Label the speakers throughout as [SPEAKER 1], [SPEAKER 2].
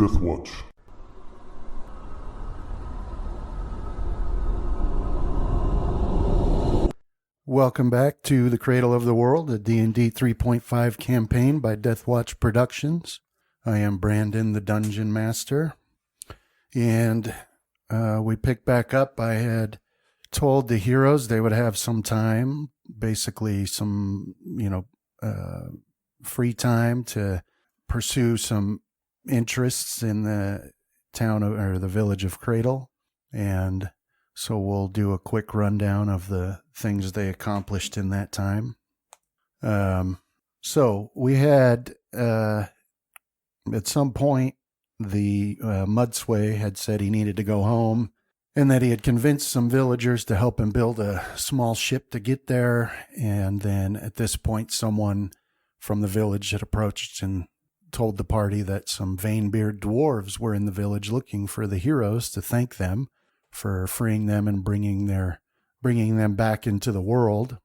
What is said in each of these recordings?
[SPEAKER 1] Death Watch.
[SPEAKER 2] Welcome back to The Cradle of the World, a D&D 3.5 campaign by Death Watch Productions. I am Brandon, the Dungeon Master, and we picked back up. I had told the heroes they would have some time, basically some, free time to pursue some interests in the town or the village of Cradle, and so we'll do a quick rundown of the things they accomplished in that time. So we had, at some point, the Mudsway had said he needed to go home and that he had convinced some villagers to help him build a small ship to get there. And then at this point, someone from the village had approached and told the party that some vein-beard dwarves were in the village looking for the heroes to thank them for freeing them and bringing them back into the world.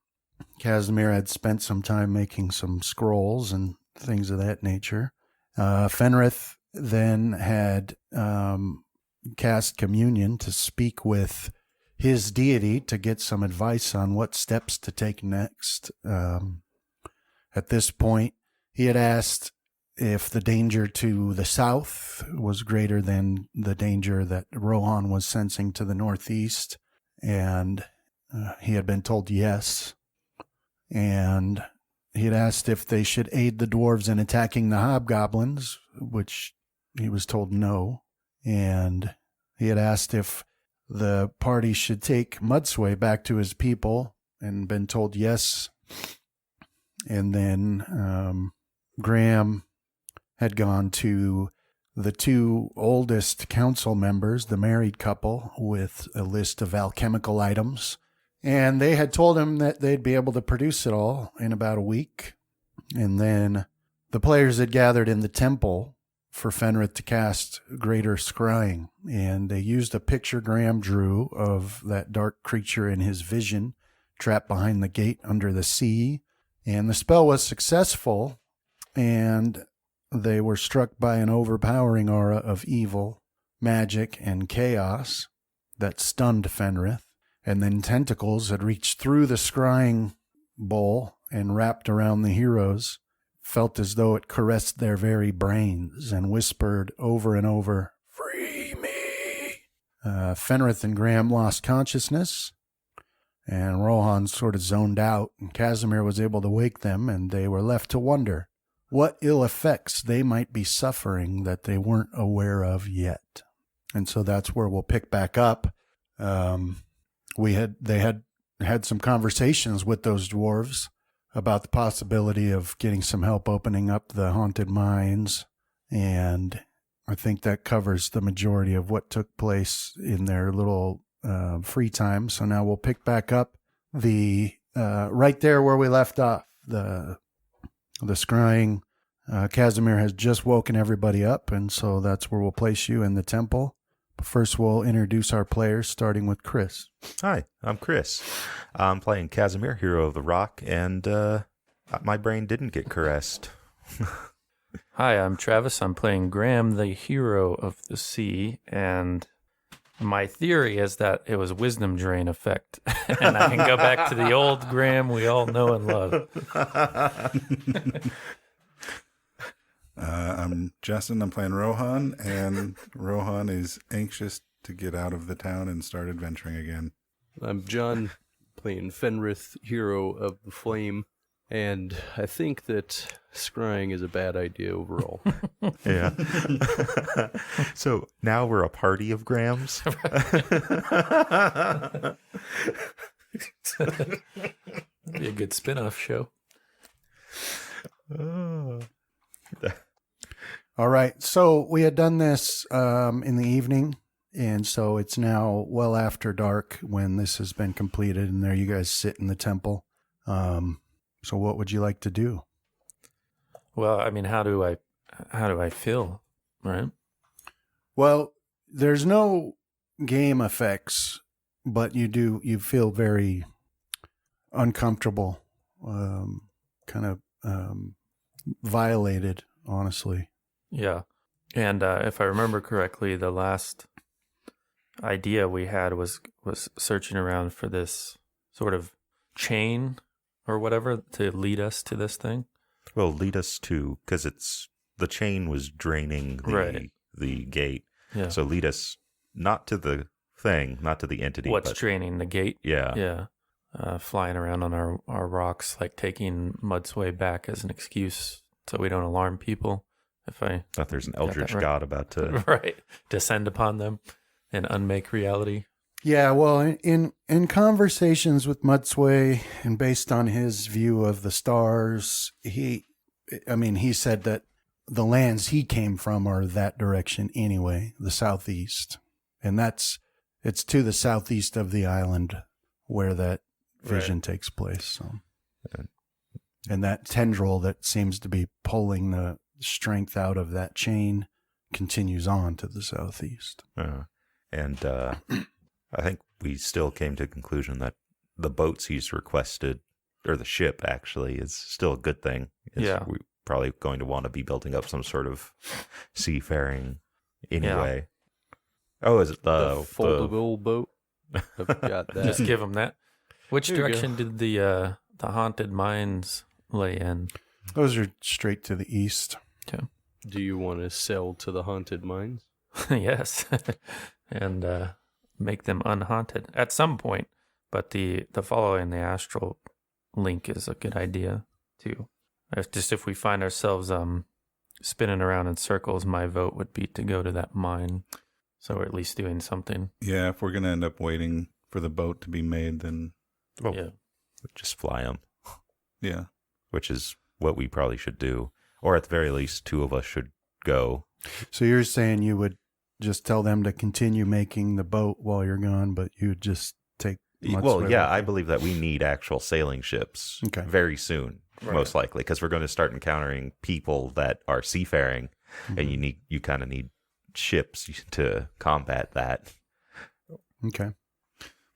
[SPEAKER 2] Casimir had spent some time making some scrolls and things of that nature. Fenrith then had cast communion to speak with his deity to get some advice on what steps to take next. At this point, he had asked if the danger to the south was greater than the danger that Rohan was sensing to the northeast, and he had been told yes. And he had asked if they should aid the dwarves in attacking the hobgoblins, which he was told no. And he had asked if the party should take Mudsway back to his people, and been told yes. And then Graham had gone to the two oldest council members, the married couple, with a list of alchemical items. And they had told him that they'd be able to produce it all in about a week. And then the players had gathered in the temple for Fenrith to cast Greater Scrying. And they used a picture Graham drew of that dark creature in his vision, trapped behind the gate under the sea. And the spell was successful, and they were struck by an overpowering aura of evil, magic, and chaos that stunned Fenrith. And then tentacles had reached through the scrying bowl and wrapped around the heroes, felt as though it caressed their very brains and whispered over and over, "Free me!" Fenrith and Graham lost consciousness, and Rohan sort of zoned out, and Casimir was able to wake them, and they were left to wonder what ill effects they might be suffering that they weren't aware of yet. And so that's where we'll pick back up. They had some conversations with those dwarves about the possibility of getting some help opening up the haunted mines, and I think that covers the majority of what took place in their little free time. So now we'll pick back up the right there where we left off. The scrying. Casimir has just woken everybody up, and so that's where we'll place you in the temple. But first, we'll introduce our players, starting with Chris.
[SPEAKER 3] Hi, I'm Chris. I'm playing Casimir, hero of the Rock, and my brain didn't get caressed.
[SPEAKER 4] Hi, I'm Travis. I'm playing Graham, the hero of the sea, and my theory is that it was wisdom drain effect, and I can go back to the old Graham we all know and love.
[SPEAKER 5] I'm Justin. I'm playing Rohan, and Rohan is anxious to get out of the town and start adventuring again.
[SPEAKER 6] I'm John, playing Fenrith, hero of the flame, and I think that scrying is a bad idea overall.
[SPEAKER 3] Yeah. So now we're a party of Grahams.
[SPEAKER 4] That'd be a good spin-off show.
[SPEAKER 2] All right, so we had done this in the evening, and so it's now well after dark when this has been completed, and there you guys sit in the temple. So what would you like to do?
[SPEAKER 4] Well, I mean, how do I feel, right?
[SPEAKER 2] Well, there's no game effects, but you feel very uncomfortable, kind of violated, honestly.
[SPEAKER 4] Yeah. And if I remember correctly, the last idea we had was searching around for this sort of chain or whatever to lead us to this thing.
[SPEAKER 3] Well, lead us to, because the chain was draining the gate.
[SPEAKER 4] Yeah.
[SPEAKER 3] So lead us not to the thing, not to the entity.
[SPEAKER 4] What's
[SPEAKER 3] but,
[SPEAKER 4] draining the gate?
[SPEAKER 3] Yeah.
[SPEAKER 4] Yeah. Flying around on our rocks, like taking Mudsway back as an excuse so we don't alarm people. If I
[SPEAKER 3] That there's an
[SPEAKER 4] got that
[SPEAKER 3] eldritch
[SPEAKER 4] right.
[SPEAKER 3] god about to.
[SPEAKER 4] right descend upon them and unmake reality.
[SPEAKER 2] Yeah, well, in conversations with Mudsway and based on his view of the stars, he said that the lands he came from are that direction anyway, the southeast. And it's to the southeast of the island where that vision takes place. So. And that tendril that seems to be pulling the strength out of that chain continues on to the southeast.
[SPEAKER 3] And I think we still came to the conclusion that the boats he's requested, or the ship actually, is still a good thing. We're probably going to want to be building up some sort of seafaring anyway. Yeah. Oh, is it
[SPEAKER 6] the foldable boat? I've got that.
[SPEAKER 4] Just give them that. Which
[SPEAKER 6] There you
[SPEAKER 4] direction did the haunted mines lay in?
[SPEAKER 2] Those are straight to the east.
[SPEAKER 4] Okay.
[SPEAKER 6] Do you want to sail to the haunted mines?
[SPEAKER 4] Yes. And make them unhaunted at some point. But the following the astral link is a good idea too. If we find ourselves spinning around in circles, my vote would be to go to that mine. So we're at least doing something.
[SPEAKER 5] Yeah, if we're going to end up waiting for the boat to be made, then
[SPEAKER 3] just fly them.
[SPEAKER 5] Yeah.
[SPEAKER 3] Which is what we probably should do. Or at the very least, two of us should go.
[SPEAKER 2] So you're saying you would just tell them to continue making the boat while you're gone, but you would just take...
[SPEAKER 3] Well, yeah, I believe that we need actual sailing ships very soon, most likely, because we're going to start encountering people that are seafaring, and you kind of need ships to combat that.
[SPEAKER 2] Okay.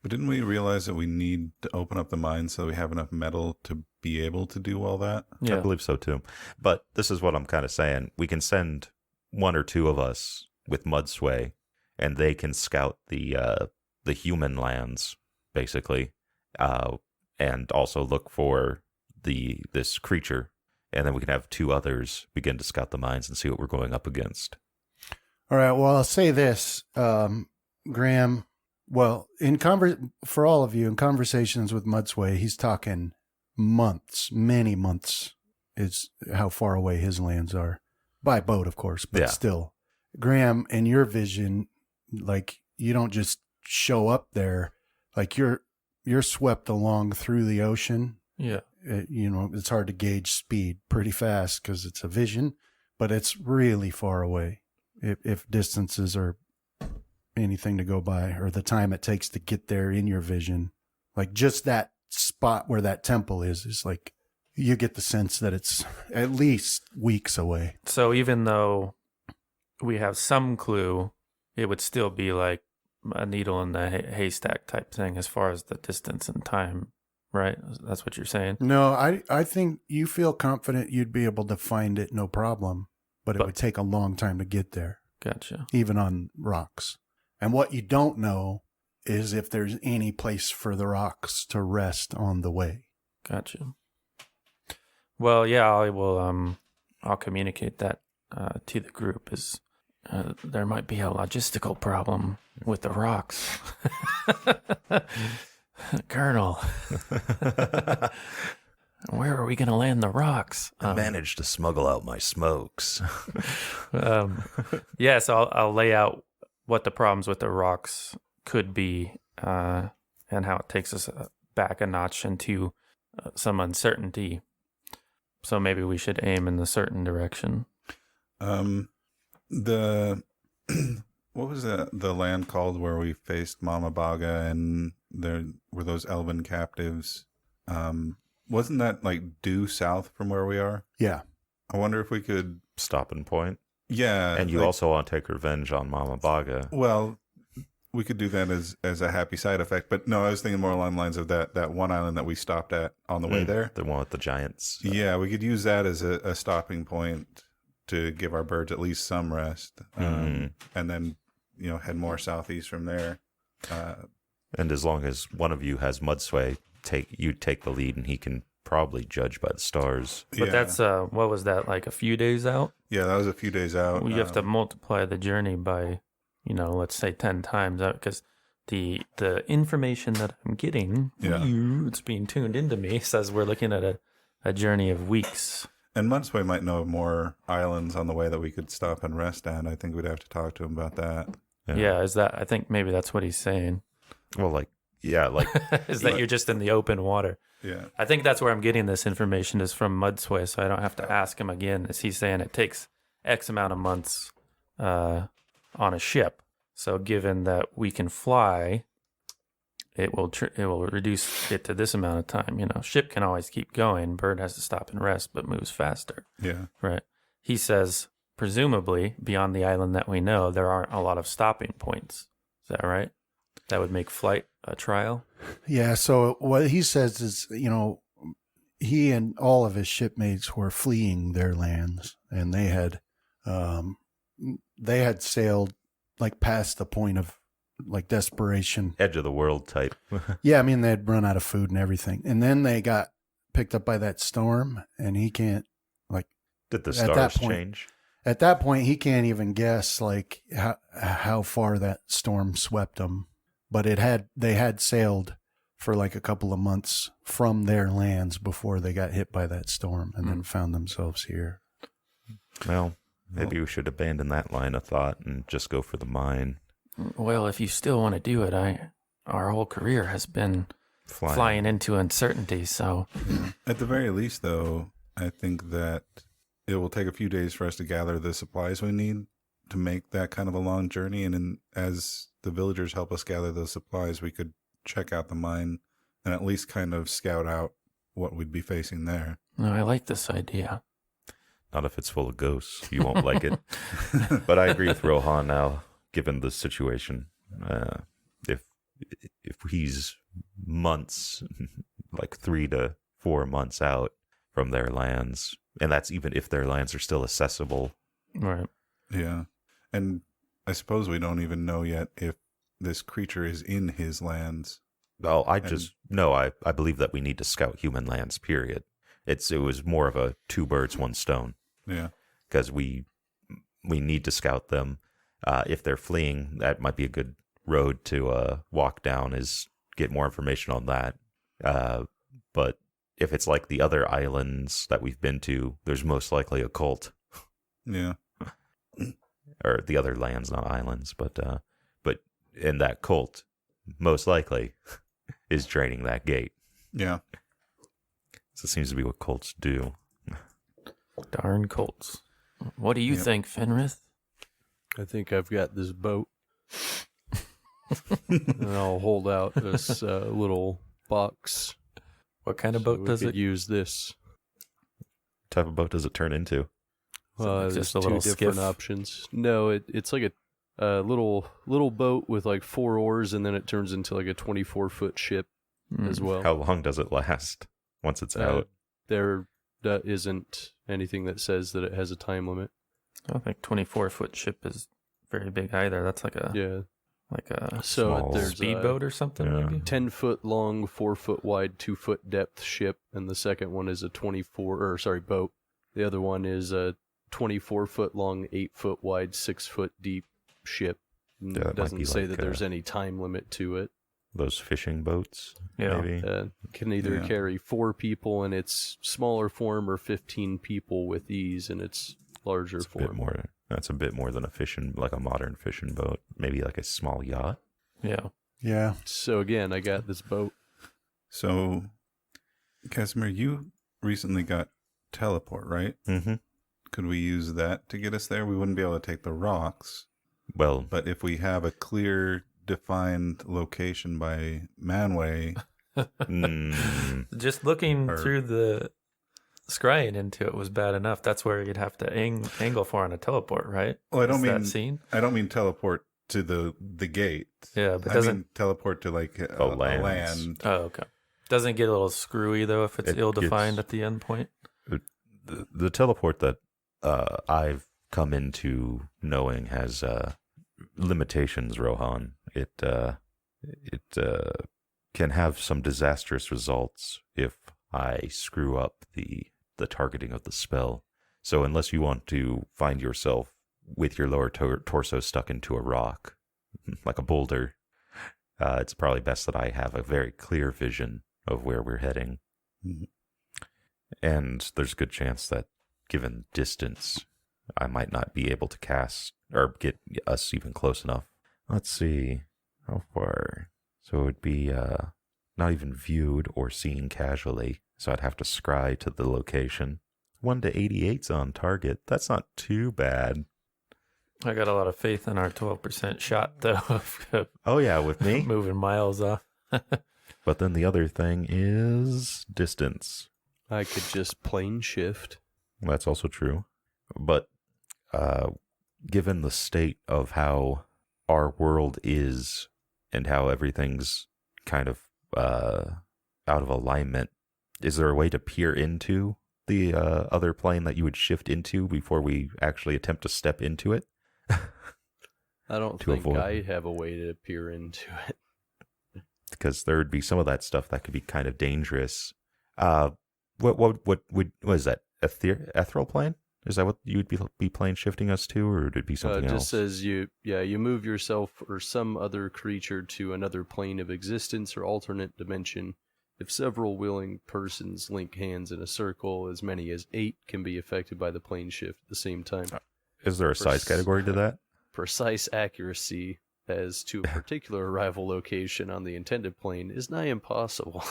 [SPEAKER 5] But didn't we realize that we need to open up the mine so we have enough metal to be able to do all that?
[SPEAKER 4] Yeah.
[SPEAKER 3] I believe so too. But this is what I'm kind of saying. We can send one or two of us with Mudsway, and they can scout the human lands, basically, and also look for this creature. And then we can have two others begin to scout the mines and see what we're going up against.
[SPEAKER 2] All right. Well, I'll say this, Graham. Well, for all of you, in conversations with Mudsway, he's talking months, many months is how far away his lands are. By boat, of course, but still. Graham, in your vision, like, you don't just show up there. Like, you're swept along through the ocean.
[SPEAKER 4] Yeah.
[SPEAKER 2] It's hard to gauge speed pretty fast because it's a vision, but it's really far away. If distances are anything to go by, or the time it takes to get there in your vision, like just that spot where that temple is like, you get the sense that it's at least weeks away.
[SPEAKER 4] So even though we have some clue, it would still be like a needle in the haystack type thing as far as the distance and time, right? That's what you're saying?
[SPEAKER 2] No, I think you feel confident you'd be able to find it, no problem, but it would take a long time to get there.
[SPEAKER 4] Gotcha.
[SPEAKER 2] Even on rocks. And what you don't know is if there's any place for the rocks to rest on the way.
[SPEAKER 4] Gotcha. Well, yeah, I will. I'll communicate that to the group. There might be a logistical problem with the rocks, Colonel. Where are we going to land the rocks?
[SPEAKER 3] I managed to smuggle out my smokes.
[SPEAKER 4] Yes, I'll lay out what the problems with the rocks could be, and how it takes us back a notch into some uncertainty. So maybe we should aim in a certain direction.
[SPEAKER 5] What was the land called where we faced Mama Baga and there were those elven captives? Wasn't that like due south from where we are?
[SPEAKER 2] Yeah.
[SPEAKER 5] I wonder if we could...
[SPEAKER 3] Stopping point.
[SPEAKER 5] Yeah.
[SPEAKER 3] And you also want to take revenge on Mama Baga.
[SPEAKER 5] Well, we could do that as a happy side effect. But no, I was thinking more along the lines of that one island that we stopped at on the way there.
[SPEAKER 3] The one with the giants.
[SPEAKER 5] Yeah, we could use that as a stopping point to give our birds at least some rest, and then head more southeast from there.
[SPEAKER 3] And as long as one of you has Mudsway, you take the lead, and he can probably judge by the stars.
[SPEAKER 4] But that's what was that, like a few days out?
[SPEAKER 5] Yeah, that was a few days out.
[SPEAKER 4] You have to multiply the journey by, let's say 10 times out, because the information that I'm getting, it's being tuned into me, says we're looking at a journey of weeks.
[SPEAKER 5] And Mudsway might know of more islands on the way that we could stop and rest at. I think we'd have to talk to him about that.
[SPEAKER 4] Yeah, I think maybe that's what he's saying.
[SPEAKER 3] Well,
[SPEAKER 4] is that you're just in the open water.
[SPEAKER 5] Yeah.
[SPEAKER 4] I think that's where I'm getting this information is from Mudsway, so I don't have to ask him again. Is he saying it takes X amount of months on a ship? So given that we can fly, it will reduce it to this amount of time. Ship can always keep going. Bird has to stop and rest, but moves faster.
[SPEAKER 5] Yeah.
[SPEAKER 4] Right. He says, presumably, beyond the island that we know, there aren't a lot of stopping points. Is that right? That would make flight a trial?
[SPEAKER 2] Yeah, so what he says is, he and all of his shipmates were fleeing their lands, and they had sailed like past the point of like desperation.
[SPEAKER 3] Edge of the world type.
[SPEAKER 2] Yeah, I mean, they'd run out of food and everything. And then they got picked up by that storm, and he can't,
[SPEAKER 3] Did the stars change?
[SPEAKER 2] At that point, he can't even guess like how far that storm swept them. But they had sailed for like a couple of months from their lands before they got hit by that storm, and then found themselves here.
[SPEAKER 3] Well, maybe we should abandon that line of thought and just go for the mine.
[SPEAKER 4] Well, if you still want to do it, our whole career has been flying into uncertainty. So,
[SPEAKER 5] at the very least, though, I think that it will take a few days for us to gather the supplies we need to make that kind of a long journey. And as the villagers help us gather those supplies, we could check out the mine and at least kind of scout out what we'd be facing there.
[SPEAKER 4] No, I like this idea.
[SPEAKER 3] Not if it's full of ghosts. You won't like it. But I agree with Rohan now, given the situation. If he's months, like 3 to 4 months out from their lands, and that's even if their lands are still accessible.
[SPEAKER 4] Right.
[SPEAKER 5] Yeah. And I suppose we don't even know yet if this creature is in his lands.
[SPEAKER 3] Well, I believe that we need to scout human lands, period. It was more of a 2 birds, 1 stone.
[SPEAKER 5] Yeah.
[SPEAKER 3] Because we need to scout them. If they're fleeing, that might be a good road to walk down, is get more information on that. But if it's like the other islands that we've been to, there's most likely a cult.
[SPEAKER 5] Yeah.
[SPEAKER 3] Or the other lands, not islands, but in that cult, most likely, is draining that gate.
[SPEAKER 5] Yeah.
[SPEAKER 3] So it seems to be what cults do.
[SPEAKER 4] Darn colts. What do you think, Fenrith?
[SPEAKER 6] I think I've got this boat. And I'll hold out this little box.
[SPEAKER 4] What kind of boat does it
[SPEAKER 6] use? This
[SPEAKER 3] What type of boat does it turn into?
[SPEAKER 6] there's
[SPEAKER 4] just a
[SPEAKER 6] two
[SPEAKER 4] little
[SPEAKER 6] different
[SPEAKER 4] skiff?
[SPEAKER 6] options. No, it's like a little boat with like 4 oars, and then it turns into like a 24-foot ship as well.
[SPEAKER 3] How long does it last once it's out?
[SPEAKER 6] There isn't anything that says that it has a time limit.
[SPEAKER 4] I don't think 24-foot ship is very big either. That's like a
[SPEAKER 6] So
[SPEAKER 3] Small
[SPEAKER 6] there's
[SPEAKER 4] speedboat or something,
[SPEAKER 3] Yeah.
[SPEAKER 4] maybe?
[SPEAKER 6] 10-foot long, 4-foot wide, 2-foot depth ship, and the second one is a boat. The other one is a 24-foot long, 8-foot wide, 6-foot deep ship. And
[SPEAKER 3] Yeah, that
[SPEAKER 6] it
[SPEAKER 3] might
[SPEAKER 6] doesn't
[SPEAKER 3] be
[SPEAKER 6] say
[SPEAKER 3] like,
[SPEAKER 6] that there's any time limit to it.
[SPEAKER 3] Those fishing boats,
[SPEAKER 4] Yeah.
[SPEAKER 3] maybe?
[SPEAKER 6] Can either
[SPEAKER 5] Yeah.
[SPEAKER 6] carry 4 people in its smaller form or 15 people with ease in its larger
[SPEAKER 3] It's a
[SPEAKER 6] form.
[SPEAKER 3] bit more. That's a bit more than like a modern fishing boat. Maybe like a small yacht.
[SPEAKER 4] Yeah.
[SPEAKER 2] Yeah.
[SPEAKER 6] So again, I got this boat.
[SPEAKER 5] So, Casimir, you recently got teleport, right?
[SPEAKER 3] Mm-hmm.
[SPEAKER 5] Could we use that to get us there? We wouldn't be able to take the rocks,
[SPEAKER 3] Well,
[SPEAKER 5] but if we have a clear, defined location by Manway,
[SPEAKER 4] Just looking
[SPEAKER 5] Or-
[SPEAKER 4] through the scrying into it was bad enough. That's where you'd have to angle for on a teleport, right?
[SPEAKER 5] well,
[SPEAKER 4] Is that scene?
[SPEAKER 5] I don't mean teleport to the gate.
[SPEAKER 4] Yeah, but
[SPEAKER 5] I
[SPEAKER 4] doesn't.
[SPEAKER 5] mean teleport to like a
[SPEAKER 3] lands.
[SPEAKER 5] land.
[SPEAKER 4] Oh, okay. Doesn't get a little screwy though if it's
[SPEAKER 3] It
[SPEAKER 4] ill-defined
[SPEAKER 3] gets-
[SPEAKER 4] at the end point.
[SPEAKER 3] the teleport that I've come into knowing has limitations, Rohan. It can have some disastrous results if I screw up the targeting of the spell. So unless you want to find yourself with your lower torso stuck into a rock, like a boulder, it's probably best that I have a very clear vision of where we're heading.
[SPEAKER 5] Mhm.
[SPEAKER 3] And there's a good chance that, given distance, I might not be able to cast or get us even close enough. Let's see. How far? So it would be not even viewed or seen casually. So I'd have to scry to the location. 1 to 88's on target. That's not too bad.
[SPEAKER 4] I got a lot of faith in our 12% shot, though, of
[SPEAKER 3] Oh, yeah, with me?
[SPEAKER 4] moving miles off.
[SPEAKER 3] But then the other thing is distance.
[SPEAKER 6] I could just plane shift.
[SPEAKER 3] That's also true. But given the state of how our world is and how everything's kind of out of alignment, is there a way to peer into the other plane that you would shift into before we actually attempt to step into it?
[SPEAKER 6] I don't
[SPEAKER 3] To
[SPEAKER 6] think
[SPEAKER 3] avoid.
[SPEAKER 6] I have a way to peer into it.
[SPEAKER 3] Because there would be some of that stuff that could be kind of dangerous. What is that? Ethereal plane? Is that what you would be plane shifting us to, or would it be something
[SPEAKER 6] It
[SPEAKER 3] else?
[SPEAKER 6] just says you move yourself or some other creature to another plane of existence or alternate dimension. If several willing persons link hands in a circle, as many as 8 can be affected by the plane shift at the same time.
[SPEAKER 3] Is there a size category to that?
[SPEAKER 6] Precise accuracy as to a particular arrival location on the intended plane is nigh impossible.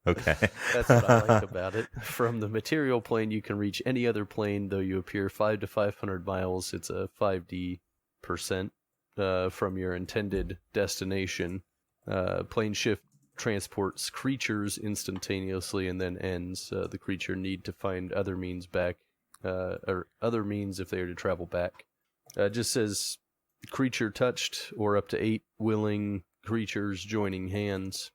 [SPEAKER 3] Okay.
[SPEAKER 6] That's what I like about it. From the material plane, you can reach any other plane, though you appear 5 to 500 miles. It's a 5D percent from your intended destination. Plane shift transports creatures instantaneously and then ends. The creature need to find other means back, or other means if they are to travel back. It just says creature touched or up to 8 willing creatures joining hands.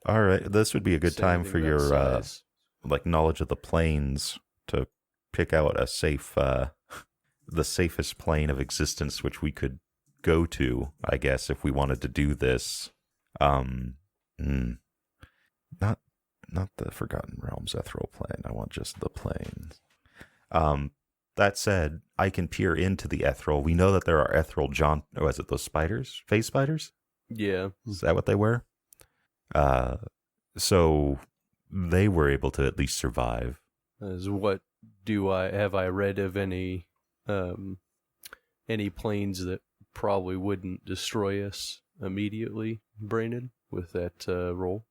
[SPEAKER 3] All right. This would be a good
[SPEAKER 6] Say
[SPEAKER 3] time
[SPEAKER 6] anything
[SPEAKER 3] for
[SPEAKER 6] that
[SPEAKER 3] your
[SPEAKER 6] size.
[SPEAKER 3] knowledge of the planes to pick out a safe, the safest plane of existence which we could go to, I guess, if we wanted to do this. Not the Forgotten Realms ethereal plane. I want just the planes. That said, I can peer into the ethereal. We know that there are ethereal is it those spiders? Phase spiders?
[SPEAKER 6] Yeah.
[SPEAKER 3] Is that what they were? So they were able to at least survive.
[SPEAKER 6] As what have I read of any planes that probably wouldn't destroy us immediately, Brandon, with that roll?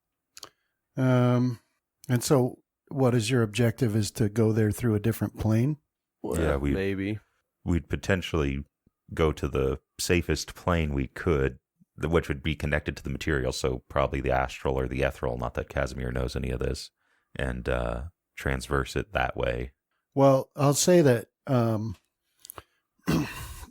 [SPEAKER 2] And so, what is your objective? Is to go there through a different plane?
[SPEAKER 6] Well,
[SPEAKER 3] Yeah,
[SPEAKER 6] maybe.
[SPEAKER 3] We'd potentially go to the safest plane we could, which would be connected to the material, so probably the astral or the ethereal, not that Casimir knows any of this, and transverse it that way.
[SPEAKER 2] Well, I'll say that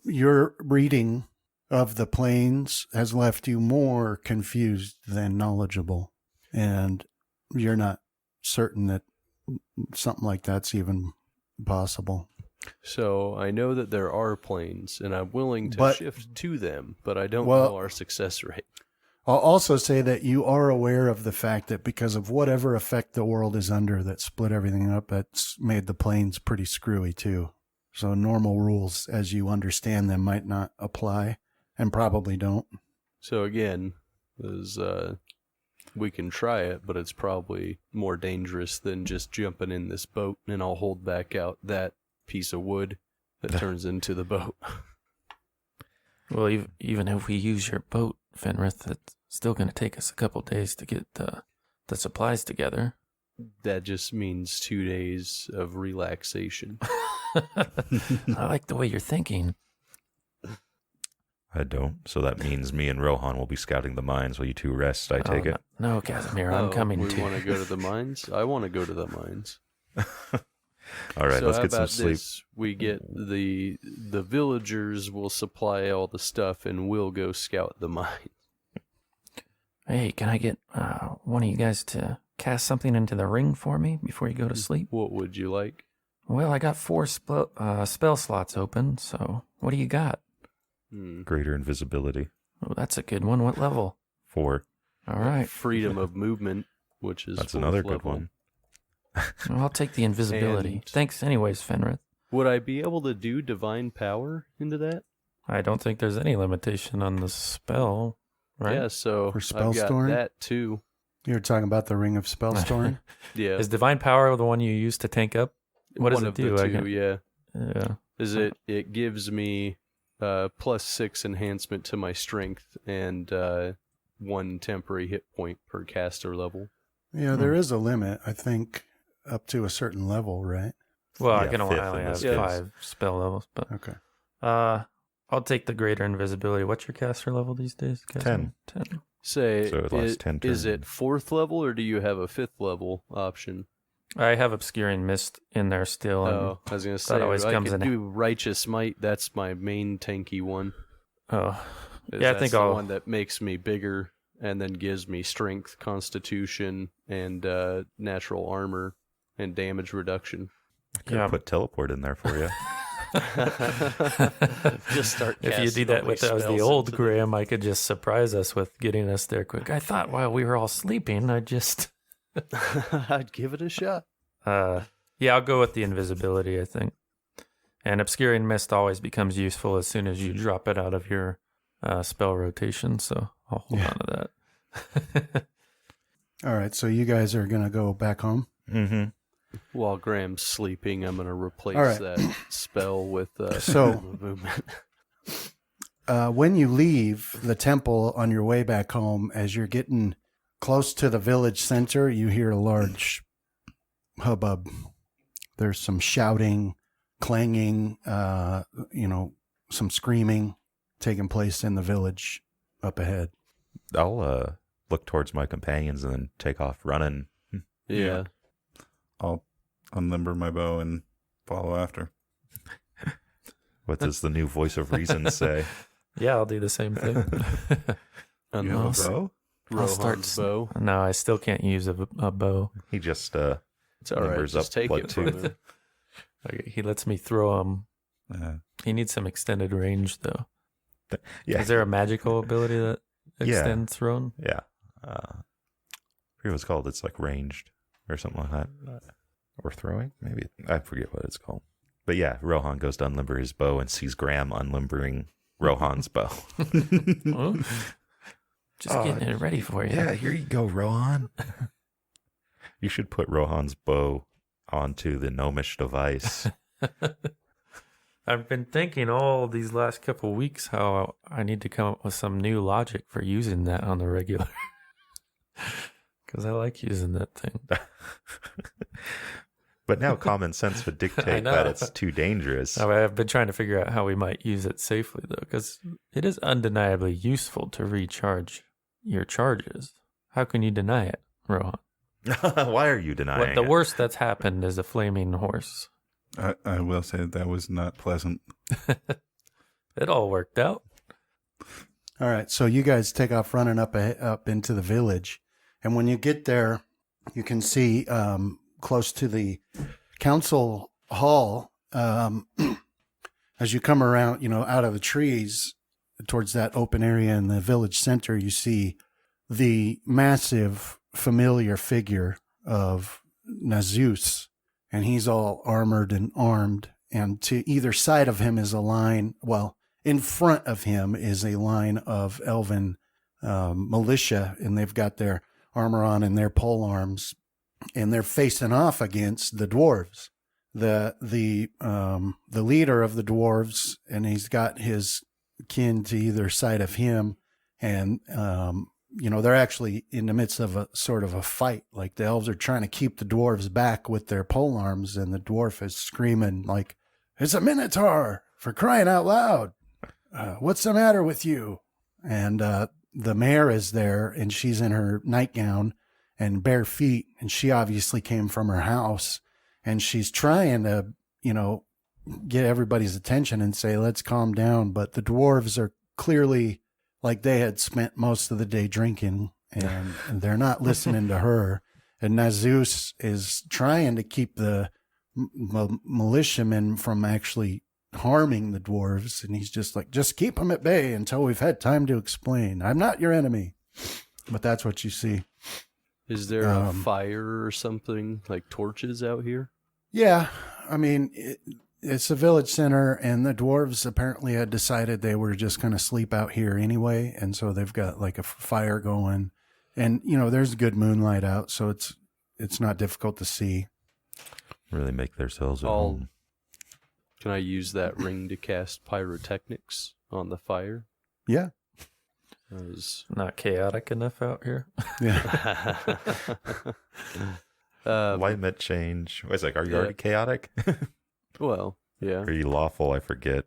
[SPEAKER 2] your reading of the planes has left you more confused than knowledgeable, and you're not certain that something like that's even possible.
[SPEAKER 6] So I know that there are planes, and I'm willing to
[SPEAKER 2] But-
[SPEAKER 6] shift to them, but I don't
[SPEAKER 2] Well-
[SPEAKER 6] know our success rate.
[SPEAKER 2] I'll also say that you are aware of the fact that because of whatever effect the world is under that split everything up, that's made the planes pretty screwy too. So normal rules as you understand them might not apply and probably don't.
[SPEAKER 6] So again, we can try it, but it's probably more dangerous than just jumping in this boat, and I'll hold back out that piece of wood that turns into the boat.
[SPEAKER 4] Well, even if we use your boat, Fenrith, it's still going to take us a couple days to get the supplies together.
[SPEAKER 6] That just means 2 days of relaxation.
[SPEAKER 4] I like the way you're thinking.
[SPEAKER 3] I don't, so that means me and Rohan will be scouting the mines while you two rest, I take it.
[SPEAKER 4] No, Casimir, I'm coming
[SPEAKER 6] we
[SPEAKER 4] too.
[SPEAKER 6] want to go to the mines? I want to go to the mines.
[SPEAKER 3] All right,
[SPEAKER 6] So
[SPEAKER 3] let's
[SPEAKER 6] how
[SPEAKER 3] get some
[SPEAKER 6] about
[SPEAKER 3] sleep.
[SPEAKER 6] this? We get the villagers will supply all the stuff, and we'll go scout the mine.
[SPEAKER 4] Hey, can I get one of you guys to cast something into the ring for me before you go to sleep?
[SPEAKER 6] What would you like?
[SPEAKER 4] Well, I got 4 spell slots open, so what do you got?
[SPEAKER 3] Greater invisibility.
[SPEAKER 4] Oh, that's a good one. What level?
[SPEAKER 3] 4.
[SPEAKER 4] All right.
[SPEAKER 6] Freedom of movement, which is
[SPEAKER 3] That's
[SPEAKER 6] 4th
[SPEAKER 3] another good
[SPEAKER 6] level.
[SPEAKER 3] one.
[SPEAKER 4] Well, I'll take the invisibility.
[SPEAKER 6] And-
[SPEAKER 4] Thanks anyways, Fenrith.
[SPEAKER 6] Would I be able to do divine power into that?
[SPEAKER 4] I don't think there's any limitation on the spell, right?
[SPEAKER 6] Yeah, so
[SPEAKER 2] For
[SPEAKER 6] I've
[SPEAKER 2] spell
[SPEAKER 6] got
[SPEAKER 2] storing?
[SPEAKER 6] that too.
[SPEAKER 2] You were talking about the Ring of Spellstoring?
[SPEAKER 6] Yeah,
[SPEAKER 4] Is divine power the one you use to tank up? What does
[SPEAKER 6] one
[SPEAKER 4] it
[SPEAKER 6] of
[SPEAKER 4] do?
[SPEAKER 6] the
[SPEAKER 4] I
[SPEAKER 6] two,
[SPEAKER 4] can't-
[SPEAKER 6] yeah.
[SPEAKER 4] Yeah.
[SPEAKER 6] Is it gives me +6 enhancement to my strength and 1 temporary hit point per caster level.
[SPEAKER 2] Yeah, there is a limit, I think, up to a certain level, right?
[SPEAKER 4] Well, I
[SPEAKER 3] Yeah,
[SPEAKER 4] can only,
[SPEAKER 3] fifth
[SPEAKER 4] I only
[SPEAKER 3] in
[SPEAKER 4] have
[SPEAKER 3] this case.
[SPEAKER 4] 5 spell levels, but
[SPEAKER 2] Okay.
[SPEAKER 4] I'll take the greater invisibility. What's your caster level these days? Caster? 10.
[SPEAKER 6] Say,
[SPEAKER 3] So it lasts 10
[SPEAKER 6] is it
[SPEAKER 3] turns.
[SPEAKER 6] 4th level or do you have a 5th level option?
[SPEAKER 4] I have obscuring mist in there still. And,
[SPEAKER 6] Oh, I was gonna say
[SPEAKER 4] always
[SPEAKER 6] I
[SPEAKER 4] comes
[SPEAKER 6] could
[SPEAKER 4] in-
[SPEAKER 6] do righteous might. That's my main tanky one.
[SPEAKER 4] oh,
[SPEAKER 6] Is
[SPEAKER 4] Yeah, I
[SPEAKER 6] that's
[SPEAKER 4] think
[SPEAKER 6] the
[SPEAKER 4] I'll-
[SPEAKER 6] one that makes me bigger and then gives me strength, constitution, and natural armor and damage reduction.
[SPEAKER 3] Could
[SPEAKER 4] yeah.
[SPEAKER 3] put teleport in there for you.
[SPEAKER 6] Just start.
[SPEAKER 4] If you
[SPEAKER 6] casting
[SPEAKER 4] do that
[SPEAKER 6] all
[SPEAKER 4] with
[SPEAKER 6] these
[SPEAKER 4] that was the
[SPEAKER 6] spells
[SPEAKER 4] old
[SPEAKER 6] into
[SPEAKER 4] Graham, I could just surprise us with getting us there quick. I thought while we were all sleeping, I'd just
[SPEAKER 6] I'd give it a shot.
[SPEAKER 4] yeah, I'll go with the invisibility, I think. And obscuring mist always becomes useful as soon as you drop it out of your spell rotation, so I'll hold on to that.
[SPEAKER 2] All right, so you guys are going to go back home?
[SPEAKER 3] Mm-hmm.
[SPEAKER 6] While Graham's sleeping, I'm gonna replace
[SPEAKER 2] All right.
[SPEAKER 6] that spell with
[SPEAKER 2] So-
[SPEAKER 6] freedom of movement.
[SPEAKER 2] When you leave the temple on your way back home, as you're getting close to the village center, you hear a large hubbub. There's some shouting, clanging, some screaming taking place in the village up ahead.
[SPEAKER 3] I'll look towards my companions and then take off running.
[SPEAKER 6] Yeah.
[SPEAKER 5] I'll unlimber my bow and follow after.
[SPEAKER 3] What does the new voice of reason say?
[SPEAKER 4] Yeah, I'll do the same thing.
[SPEAKER 6] And
[SPEAKER 5] You have a
[SPEAKER 6] also
[SPEAKER 5] bow?
[SPEAKER 4] I'll start
[SPEAKER 6] Rohan's bow.
[SPEAKER 4] No, I still can't use a bow.
[SPEAKER 3] He just
[SPEAKER 6] It's all right.
[SPEAKER 3] numbers
[SPEAKER 6] Just
[SPEAKER 3] up
[SPEAKER 6] take
[SPEAKER 3] what
[SPEAKER 6] it
[SPEAKER 3] two.
[SPEAKER 6] from him.
[SPEAKER 4] Okay, he lets me throw him. He needs some extended range, though.
[SPEAKER 3] Yeah.
[SPEAKER 4] Is there a magical ability that
[SPEAKER 3] Yeah.
[SPEAKER 4] extends thrown?
[SPEAKER 3] Yeah. I forget what it's called. It's like ranged or something like that. Or throwing? Maybe. I forget what it's called. But yeah, Rohan goes to unlimber his bow and sees Graham unlimbering Rohan's bow.
[SPEAKER 4] Oh. Just
[SPEAKER 3] Oh,
[SPEAKER 4] getting it ready for you.
[SPEAKER 3] Yeah, here you go, Rohan. You should put Rohan's bow onto the gnomish device.
[SPEAKER 4] I've been thinking all these last couple weeks how I need to come up with some new logic for using that on the regular. Because I like using that thing.
[SPEAKER 3] But now common sense would
[SPEAKER 4] I
[SPEAKER 3] dictate
[SPEAKER 4] know.
[SPEAKER 3] that it's too dangerous.
[SPEAKER 4] I've been trying to figure out how we might use it safely, though, because it is undeniably useful to recharge your charges. How can you deny it, Rohan?
[SPEAKER 3] Why are you denying
[SPEAKER 4] What the
[SPEAKER 3] it?
[SPEAKER 4] worst that's happened is a flaming horse.
[SPEAKER 5] I will say that was not pleasant.
[SPEAKER 4] It all worked out.
[SPEAKER 2] All right, so you guys take off running up into the village, and when you get there, you can see close to the council hall. As you come around, out of the trees towards that open area in the village center, you see the massive familiar figure of Nazus, and he's all armored and armed. And to either side of him is a line. Well, in front of him is a line of elven militia, and they've got their armor on and their pole arms, and they're facing off against the dwarves. The leader of the dwarves, and he's got his kin to either side of him, and they're actually in the midst of a sort of a fight. Like the elves are trying to keep the dwarves back with their pole arms, and the dwarf is screaming like, "It's a minotaur, for crying out loud! What's the matter with you?" And the mayor is there, and she's in her nightgown and bare feet, and she obviously came from her house, and she's trying to, get everybody's attention and say, "Let's calm down." But the dwarves are clearly like they had spent most of the day drinking, and they're not listening to her. And Nazus is trying to keep the militiamen from actually harming the dwarves, and he's just like, just keep them at bay until we've had time to explain. I'm not your enemy. But that's what you see.
[SPEAKER 6] Is there a fire or something, like torches out here?
[SPEAKER 2] Yeah, I mean, it's a village center, and the dwarves apparently had decided they were just going to sleep out here anyway, and so they've got like a fire going, and there's good moonlight out, so it's not difficult to see.
[SPEAKER 3] Really make themselves at home.
[SPEAKER 6] Can I use that ring to cast pyrotechnics on the fire?
[SPEAKER 2] Yeah.
[SPEAKER 4] Not chaotic enough out here.
[SPEAKER 2] Yeah.
[SPEAKER 3] Alignment change. It's like, are you already chaotic?
[SPEAKER 6] Well, yeah.
[SPEAKER 3] Are you lawful? I forget.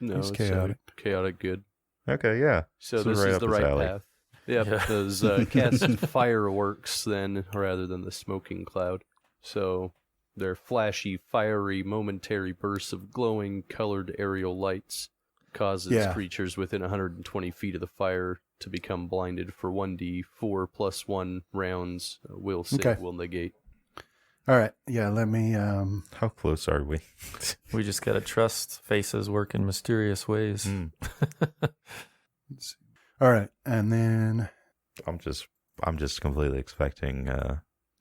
[SPEAKER 6] No,
[SPEAKER 2] It's chaotic.
[SPEAKER 6] Chaotic good.
[SPEAKER 3] Okay, yeah.
[SPEAKER 6] So this is the right path. Yeah, because cast fireworks then rather than the smoking cloud. So they're flashy, fiery, momentary bursts of glowing, colored aerial lights causes creatures within 120 feet of the fire to become blinded for 1d4 plus 1 rounds. Will save, will negate.
[SPEAKER 2] All right. Yeah, let me...
[SPEAKER 3] How close are we?
[SPEAKER 4] We just got to trust faces work in mysterious ways.
[SPEAKER 2] Let's see. All right, and then...
[SPEAKER 3] I'm just completely expecting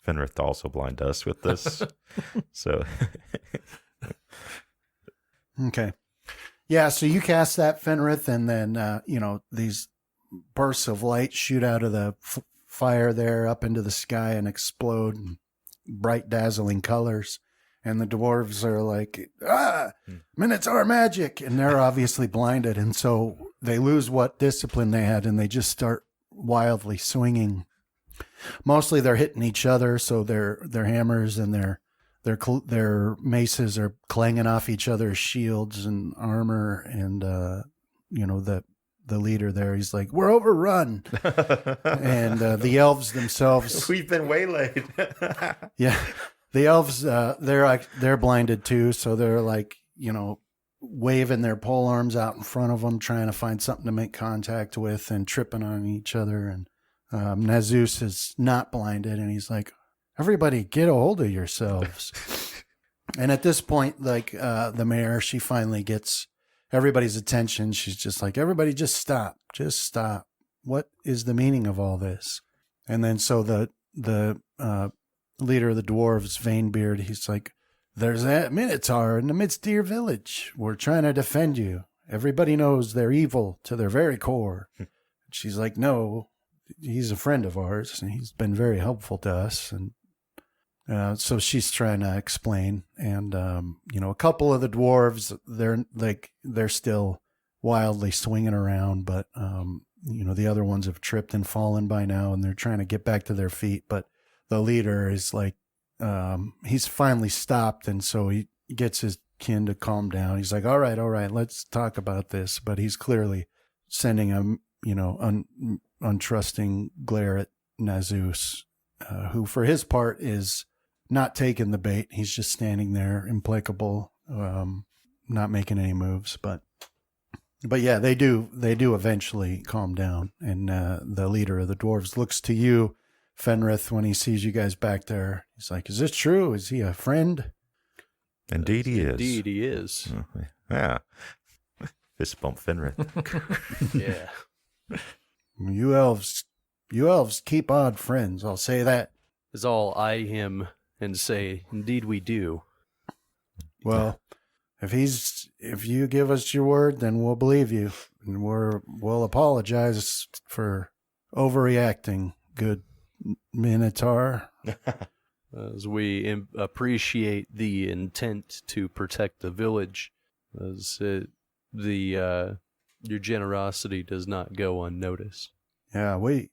[SPEAKER 3] Fenrith to also blind us with this. So...
[SPEAKER 2] Okay. Yeah, so you cast that, Fenrith, and then, these bursts of light shoot out of the fire there up into the sky and explode in bright, dazzling colors. And the dwarves are like, Minotaur magic! And they're obviously blinded, and so they lose what discipline they had, and they just start wildly swinging. Mostly they're hitting each other, so their hammers and their maces are clanging off each other's shields and armor, and the leader there, he's like, we're overrun. And the elves themselves,
[SPEAKER 3] we've been waylaid.
[SPEAKER 2] Yeah, the elves, they're blinded too, so they're like, waving their pole arms out in front of them, trying to find something to make contact with and tripping on each other. And Nazus is not blinded, and he's like, everybody get a hold of yourselves. And at this point, like the mayor, she finally gets everybody's attention. She's just like, everybody just stop. Just stop. What is the meaning of all this? And then so the leader of the dwarves, Vanebeard, he's like, there's that Minotaur in the midst of your village. We're trying to defend you. Everybody knows they're evil to their very core. She's like, no, he's a friend of ours, and he's been very helpful to us. And so she's trying to explain, and a couple of the dwarves, they're still wildly swinging around, but the other ones have tripped and fallen by now, and they're trying to get back to their feet. But the leader is like, he's finally stopped, and so he gets his kin to calm down. He's like, all right, let's talk about this. But he's clearly sending a untrusting glare at Nazus, who for his part is not taking the bait. He's just standing there, implacable, not making any moves. But yeah, they do eventually calm down. And the leader of the dwarves looks to you, Fenrith, when he sees you guys back there. He's like, is this true? Is he a friend?
[SPEAKER 3] Indeed he is.
[SPEAKER 6] Indeed he is.
[SPEAKER 3] Yeah. Fist bump Fenrith.
[SPEAKER 6] Yeah.
[SPEAKER 2] You elves keep odd friends, I'll say that.
[SPEAKER 6] Is all eye him and say, indeed we do.
[SPEAKER 2] Well, if you give us your word, then we'll believe you, and we'll apologize for overreacting, good Minotaur.
[SPEAKER 6] As we appreciate the intent to protect the village, as your generosity does not go unnoticed.
[SPEAKER 2] Yeah, we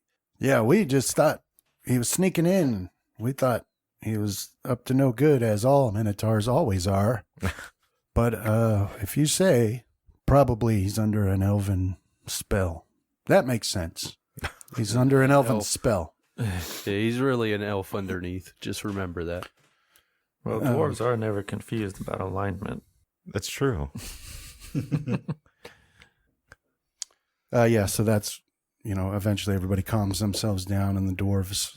[SPEAKER 2] just thought he was sneaking in. We thought he was up to no good, as all Minotaurs always are. But if you say, probably he's under an elven spell. That makes sense. He's under an elven spell.
[SPEAKER 6] Yeah, he's really an elf underneath. Just remember that.
[SPEAKER 4] Well, dwarves are never confused about alignment.
[SPEAKER 3] That's true.
[SPEAKER 2] Yeah, so that's, eventually everybody calms themselves down, and the dwarves,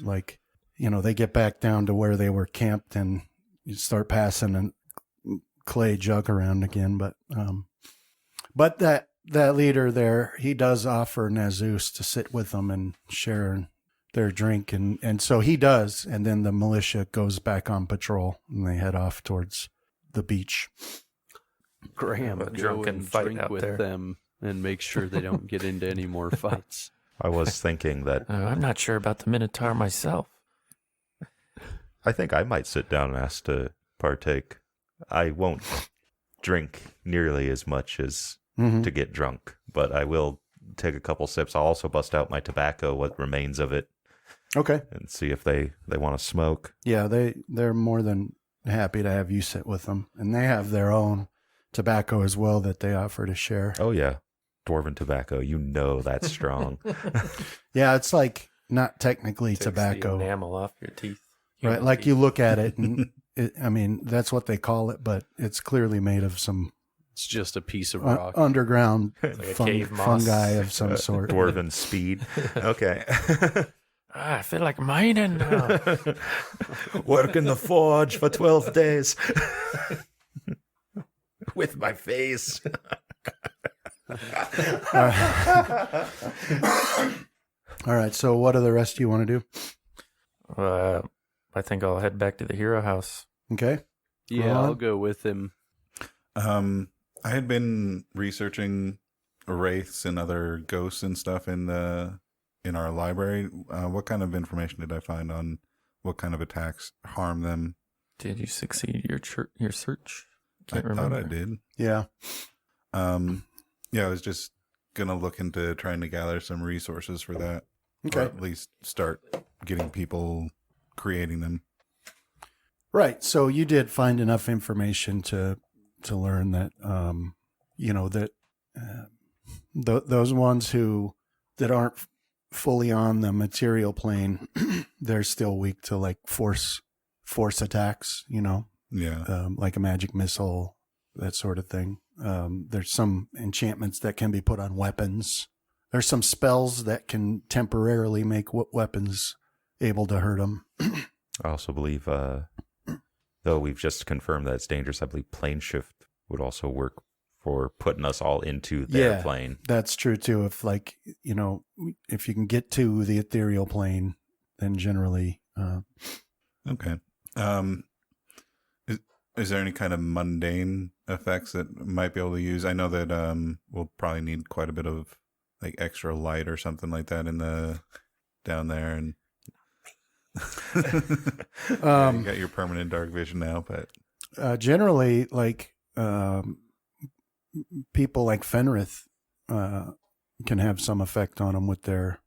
[SPEAKER 2] they get back down to where they were camped, and, you start passing a clay jug around again. But that leader there, he does offer Nazus to sit with them and share their drink, and so he does, and then the militia goes back on patrol and they head off towards the beach.
[SPEAKER 6] Graham,
[SPEAKER 4] Have a
[SPEAKER 6] go
[SPEAKER 4] drunken
[SPEAKER 6] and
[SPEAKER 4] fight
[SPEAKER 6] drink
[SPEAKER 4] out
[SPEAKER 6] with
[SPEAKER 4] there.
[SPEAKER 6] them and make sure they don't get into any more fights.
[SPEAKER 3] I was thinking that
[SPEAKER 4] I'm not sure about the Minotaur myself.
[SPEAKER 3] I think I might sit down and ask to partake. I won't drink nearly as much as to get drunk, but I will take a couple sips. I'll also bust out my tobacco, what remains of it,
[SPEAKER 2] Okay.
[SPEAKER 3] and see if they want to smoke.
[SPEAKER 2] Yeah, they're more than happy to have you sit with them, and they have their own tobacco as well that they offer to share.
[SPEAKER 3] Oh, yeah. Dwarven tobacco. You know that's strong.
[SPEAKER 2] Yeah, it's like not technically
[SPEAKER 4] Takes the
[SPEAKER 2] tobacco,
[SPEAKER 4] enamel off your teeth.
[SPEAKER 2] right? Like you look at it, and I mean that's what they call it, but it's clearly made of some
[SPEAKER 6] It's just a piece of rock.
[SPEAKER 2] underground
[SPEAKER 4] Like a cave moss.
[SPEAKER 2] fungi of some sort.
[SPEAKER 3] Dwarven speed. Okay.
[SPEAKER 4] I feel like mining now.
[SPEAKER 3] Work in the forge for 12 days. With my face.
[SPEAKER 2] All right, so what do the rest of you want to do?
[SPEAKER 4] I think I'll head back to the hero house.
[SPEAKER 2] Okay.
[SPEAKER 6] Yeah,
[SPEAKER 2] Ron?
[SPEAKER 6] I'll go with him.
[SPEAKER 5] I had been researching wraiths and other ghosts and stuff in our library. What kind of information did I find on what kind of attacks harm them?
[SPEAKER 4] Did you succeed your search?
[SPEAKER 5] I thought I did.
[SPEAKER 2] Yeah.
[SPEAKER 5] Yeah, I was just gonna look into trying to gather some resources for that.
[SPEAKER 2] Okay.
[SPEAKER 5] Or at least start getting people creating them.
[SPEAKER 2] Right. So you did find enough information to learn that, that those ones that aren't fully on the material plane, they're still weak to like force attacks,
[SPEAKER 5] Yeah.
[SPEAKER 2] like a magic missile, that sort of thing. There's some enchantments that can be put on weapons. There's some spells that can temporarily make weapons able to hurt them.
[SPEAKER 3] I also believe, though we've just confirmed that it's dangerous, I believe plane shift would also work for putting us all into their plane.
[SPEAKER 2] That's true too. If if you can get to the ethereal plane, then generally,
[SPEAKER 5] Okay. Is there any kind of mundane effects that might be able to use? I know that we'll probably need quite a bit of like extra light or something like that down there, and yeah, you got your permanent dark vision now, but
[SPEAKER 2] generally, like people like Fenrith can have some effect on them with their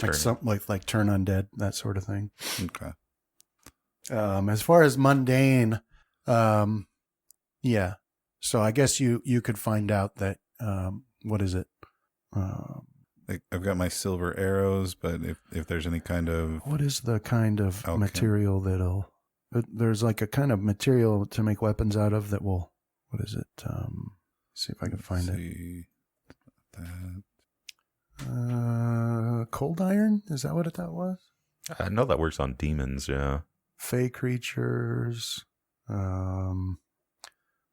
[SPEAKER 2] like turn undead, that sort of thing.
[SPEAKER 5] okay.
[SPEAKER 2] As far as mundane, yeah. So I guess you could find out that what is it?
[SPEAKER 5] Like I've got my silver arrows, but if there's any kind of
[SPEAKER 2] What is the kind of
[SPEAKER 5] Okay.
[SPEAKER 2] material that'll? There's like a kind of material to make weapons out of that will. What is it? See if I can find it.
[SPEAKER 5] see that.
[SPEAKER 2] Cold iron? Is that what that was?
[SPEAKER 3] I know that works on demons, yeah.
[SPEAKER 2] Fey creatures.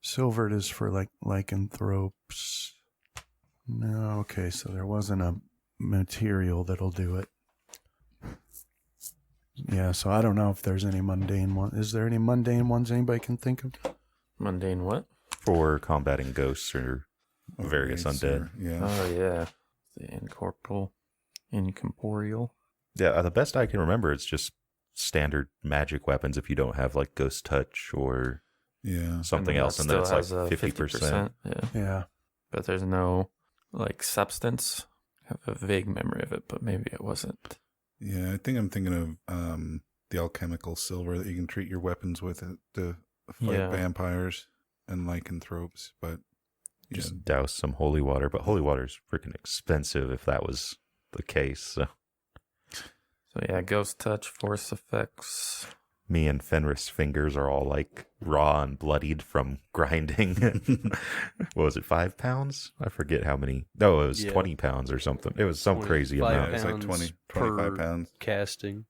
[SPEAKER 2] Silvered is for like lycanthropes. No, okay, so there wasn't a material that'll do it. Yeah, so I don't know if there's any mundane one. Is there any mundane ones anybody can think of?
[SPEAKER 4] Mundane what?
[SPEAKER 3] For combating ghosts or various
[SPEAKER 5] Wraiths
[SPEAKER 3] undead.
[SPEAKER 5] or- yeah.
[SPEAKER 4] Oh, yeah. The incorporeal.
[SPEAKER 3] Yeah, the best I can remember, it's just standard magic weapons if you don't have like ghost touch or
[SPEAKER 5] Yeah.
[SPEAKER 3] something
[SPEAKER 4] And
[SPEAKER 3] else, and then it's
[SPEAKER 4] still
[SPEAKER 3] like
[SPEAKER 4] has a
[SPEAKER 3] 50%.
[SPEAKER 4] Yeah.
[SPEAKER 2] Yeah.
[SPEAKER 4] But there's no like substance. I have a vague memory of it, but maybe it wasn't.
[SPEAKER 5] Yeah, I think I'm thinking of the alchemical silver that you can treat your weapons with to fight
[SPEAKER 4] Yeah.
[SPEAKER 5] vampires and lycanthropes, but
[SPEAKER 3] Just douse some holy water, but holy water is freaking expensive if that was the case. So
[SPEAKER 4] So yeah, ghost touch, force effects.
[SPEAKER 3] me and Fenris' fingers are all like raw and bloodied from grinding. What was it, 5 pounds? I forget how many. No, it was
[SPEAKER 6] Yeah.
[SPEAKER 3] 20 pounds or something. It was some crazy
[SPEAKER 6] 25
[SPEAKER 5] yeah,
[SPEAKER 3] amount.
[SPEAKER 5] it's like 25
[SPEAKER 6] per
[SPEAKER 5] pounds.
[SPEAKER 6] casting.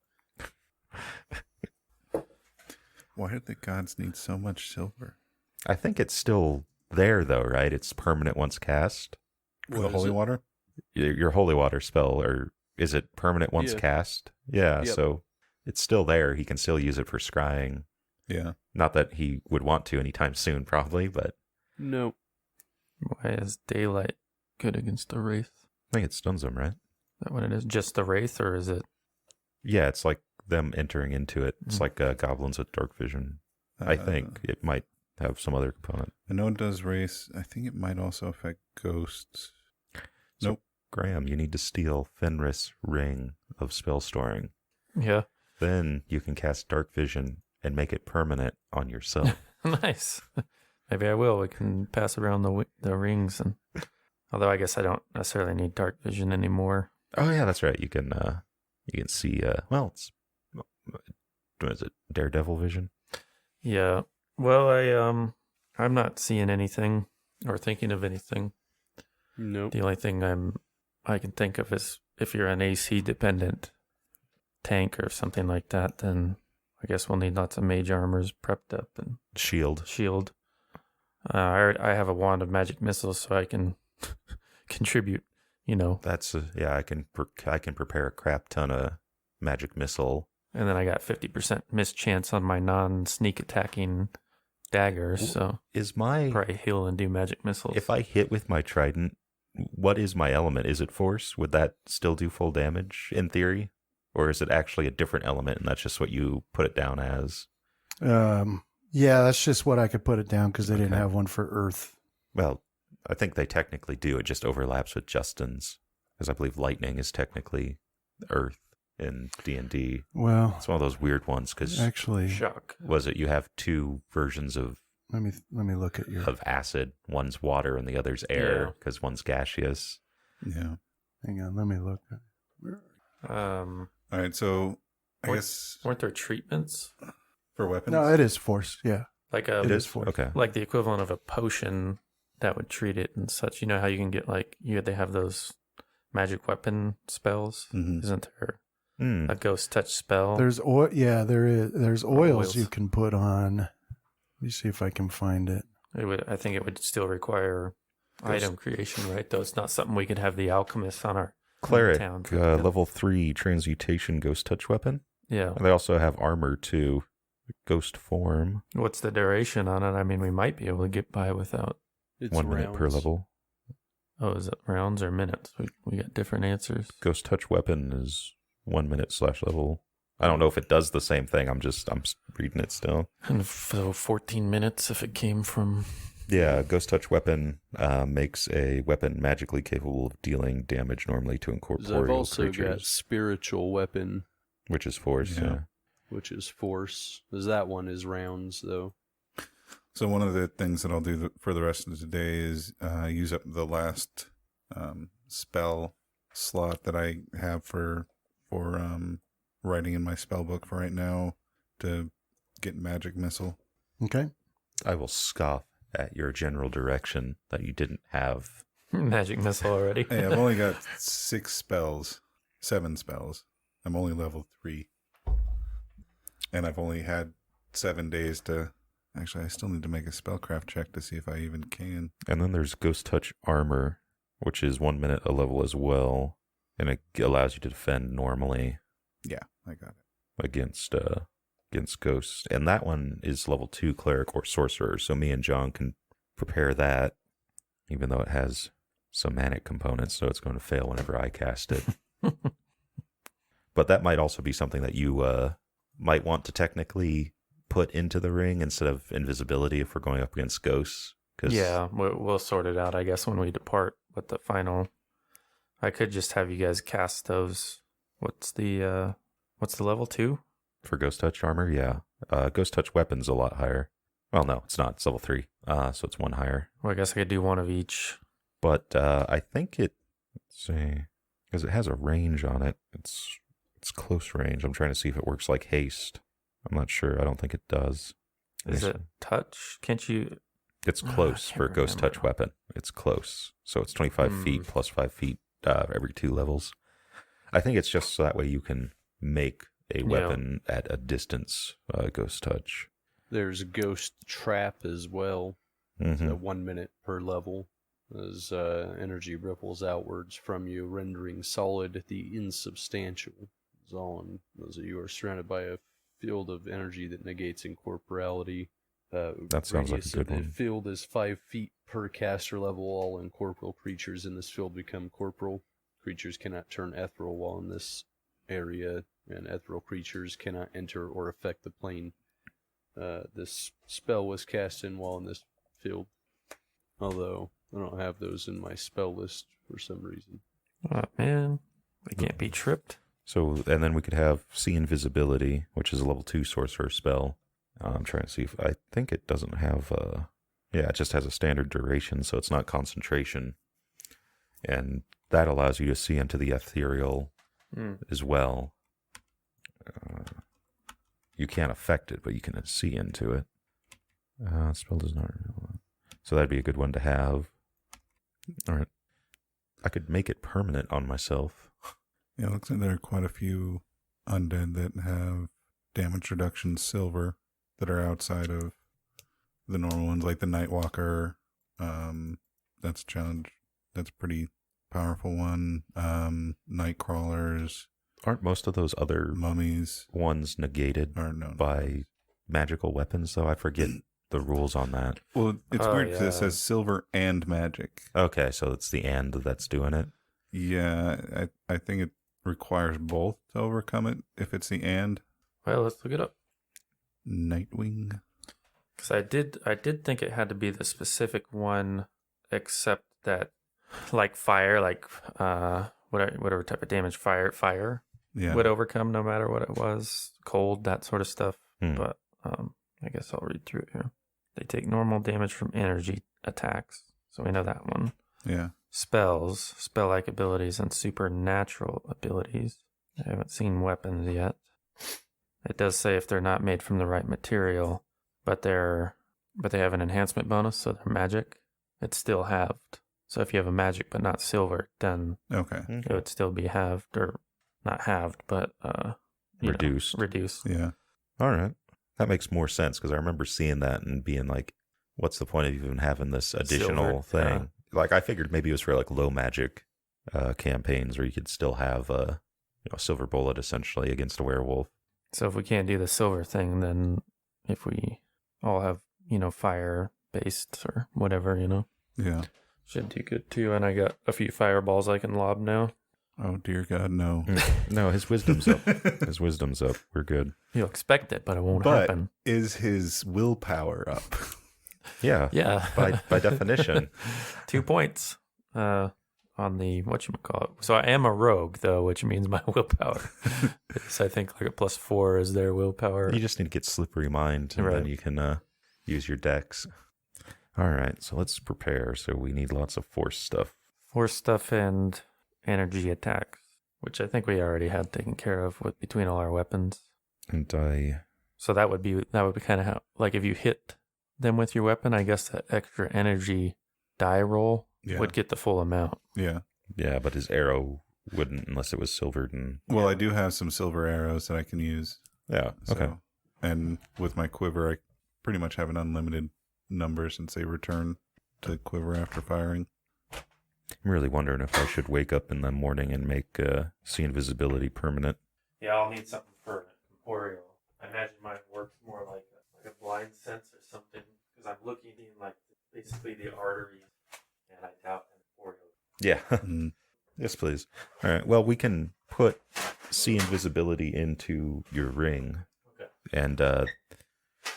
[SPEAKER 5] Why did the gods need so much silver?
[SPEAKER 3] I think it's still there though, right? It's permanent once cast.
[SPEAKER 5] For the
[SPEAKER 6] What is
[SPEAKER 5] holy
[SPEAKER 6] it?
[SPEAKER 5] water?
[SPEAKER 3] Your holy water spell, or is it permanent once
[SPEAKER 6] Yeah.
[SPEAKER 3] cast? Yeah,
[SPEAKER 6] Yep.
[SPEAKER 3] so it's still there. He can still use it for scrying.
[SPEAKER 5] Yeah.
[SPEAKER 3] Not that he would want to anytime soon, probably, but
[SPEAKER 6] No.
[SPEAKER 4] Why is daylight good against the wraith?
[SPEAKER 3] I think it stuns him, right?
[SPEAKER 4] Is that what it is? Just the wraith, or is it?
[SPEAKER 3] Yeah, it's like them entering into it. It's
[SPEAKER 4] Mm.
[SPEAKER 3] like goblins with dark vision. I think it might have some other component.
[SPEAKER 5] I know it does race. I think it might also affect ghosts. Nope.
[SPEAKER 3] Graham, you need to steal Fenris' ring of spell storing.
[SPEAKER 4] Yeah.
[SPEAKER 3] Then you can cast dark vision and make it permanent on yourself.
[SPEAKER 4] Nice. Maybe I will. We can pass around the rings, and although I guess I don't necessarily need dark vision anymore.
[SPEAKER 3] Oh yeah, that's right. You can see. Well, it's what is it? Daredevil vision.
[SPEAKER 4] Yeah. Well, I'm not seeing anything or thinking of anything.
[SPEAKER 6] Nope.
[SPEAKER 4] The only thing I can think of is if you're an AC dependent tank or something like that, then I guess we'll need lots of mage armors prepped up and
[SPEAKER 3] Shield.
[SPEAKER 4] shield. I have a wand of magic missiles, so I can contribute.
[SPEAKER 3] That's yeah. I can prepare a crap ton of magic missile.
[SPEAKER 4] And then I got 50% mischance on my non-sneak attacking daggers, so
[SPEAKER 3] Is my
[SPEAKER 4] probably heal and do magic missiles.
[SPEAKER 3] if I hit with my trident, what is my element? Is it force? Would that still do full damage in theory, or is it actually a different element and that's just what you put it down as?
[SPEAKER 2] Yeah, that's just what I could put it down because they didn't
[SPEAKER 3] Okay.
[SPEAKER 2] have one for Earth.
[SPEAKER 3] Well, I think they technically do. It just overlaps with Justin's, because I believe lightning is technically Earth in D&D.
[SPEAKER 2] Well,
[SPEAKER 3] It's one of those weird ones because
[SPEAKER 2] actually,
[SPEAKER 4] Shock.
[SPEAKER 3] was it you have two versions of
[SPEAKER 2] let me look at your.
[SPEAKER 3] acid. One's water and the other's air
[SPEAKER 4] Yeah.
[SPEAKER 3] because one's gaseous.
[SPEAKER 5] Yeah.
[SPEAKER 2] Hang on, let me look.
[SPEAKER 5] All right. So I
[SPEAKER 4] What-
[SPEAKER 5] guess
[SPEAKER 4] Weren't there treatments?
[SPEAKER 5] for weapons.
[SPEAKER 2] No, it is force. Yeah,
[SPEAKER 4] Like
[SPEAKER 3] It is
[SPEAKER 2] force.
[SPEAKER 3] okay.
[SPEAKER 4] like the equivalent of a potion that would treat it and such. You know how you can get they have those magic weapon spells?
[SPEAKER 5] Mhm.
[SPEAKER 4] Isn't there
[SPEAKER 3] Hmm.
[SPEAKER 4] a ghost touch spell?
[SPEAKER 2] there's oil. Yeah, there is. There's oils,
[SPEAKER 4] Oils.
[SPEAKER 2] you can put on. Let me see if I can find it.
[SPEAKER 4] I think it would still require item creation, right? Though it's not something we could have the alchemists on our
[SPEAKER 3] Cleric,
[SPEAKER 4] town for that.
[SPEAKER 3] level 3 transmutation ghost touch weapon.
[SPEAKER 4] Yeah.
[SPEAKER 3] And they also have armor too, ghost form,
[SPEAKER 4] What's the duration on it? I mean, we might be able to get by without.
[SPEAKER 6] It's
[SPEAKER 3] 1 minute per
[SPEAKER 6] rounds.
[SPEAKER 3] level.
[SPEAKER 4] Oh, is it rounds or minutes? We got different answers.
[SPEAKER 3] Ghost touch weapon is 1 minute /level. I don't know if it does the same thing. I'm reading it still.
[SPEAKER 4] And so 14 minutes if it came from.
[SPEAKER 3] Yeah, ghost touch weapon makes a weapon magically capable of dealing damage normally to
[SPEAKER 6] 'Cause I've
[SPEAKER 3] incorporeal
[SPEAKER 6] also got
[SPEAKER 3] creatures,
[SPEAKER 6] spiritual weapon,
[SPEAKER 3] which is force.
[SPEAKER 5] Yeah.
[SPEAKER 3] Yeah.
[SPEAKER 6] which is force. 'Cause that one is rounds though.
[SPEAKER 5] So one of the things that I'll do for the rest of the day is use up the last spell slot that I have for writing in my spell book for right now to get magic missile.
[SPEAKER 2] Okay.
[SPEAKER 3] I will scoff at your general direction that you didn't have.
[SPEAKER 4] Magic missile already.
[SPEAKER 5] Hey, I've only got 7 spells. I'm only level 3. And I've only had 7 days to... Actually, I still need to make a spellcraft check to see if I even can.
[SPEAKER 3] And then there's ghost touch armor, which is 1 minute a level as well, and it allows you to defend normally
[SPEAKER 5] Yeah, I got it.
[SPEAKER 3] against ghosts. And that one is level 2 cleric or sorcerer. So me and John can prepare that, even though it has some manic components, so it's going to fail whenever I cast it. But that might also be something that you might want to technically put into the ring instead of invisibility if we're going up against ghosts. 'Cause
[SPEAKER 4] Yeah, we'll sort it out, I guess, when we depart with the final. I could just have you guys cast those. What's the level 2?
[SPEAKER 3] for ghost touch armor, yeah. Ghost touch weapon's a lot higher. Well, no, it's not. It's level 3, so it's 1 higher.
[SPEAKER 4] Well, I guess I could do one of each.
[SPEAKER 3] But I think let's see, because it has a range on it. It's close range. I'm trying to see if it works like haste. I'm not sure. I don't think it does.
[SPEAKER 4] Is it touch? Can't you?
[SPEAKER 3] It's
[SPEAKER 4] I
[SPEAKER 3] close
[SPEAKER 4] can't
[SPEAKER 3] for a ghost
[SPEAKER 4] remember.
[SPEAKER 3] touch weapon. It's close. So it's 25 feet plus 5 feet every 2 levels. I think it's just so that way you can make a weapon at a distance ghost touch.
[SPEAKER 6] There's Ghost Trap as well.
[SPEAKER 3] Mm-hmm.
[SPEAKER 6] 1 minute per level. As energy ripples outwards from you, rendering solid the insubstantial. Zon, as you are surrounded by a field of energy that negates incorporality.
[SPEAKER 3] That sounds like a
[SPEAKER 6] Radius
[SPEAKER 3] good
[SPEAKER 6] of the
[SPEAKER 3] one.
[SPEAKER 6] field is 5 feet per caster level. All incorporeal creatures in this field become corporeal. Creatures cannot turn ethereal while in this area, and ethereal creatures cannot enter or affect the plane. This spell was cast in while in this field, although I don't have those in my spell list for some reason.
[SPEAKER 4] Oh, man, we can't be tripped.
[SPEAKER 3] So, and then we could have See Invisibility, which is a level 2 sorcerer spell. I'm trying to see if I think it doesn't have it just has a standard duration, so it's not concentration. And that allows you to see into the ethereal as well. You can't affect it, but you can see into it. Spell does not. So that'd be a good one to have. All right. I could make it permanent on myself.
[SPEAKER 5] Yeah, it looks like there are quite a few undead that have damage reduction silver that are outside of the normal ones, like the Nightwalker. That's a challenge. That's a pretty powerful one. Nightcrawlers,
[SPEAKER 3] Aren't most of those other
[SPEAKER 5] mummies,
[SPEAKER 3] ones negated
[SPEAKER 5] or no.
[SPEAKER 3] by magical weapons, though? I forget the rules on that.
[SPEAKER 5] Well, it's
[SPEAKER 4] Oh,
[SPEAKER 5] weird because
[SPEAKER 4] yeah.
[SPEAKER 5] it says silver and magic.
[SPEAKER 3] Okay, so it's the and that's doing it.
[SPEAKER 5] Yeah, I think it requires both to overcome it if it's the and.
[SPEAKER 4] Well, let's look it up.
[SPEAKER 5] Nightwing.
[SPEAKER 4] Because I did think it had to be the specific one, except that, like fire, like whatever type of damage fire
[SPEAKER 5] Yeah.
[SPEAKER 4] would overcome no matter what it was, cold, that sort of stuff. But I guess I'll read through it here. They take normal damage from energy attacks, so we know that one.
[SPEAKER 5] Yeah.
[SPEAKER 4] Spells, spell-like abilities, and supernatural abilities. I haven't seen weapons yet. It does say if they're not made from the right material, but they have an enhancement bonus, so they're magic. It's still halved. So if you have a magic but not silver, then
[SPEAKER 5] Okay.
[SPEAKER 4] it would still be halved, or not halved, but
[SPEAKER 3] Reduced.
[SPEAKER 4] Reduced.
[SPEAKER 5] Yeah.
[SPEAKER 3] All right. That makes more sense because I remember seeing that and being like, what's the point of even having this additional
[SPEAKER 4] Silver,
[SPEAKER 3] thing?
[SPEAKER 4] yeah.
[SPEAKER 3] Like, I figured maybe it was for like low magic campaigns where you could still have a silver bullet essentially against a werewolf.
[SPEAKER 4] So if we can't do the silver thing, then if we all have, fire-based or whatever,
[SPEAKER 5] Yeah.
[SPEAKER 4] should do good too. And I got a few fireballs I can lob now.
[SPEAKER 5] Oh, dear God, no.
[SPEAKER 3] No, his wisdom's up. His wisdom's up. We're good.
[SPEAKER 4] You'll expect it, but it won't
[SPEAKER 5] But
[SPEAKER 4] happen.
[SPEAKER 5] is his willpower up?
[SPEAKER 3] Yeah.
[SPEAKER 4] Yeah.
[SPEAKER 3] By definition.
[SPEAKER 4] 2 points on the whatchamacallit. So I am a rogue, though, which means my willpower is, I think, like a +4 is their willpower.
[SPEAKER 3] You just need to get slippery mind, and
[SPEAKER 4] Right.
[SPEAKER 3] then you can use your dex. All right, so let's prepare. So we need lots of force stuff.
[SPEAKER 4] Force stuff and energy attacks, which I think we already had taken care of with between all our weapons.
[SPEAKER 3] And
[SPEAKER 4] So that would be kind of how, like, if you hit them with your weapon, I guess that extra energy die roll
[SPEAKER 5] Yeah.
[SPEAKER 4] would get the full amount.
[SPEAKER 5] Yeah.
[SPEAKER 3] yeah, but his arrow wouldn't unless it was silvered. And
[SPEAKER 5] Well, I do have some silver arrows that I can use.
[SPEAKER 3] yeah,
[SPEAKER 5] So,
[SPEAKER 3] okay.
[SPEAKER 5] And with my quiver, I pretty much have an unlimited number since they return to the quiver after firing.
[SPEAKER 3] I'm really wondering if I should wake up in the morning and make see invisibility permanent.
[SPEAKER 4] Yeah, I'll need something for Emporio. I imagine mine works more like a blind sense or something, because I'm looking in like basically the arteries, and I doubt Emporio.
[SPEAKER 3] Yeah.
[SPEAKER 5] Mm.
[SPEAKER 3] Yes, please. All right. Well, we can put see invisibility into your ring.
[SPEAKER 4] Okay.
[SPEAKER 3] And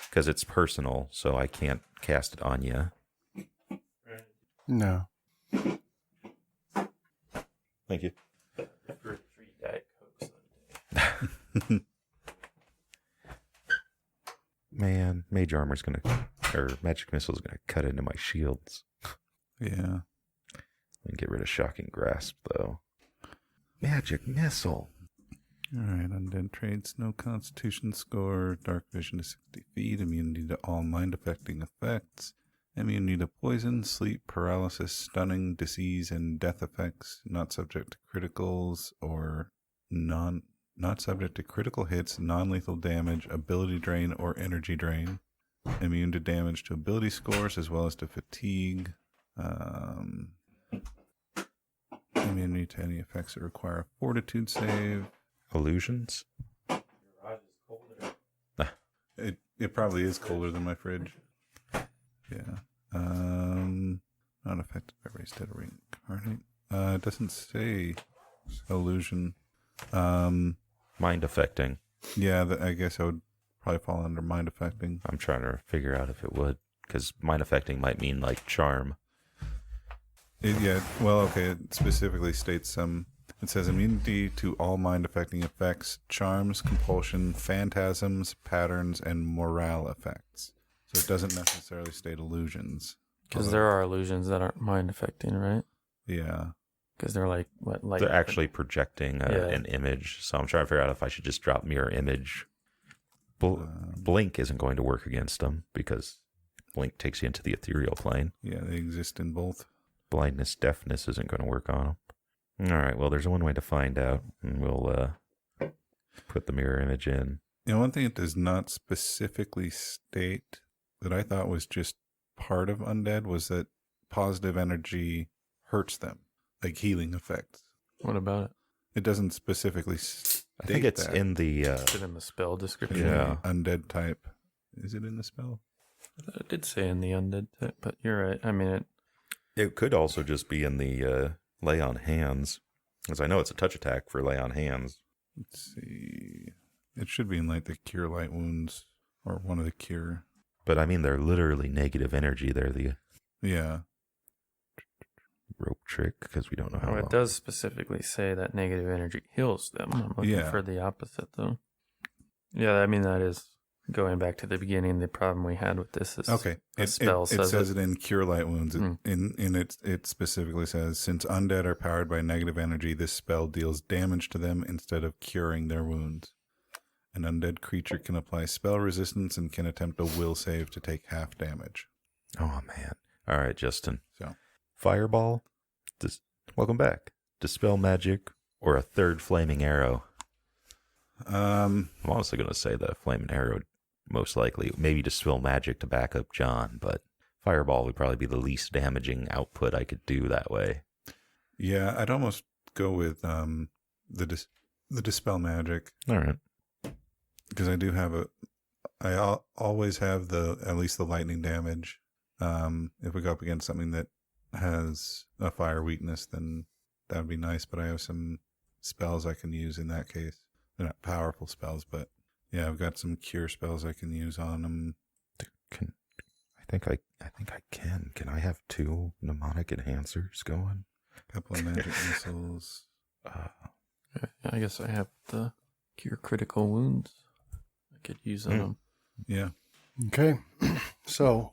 [SPEAKER 3] because it's personal, so I can't cast it on you.
[SPEAKER 4] Right.
[SPEAKER 2] No.
[SPEAKER 3] Thank you.
[SPEAKER 4] For 3 Diet Cokes on day.
[SPEAKER 3] Man, mage armor's gonna, or magic missile's gonna cut into my shields.
[SPEAKER 5] Yeah.
[SPEAKER 3] And get rid of shocking grasp, though. Magic missile.
[SPEAKER 5] All right. Undead traits. No constitution score. Dark vision to 60 feet. Immunity to all mind-affecting effects. Immunity to poison, sleep, paralysis, stunning, disease, and death effects. Not subject to criticals or not subject to critical hits, non-lethal damage, ability drain, or energy drain. immune to damage to ability scores as well as to fatigue. Immunity to any effects that require a fortitude save.
[SPEAKER 3] Illusions?
[SPEAKER 5] It probably is colder than my fridge. Yeah. Not affected by raised dead or reincarnate. It doesn't say illusion.
[SPEAKER 3] Mind affecting.
[SPEAKER 5] Yeah, I guess I would probably fall under mind affecting.
[SPEAKER 3] I'm trying to figure out if it would, because mind affecting might mean like charm.
[SPEAKER 5] It specifically states it says immunity to all mind affecting effects, charms, compulsion, phantasms, patterns, and morale effects. So it doesn't necessarily state illusions.
[SPEAKER 4] Because there are illusions that aren't mind affecting, right?
[SPEAKER 5] Yeah.
[SPEAKER 4] Because they're like
[SPEAKER 3] They're actually projecting an image. So I'm trying to figure out if I should just drop mirror image. Blink isn't going to work against them because blink takes you into the ethereal plane.
[SPEAKER 5] Yeah, they exist in both.
[SPEAKER 3] Blindness, deafness isn't going to work on them. All right, well, there's one way to find out, and we'll put the mirror image in.
[SPEAKER 5] One thing it does not specifically state that I thought was just part of undead was that positive energy hurts them, like healing effects.
[SPEAKER 4] What about it?
[SPEAKER 5] It doesn't specifically state
[SPEAKER 3] I think it's
[SPEAKER 5] that.
[SPEAKER 3] in the...
[SPEAKER 4] Is it in the spell description?
[SPEAKER 3] Yeah.
[SPEAKER 5] Undead type. Is it in the spell?
[SPEAKER 4] I thought it did say in the undead type, but you're right. I mean,
[SPEAKER 3] It could also just be in the lay on hands, because I know it's a touch attack for lay on hands.
[SPEAKER 5] Let's see. It should be in like the cure light wounds or one of the cure.
[SPEAKER 3] But I mean, they're literally negative energy. They're the
[SPEAKER 5] Yeah.
[SPEAKER 3] rope trick, because we don't know how
[SPEAKER 4] it
[SPEAKER 3] long.
[SPEAKER 4] does specifically say that negative energy heals them. I'm looking for the opposite, though. Yeah, I mean, that is going back to the beginning. The problem we had with this is the spell
[SPEAKER 5] it says it in cure light wounds. It specifically says, since undead are powered by negative energy, this spell deals damage to them instead of curing their wounds. An undead creature can apply spell resistance and can attempt a will save to take half damage.
[SPEAKER 3] Oh, man. All right, Justin.
[SPEAKER 5] So,
[SPEAKER 3] Fireball. Welcome back. Dispel magic or a third flaming arrow. I'm honestly going to say the flaming arrow, most likely. Maybe Dispel magic to back up John, but Fireball would probably be the least damaging output I could do that way.
[SPEAKER 5] yeah, I'd almost go with the Dispel magic.
[SPEAKER 3] All right.
[SPEAKER 5] Because I do have I always have at least the lightning damage. If we go up against something that has a fire weakness, then that would be nice. But I have some spells I can use in that case. They're not powerful spells, but yeah, I've got some cure spells I can use on them.
[SPEAKER 3] I think I can. Can I have 2 mnemonic enhancers going?
[SPEAKER 5] A couple of magic missiles.
[SPEAKER 4] I guess I have the cure critical wounds. I could use on them.
[SPEAKER 5] Yeah.
[SPEAKER 2] Okay. So,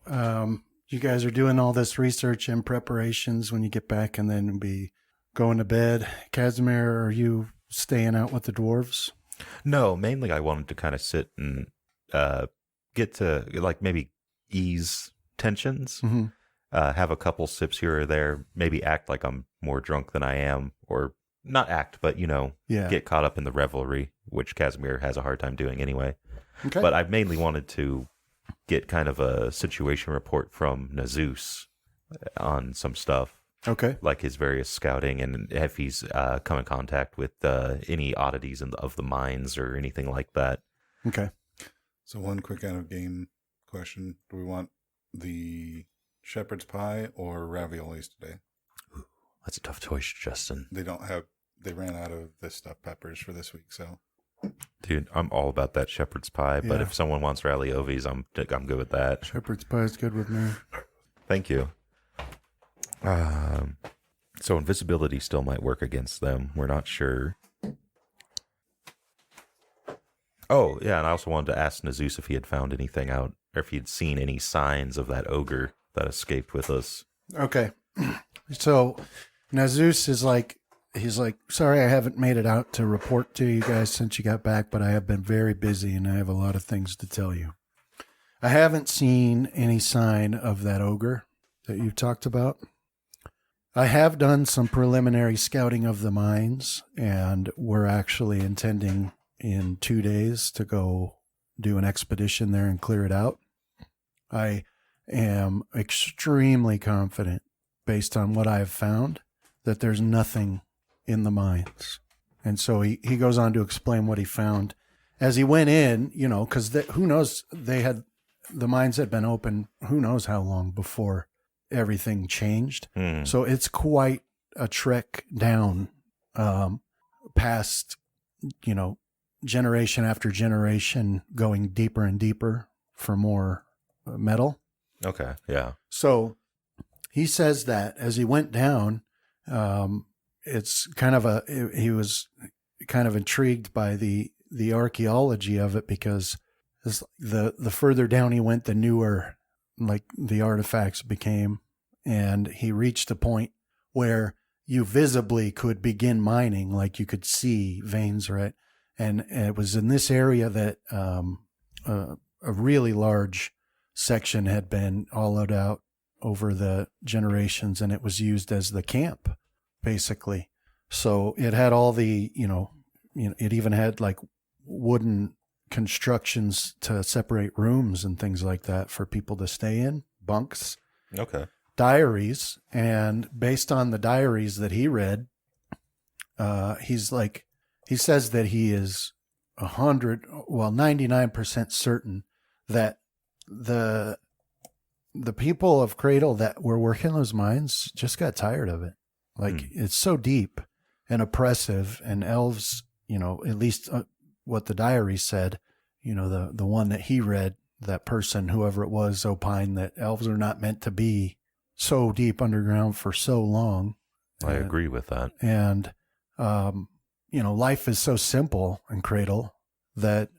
[SPEAKER 2] you guys are doing all this research and preparations when you get back and then be going to bed. Casimir, are you staying out with the dwarves?
[SPEAKER 3] No, mainly I wanted to kind of sit and get to, like, maybe ease tensions, have a couple sips here or there, maybe act like I'm more drunk than I am, or not act, but, get caught up in the revelry, which Casimir has a hard time doing anyway.
[SPEAKER 2] Okay.
[SPEAKER 3] But I mainly wanted to get kind of a situation report from Nazus on some stuff.
[SPEAKER 2] Okay.
[SPEAKER 3] Like his various scouting, and if he's come in contact with any oddities of the mines or anything like that.
[SPEAKER 2] Okay.
[SPEAKER 5] So one quick out of game question. Do we want the shepherd's pie or raviolis today?
[SPEAKER 3] Ooh, that's a tough choice, Justin.
[SPEAKER 5] They ran out of the stuffed peppers for this week, so.
[SPEAKER 3] Dude, I'm all about that shepherd's pie, but if someone wants raviolis, I'm good with that.
[SPEAKER 2] Shepherd's pie is good with me.
[SPEAKER 3] Thank you. So invisibility still might work against them. We're not sure. Oh, yeah, and I also wanted to ask Nazus if he had found anything out, or if he had seen any signs of that ogre that escaped with us.
[SPEAKER 2] Okay. So Nazus is he's like, sorry, I haven't made it out to report to you guys since you got back, but I have been very busy and I have a lot of things to tell you. I haven't seen any sign of that ogre that you've talked about. I have done some preliminary scouting of the mines, and we're actually intending in 2 days to go do an expedition there and clear it out. I am extremely confident, based on what I have found, that there's nothing in the mines. And so he goes on to explain what he found. As he went in, because who knows, the mines had been open who knows how long before everything changed. So it's quite a trek down past, generation after generation, going deeper and deeper for more metal.
[SPEAKER 3] Okay, yeah.
[SPEAKER 2] So he says that as he went down, it's kind of he was kind of intrigued by the archaeology of it, because the further down he went, the newer like the artifacts became, and he reached a point where you visibly could begin mining, like you could see veins, right? And it was in this area that a really large section had been hollowed out over the generations, and it was used as the camp, basically. So it had all the, it even had like wooden constructions to separate rooms and things like that for people to stay in, bunks.
[SPEAKER 3] Okay.
[SPEAKER 2] Diaries, and based on the diaries that he read, he says that he is 99% certain that the people of Cradle that were working those mines just got tired of it. Like it's so deep and oppressive, and elves, at least what the diary said, the one that he read, that person, whoever it was, opined that elves are not meant to be so deep underground for so long.
[SPEAKER 3] I agree with that.
[SPEAKER 2] And, life is so simple in Cradle that,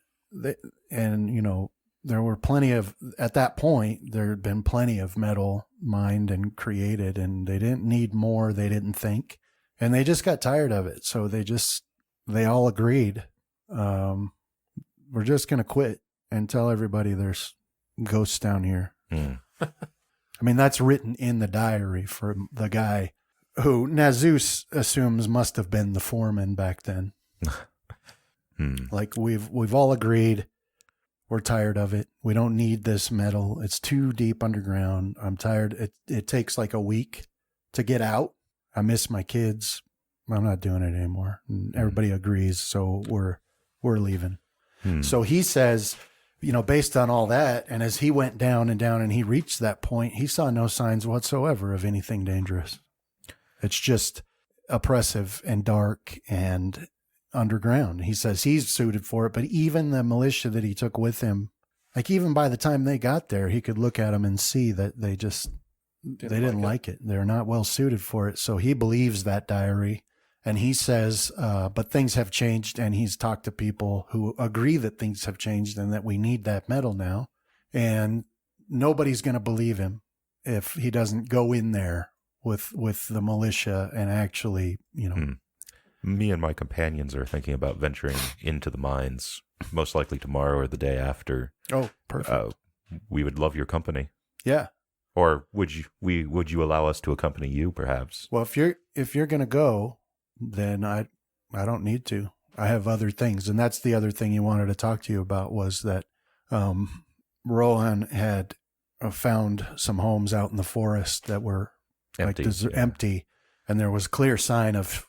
[SPEAKER 2] there were plenty of, at that point, there had been plenty of metal mined and created, and they didn't need more. They didn't think, and they just got tired of it. So they all agreed, we're just going to quit and tell everybody there's ghosts down here. I mean, that's written in the diary from the guy who Nazus assumes must have been the foreman back then. Like we've all agreed, we're tired of it. We don't need this metal. It's too deep underground. I'm tired. It takes like a week to get out. I miss my kids. I'm not doing it anymore. And everybody agrees, so we're leaving. So he says, based on all that, and as he went down and down and he reached that point, he saw no signs whatsoever of anything dangerous. It's just oppressive and dark and underground. He says he's suited for it, but even the militia that he took with him, like even by the time they got there, he could look at them and see that they didn't like it. They're not well suited for it. So he believes that diary. And he says, but things have changed, and he's talked to people who agree that things have changed and that we need that metal now. And nobody's going to believe him if he doesn't go in there with the militia and actually,
[SPEAKER 3] Me and my companions are thinking about venturing into the mines, most likely tomorrow or the day after.
[SPEAKER 2] Oh, perfect.
[SPEAKER 3] We would love your company.
[SPEAKER 2] Yeah.
[SPEAKER 3] Or would you allow us to accompany you, perhaps?
[SPEAKER 2] Well, if you're going to go, then I don't need to. I have other things. And that's the other thing he wanted to talk to you about, was that Rohan had found some homes out in the forest that were empty. And there was clear sign of,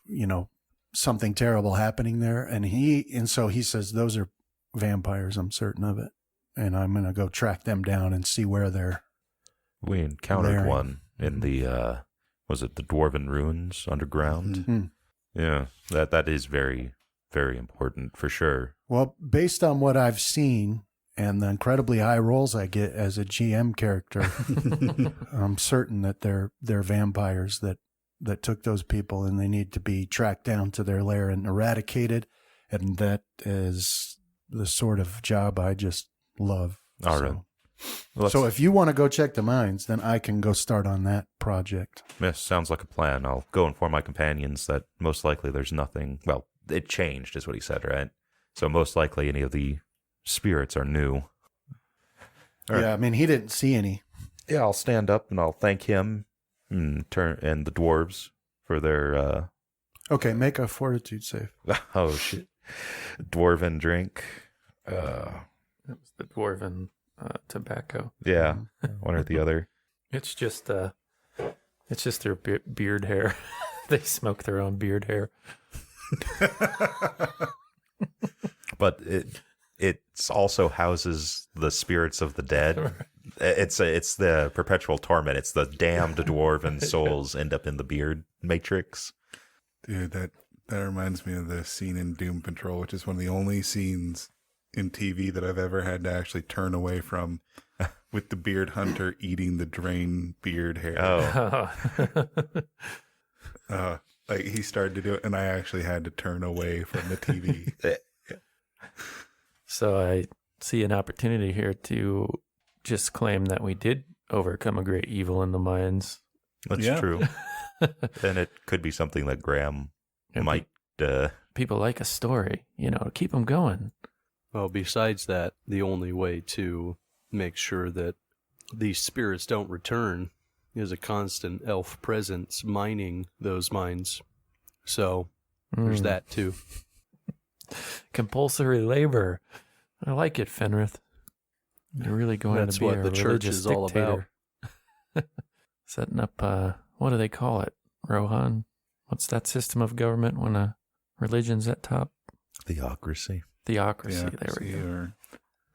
[SPEAKER 2] something terrible happening there. And so he says, those are vampires. I'm certain of it. And I'm going to go track them down and see where they're.
[SPEAKER 3] We encountered one in the, was it the Dwarven Ruins underground? Yeah, that is very, very important for sure.
[SPEAKER 2] Well, based on what I've seen and the incredibly high rolls I get as a GM character, I'm certain that they're vampires that took those people, and they need to be tracked down to their lair and eradicated. And that is the sort of job I just love.
[SPEAKER 3] All right.
[SPEAKER 2] So if you want to go check the mines, then I can go start on that project.
[SPEAKER 3] Yes, sounds like a plan. I'll go inform my companions that most likely there's nothing. Well, it changed, is what he said, right? So most likely any of the spirits are new.
[SPEAKER 2] Yeah, I mean, he didn't see any.
[SPEAKER 3] Yeah, I'll stand up and I'll thank him and the dwarves for their...
[SPEAKER 2] Okay, make a fortitude save.
[SPEAKER 3] Oh, shit. Dwarven drink.
[SPEAKER 4] It was the dwarven tobacco.
[SPEAKER 3] Yeah, one or the other.
[SPEAKER 4] It's just their beard hair. They smoke their own beard hair.
[SPEAKER 3] But it also houses the spirits of the dead. It's the perpetual torment. It's the damned dwarven souls end up in the beard matrix.
[SPEAKER 5] Dude, that reminds me of the scene in Doom Patrol, which is one of the only scenes in TV that I've ever had to actually turn away from, with the beard hunter eating the drain beard hair.
[SPEAKER 3] Oh,
[SPEAKER 5] Like he started to do it, and I actually had to turn away from the TV.
[SPEAKER 4] So I see an opportunity here to just claim that we did overcome a great evil in the mines.
[SPEAKER 3] that's
[SPEAKER 5] Yeah.
[SPEAKER 3] true. And it could be something that Graham
[SPEAKER 4] And
[SPEAKER 3] might.
[SPEAKER 4] people like a story, to keep them going.
[SPEAKER 6] Well, besides that, the only way to make sure that these spirits don't return is a constant elf presence mining those mines. So there's that too.
[SPEAKER 4] Compulsory labor. I like it, Fenrith. You're really going
[SPEAKER 6] That's
[SPEAKER 4] to be
[SPEAKER 6] what
[SPEAKER 4] a
[SPEAKER 6] the church
[SPEAKER 4] religious
[SPEAKER 6] is all
[SPEAKER 4] dictator. Setting up, what do they call it, Rohan? What's that system of government when a religion's at top?
[SPEAKER 3] Theocracy.
[SPEAKER 4] Theocracy. There we go.
[SPEAKER 5] Or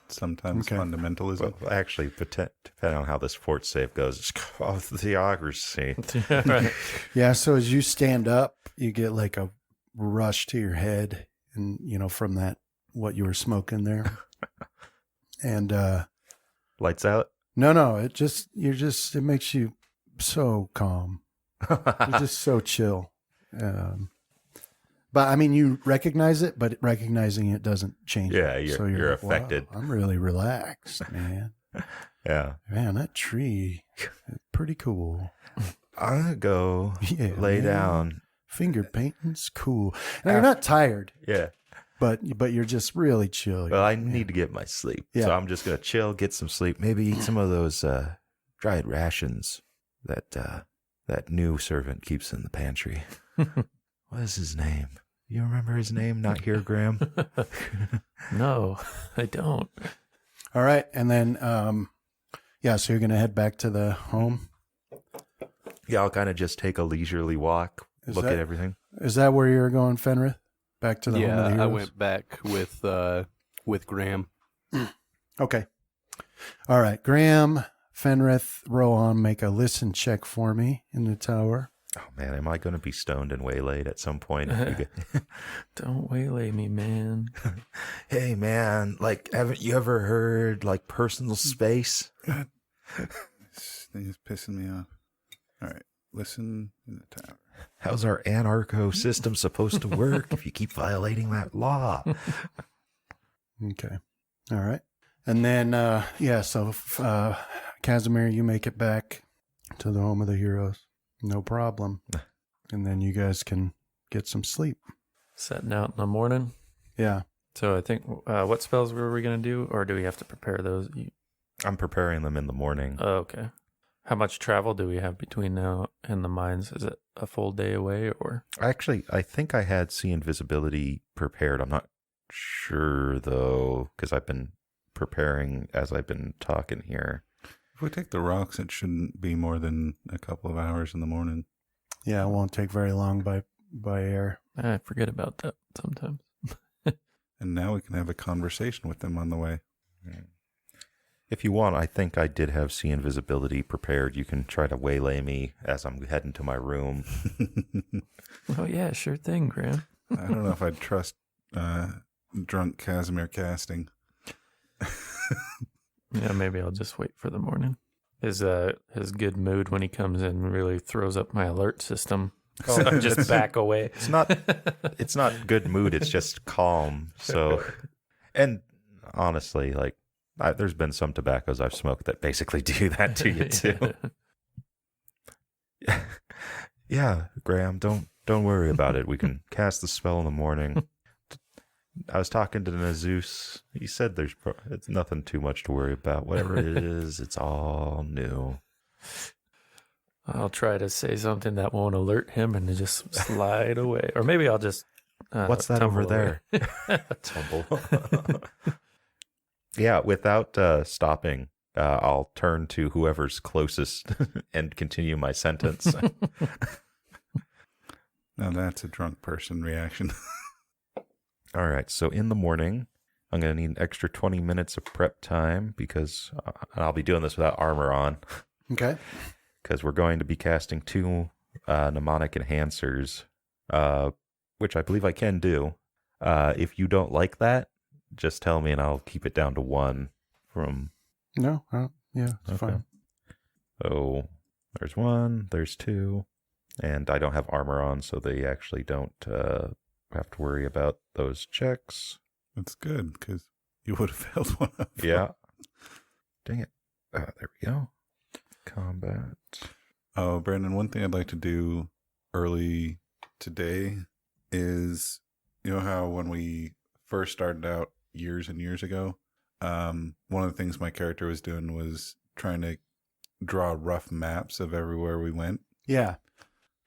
[SPEAKER 5] sometimes
[SPEAKER 2] Okay.
[SPEAKER 5] fundamentalism.
[SPEAKER 3] Well, actually, depending on how this fort save goes, it's called theocracy.
[SPEAKER 4] Right.
[SPEAKER 2] Yeah, so as you stand up, you get like a rush to your head, and from that what you were smoking there. And
[SPEAKER 3] Lights out.
[SPEAKER 2] no, it makes you so calm. You're just so chill. But I mean, you recognize it, but recognizing it doesn't change.
[SPEAKER 3] Yeah,
[SPEAKER 2] it.
[SPEAKER 3] you're-
[SPEAKER 2] So
[SPEAKER 3] you're
[SPEAKER 2] like, wow,
[SPEAKER 3] affected.
[SPEAKER 2] I'm really relaxed, man.
[SPEAKER 3] Yeah.
[SPEAKER 2] Man, that tree is pretty cool.
[SPEAKER 3] I'm gonna go
[SPEAKER 2] Yeah,
[SPEAKER 3] lay
[SPEAKER 2] man.
[SPEAKER 3] down.
[SPEAKER 2] Finger painting's cool. Now you're not tired,
[SPEAKER 3] Yeah.
[SPEAKER 2] but you're just really chill.
[SPEAKER 3] Well, I need to get my sleep,
[SPEAKER 2] Yeah.
[SPEAKER 3] so I'm just gonna chill, get some sleep, maybe eat some of those dried rations that new servant keeps in the pantry. What is his name? You remember his name? Not here, Graham.
[SPEAKER 4] No, I don't.
[SPEAKER 2] All right, and then so you're gonna head back to the home.
[SPEAKER 3] Yeah, I'll kind of just take a leisurely walk,
[SPEAKER 2] Is
[SPEAKER 3] look
[SPEAKER 2] that-
[SPEAKER 3] at everything.
[SPEAKER 2] Is that where you're going, Fenrith? Back to the home of the
[SPEAKER 6] Yeah,
[SPEAKER 2] heroes?
[SPEAKER 6] I went back with Graham.
[SPEAKER 2] Okay. All right, Graham, Fenrith, Rohan, make a listen check for me in the tower.
[SPEAKER 3] Oh man, am I going to be stoned and waylaid at some point?
[SPEAKER 4] Don't waylay me, man.
[SPEAKER 3] Hey man, like, haven't you ever heard like personal space?
[SPEAKER 5] This thing is pissing me off. All right, listen in the tower.
[SPEAKER 3] How's our anarcho system supposed to work if you keep violating that law?
[SPEAKER 2] Okay. All right. And then, Casimir, you make it back to the home of the heroes. No problem. And then you guys can get some sleep.
[SPEAKER 4] Setting out in the morning.
[SPEAKER 2] Yeah.
[SPEAKER 4] So I think, what spells were we going to do? Or do we have to prepare those?
[SPEAKER 3] I'm preparing them in the morning.
[SPEAKER 4] Oh, okay. How much travel do we have between now and the mines? Is it a full day away or?
[SPEAKER 3] Actually, I think I had see invisibility prepared. I'm not sure though, because I've been preparing as I've been talking here.
[SPEAKER 5] If we take the rocks, it shouldn't be more than a couple of hours in the morning.
[SPEAKER 2] Yeah, it won't take very long by air.
[SPEAKER 4] I forget about that sometimes.
[SPEAKER 5] And now we can have a conversation with them on the way.
[SPEAKER 3] If you want, I think I did have see invisibility prepared. You can try to waylay me as I'm heading to my room.
[SPEAKER 4] Oh, yeah, sure thing, Graham.
[SPEAKER 5] I don't know if I'd trust drunk Casimir casting.
[SPEAKER 4] Yeah, maybe I'll just wait for the morning. His good mood when he comes in really throws up my alert system. So I just back away.
[SPEAKER 3] It's not good mood. It's just calm. So, and honestly, like, there's been some tobaccos I've smoked that basically do that to you too. Yeah, Graham, don't worry about it. We can cast the spell in the morning. I was talking to Nazus. He said it's nothing too much to worry about. Whatever it is, it's all new.
[SPEAKER 4] I'll try to say something that won't alert him and just slide away. Or maybe I'll just
[SPEAKER 3] What's that
[SPEAKER 4] tumble
[SPEAKER 3] over
[SPEAKER 4] away.
[SPEAKER 3] there? Tumble. Yeah, without stopping, I'll turn to whoever's closest and continue my sentence.
[SPEAKER 5] Now that's a drunk person reaction.
[SPEAKER 3] All right, so in the morning, I'm going to need an extra 20 minutes of prep time because I'll be doing this without armor on.
[SPEAKER 2] Okay.
[SPEAKER 3] Because we're going to be casting 2 mnemonic enhancers, which I believe I can do. If you don't like that, just tell me and I'll keep it down to 1 from...
[SPEAKER 2] No, yeah, it's fine.
[SPEAKER 3] So there's 1, there's 2, and I don't have armor on, so they actually don't have to worry about those checks.
[SPEAKER 5] That's good, because you would have failed one of them.
[SPEAKER 3] Yeah. Dang it. There we go. Combat.
[SPEAKER 5] Oh, Brandon, one thing I'd like to do early today is, you know how when we first started out years and years ago, one of the things my character was doing was trying to draw rough maps of everywhere we went.
[SPEAKER 2] Yeah.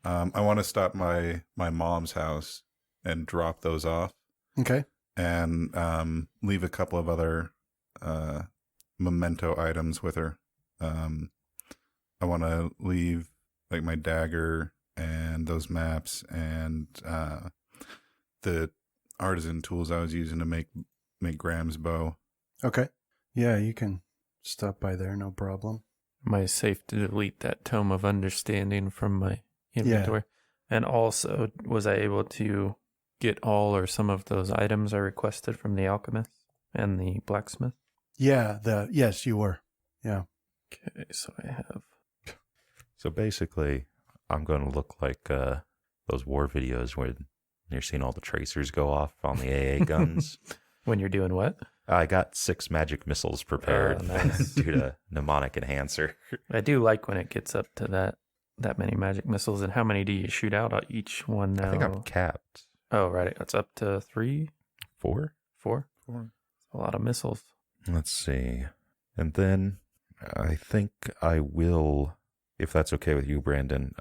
[SPEAKER 5] I want to stop my mom's house and drop those off
[SPEAKER 2] Okay.
[SPEAKER 5] and leave a couple of other memento items with her. I want to leave like my dagger and those maps and the artisan tools I was using to make Graham's bow.
[SPEAKER 2] Okay. Yeah, you can stop by there, no problem.
[SPEAKER 4] Am I safe to delete that Tome of Understanding from my inventory? And also, was I able to get all or some of those items I requested from the alchemist and the blacksmith?
[SPEAKER 2] Yeah, yes, you were. Yeah.
[SPEAKER 4] Okay, so I have...
[SPEAKER 3] So basically, I'm going to look like those war videos where you're seeing all the tracers go off on the AA guns.
[SPEAKER 4] When you're doing what?
[SPEAKER 3] I got 6 magic missiles prepared
[SPEAKER 4] Nice.
[SPEAKER 3] due to mnemonic enhancer.
[SPEAKER 4] I do like when it gets up to that many magic missiles. And how many do you shoot out each one now?
[SPEAKER 3] I think I'm capped.
[SPEAKER 4] Oh, right. It's up to 3?
[SPEAKER 3] 4?
[SPEAKER 4] 4? A lot of missiles.
[SPEAKER 3] Let's see. And then I think I will, if that's okay with you, Brandon,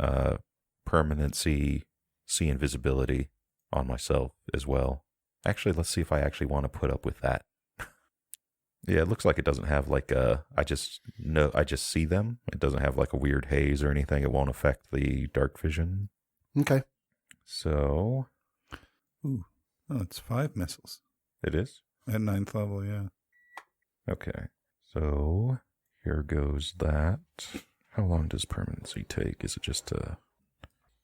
[SPEAKER 3] permanency, see invisibility on myself as well. Actually, let's see if I actually want to put up with that. Yeah, it looks like it doesn't have like I just see them. It doesn't have like a weird haze or anything. It won't affect the dark vision.
[SPEAKER 2] Okay.
[SPEAKER 3] So.
[SPEAKER 5] Ooh. Oh, it's 5 missiles.
[SPEAKER 3] It is?
[SPEAKER 5] At 9th level, yeah.
[SPEAKER 3] Okay. So here goes that. How long does permanency take? Is it just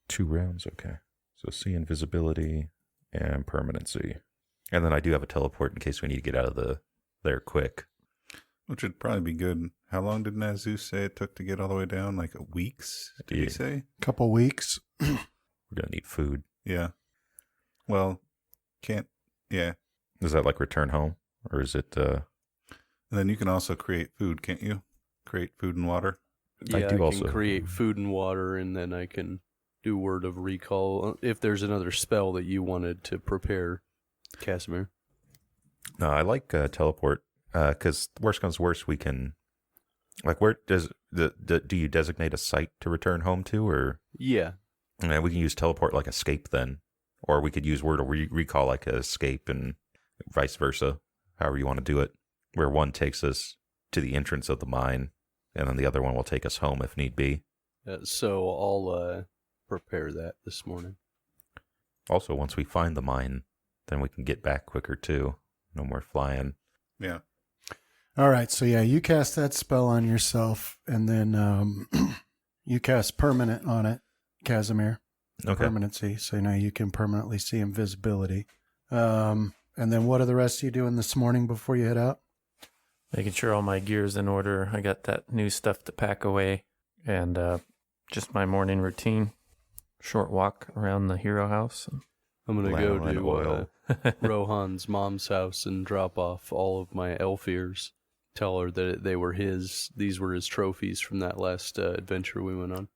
[SPEAKER 3] 2 rounds? Okay. So see invisibility and permanency. And then I do have a teleport in case we need to get out of there quick.
[SPEAKER 5] Which would probably be good. How long did Nazu say it took to get all the way down? Like weeks, did he say?
[SPEAKER 2] Couple weeks.
[SPEAKER 3] We're going to need food.
[SPEAKER 5] Yeah. Well, yeah.
[SPEAKER 3] Is that like return home? Or is it...
[SPEAKER 5] And then you can also create food, can't you? Create food and water.
[SPEAKER 6] Yeah,
[SPEAKER 3] I do
[SPEAKER 6] can
[SPEAKER 3] also
[SPEAKER 6] create food and water, and then I can do Word of Recall if there's another spell that you wanted to prepare, Casimir.
[SPEAKER 3] No, I like teleport because worst comes worst, we can... Like, where does do you designate a site to return home to, or...
[SPEAKER 6] Yeah.
[SPEAKER 3] And we can use teleport like escape then. Or we could use Word of Recall like escape and vice versa, however you want to do it. Where one takes us to the entrance of the mine, and then the other one will take us home if need be.
[SPEAKER 6] So I'll prepare that this morning.
[SPEAKER 3] Also, once we find the mine, then we can get back quicker too. No more flying.
[SPEAKER 5] Yeah.
[SPEAKER 2] All right. So, yeah, you cast that spell on yourself, and then you cast permanent on it, Casimir.
[SPEAKER 3] Okay.
[SPEAKER 2] Permanency. So now you can permanently see invisibility. And then what are the rest of you doing this morning before you head out?
[SPEAKER 4] Making sure all my gear's in order. I got that new stuff to pack away. And just my morning routine. Short walk around the hero house.
[SPEAKER 6] I'm going to go
[SPEAKER 3] Lanolin
[SPEAKER 6] to
[SPEAKER 3] oil.
[SPEAKER 6] Rohan's mom's house and drop off all of my elf ears. Tell her that they were his. These were his trophies from that last adventure we went on.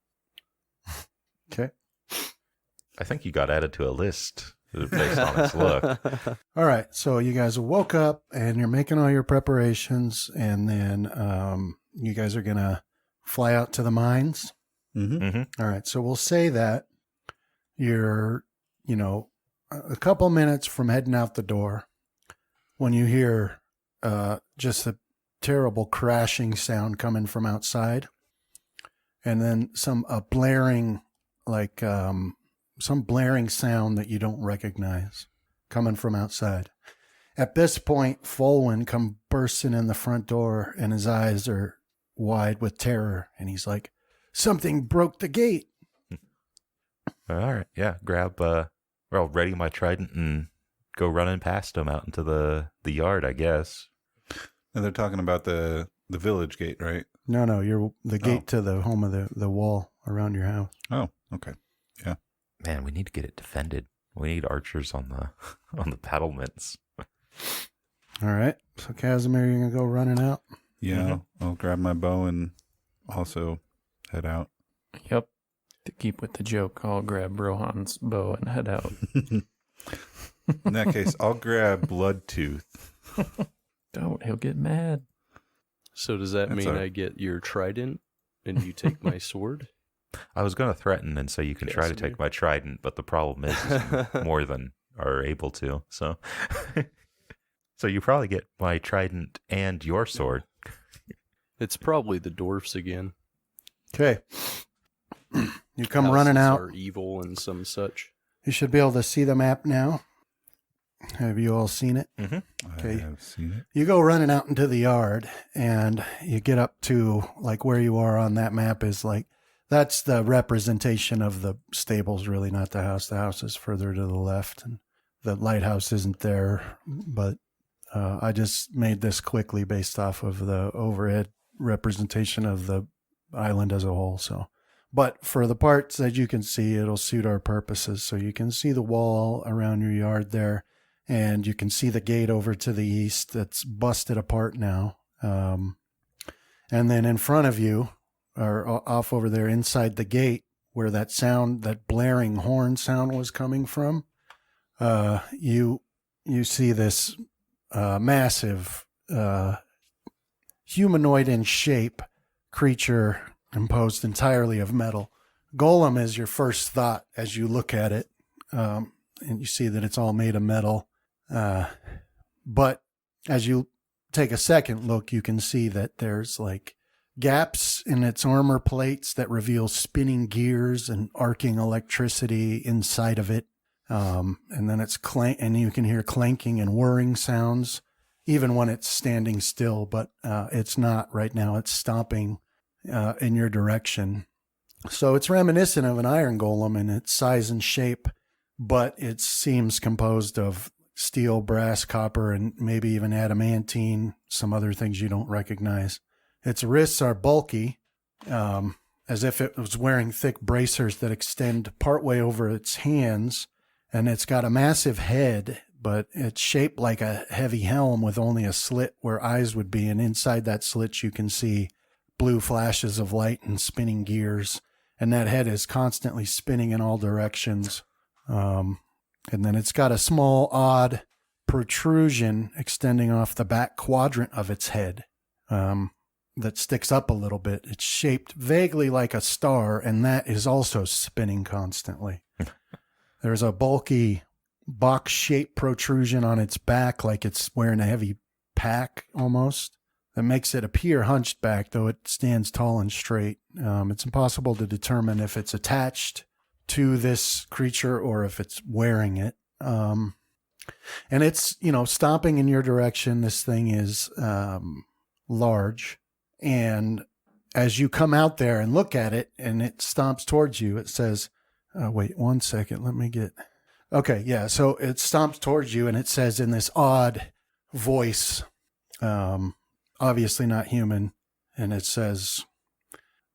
[SPEAKER 2] Okay.
[SPEAKER 3] I think you got added to a list based on its look.
[SPEAKER 2] All right. So you guys woke up and you're making all your preparations, and then you guys are going to fly out to the mines.
[SPEAKER 5] Mm-hmm.
[SPEAKER 3] Mm-hmm.
[SPEAKER 2] All right. So we'll say that you're, a couple minutes from heading out the door when you hear just a terrible crashing sound coming from outside. And then some blaring sound that you don't recognize coming from outside. At this point, Folwyn come bursting in the front door, and his eyes are wide with terror. And he's like, "Something broke the gate."
[SPEAKER 3] All right, yeah. Ready my trident and go running past him out into the yard, I guess.
[SPEAKER 5] And they're talking about the village gate, right?
[SPEAKER 2] No, you're the gate to the home of the wall around your house.
[SPEAKER 5] Oh, okay. Yeah.
[SPEAKER 3] Man, we need to get it defended. We need archers on the battlements.
[SPEAKER 2] All right. So, Casimir, you're going to go running out?
[SPEAKER 5] Yeah, I'll grab my bow and also head out.
[SPEAKER 4] Yep. To keep with the joke, I'll grab Rohan's bow and head out.
[SPEAKER 5] In that case, I'll grab Bloodtooth.
[SPEAKER 4] Don't. He'll get mad.
[SPEAKER 6] So does that mean I get your trident and you take my sword?
[SPEAKER 3] I was going to threaten and say you can try to take my trident, but the problem is you more than are able to. So, so you probably get my trident and your sword.
[SPEAKER 6] It's probably the dwarfs again.
[SPEAKER 2] Okay. You come
[SPEAKER 6] Houses
[SPEAKER 2] running out.
[SPEAKER 6] are evil and some such.
[SPEAKER 2] You should be able to see the map now. Have you all seen it?
[SPEAKER 3] Mm-hmm.
[SPEAKER 2] Okay.
[SPEAKER 5] I have seen it.
[SPEAKER 2] You go running out into the yard, and you get up to like where you are on that map is like, that's the representation of the stables, really, not the house. The house is further to the left, and the lighthouse isn't there. But I just made this quickly based off of the overhead representation of the island as a whole. So, but for the parts that you can see, it'll suit our purposes. So you can see the wall around your yard there, and you can see the gate over to the east that's busted apart now. And then in front of you, or off over there inside the gate, where that sound, that blaring horn sound was coming from, you see this massive humanoid in shape creature composed entirely of metal. Golem is your first thought as you look at it, and you see that it's all made of metal. But as you take a second look, you can see that there's like gaps in its armor plates that reveal spinning gears and arcing electricity inside of it. And then it's and you can hear clanking and whirring sounds even when it's standing still, but it's not right now. It's stomping in your direction. So it's reminiscent of an iron golem in its size and shape, but it seems composed of steel, brass, copper, and maybe even adamantine, some other things you don't recognize. Its wrists are bulky, as if it was wearing thick bracers that extend partway over its hands, and it's got a massive head, but it's shaped like a heavy helm with only a slit where eyes would be, and inside that slit you can see blue flashes of light and spinning gears, and that head is constantly spinning in all directions. And then it's got a small, odd protrusion extending off the back quadrant of its head that sticks up a little bit. It's shaped vaguely like a star, and that is also spinning constantly. There's a bulky box-shaped protrusion on its back, like it's wearing a heavy pack almost. That makes it appear hunched back, though it stands tall and straight. It's impossible to determine if it's attached to this creature or if it's wearing it. And it's, stomping in your direction. This thing is large. And as you come out there and look at it and it stomps towards you, it says, wait 1 second, let me get... Okay, yeah, so it stomps towards you and it says in this odd voice, obviously not human, and it says,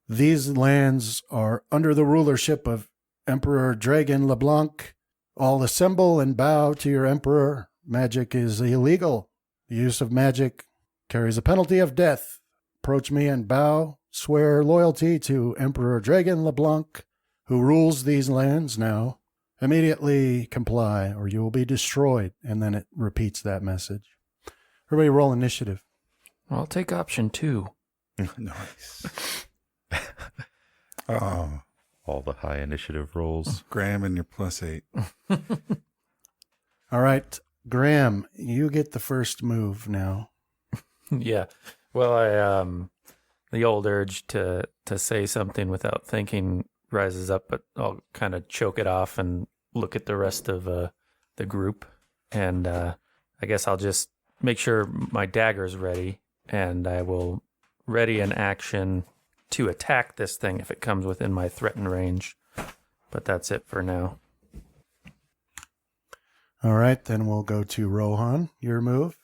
[SPEAKER 2] "These lands are under the rulership of Emperor Dragon LeBlanc. All assemble and bow to your emperor. Magic is illegal. The use of magic carries a penalty of death. Approach me and bow. Swear loyalty to Emperor Dragon LeBlanc, who rules these lands now. Immediately comply, or you will be destroyed." And then it repeats that message. Everybody roll initiative.
[SPEAKER 4] I'll take option 2.
[SPEAKER 5] Nice. Oh,
[SPEAKER 3] All the high initiative rolls.
[SPEAKER 5] Graham and your +8.
[SPEAKER 2] All right, Graham, you get the first move now.
[SPEAKER 4] Yeah. Well, I the old urge to say something without thinking rises up, but I'll kind of choke it off and look at the rest of the group, and I guess I'll just make sure my dagger's ready, and I will ready an action to attack this thing if it comes within my threatened range. But that's it for now.
[SPEAKER 2] All right, then we'll go to Rohan. Your move.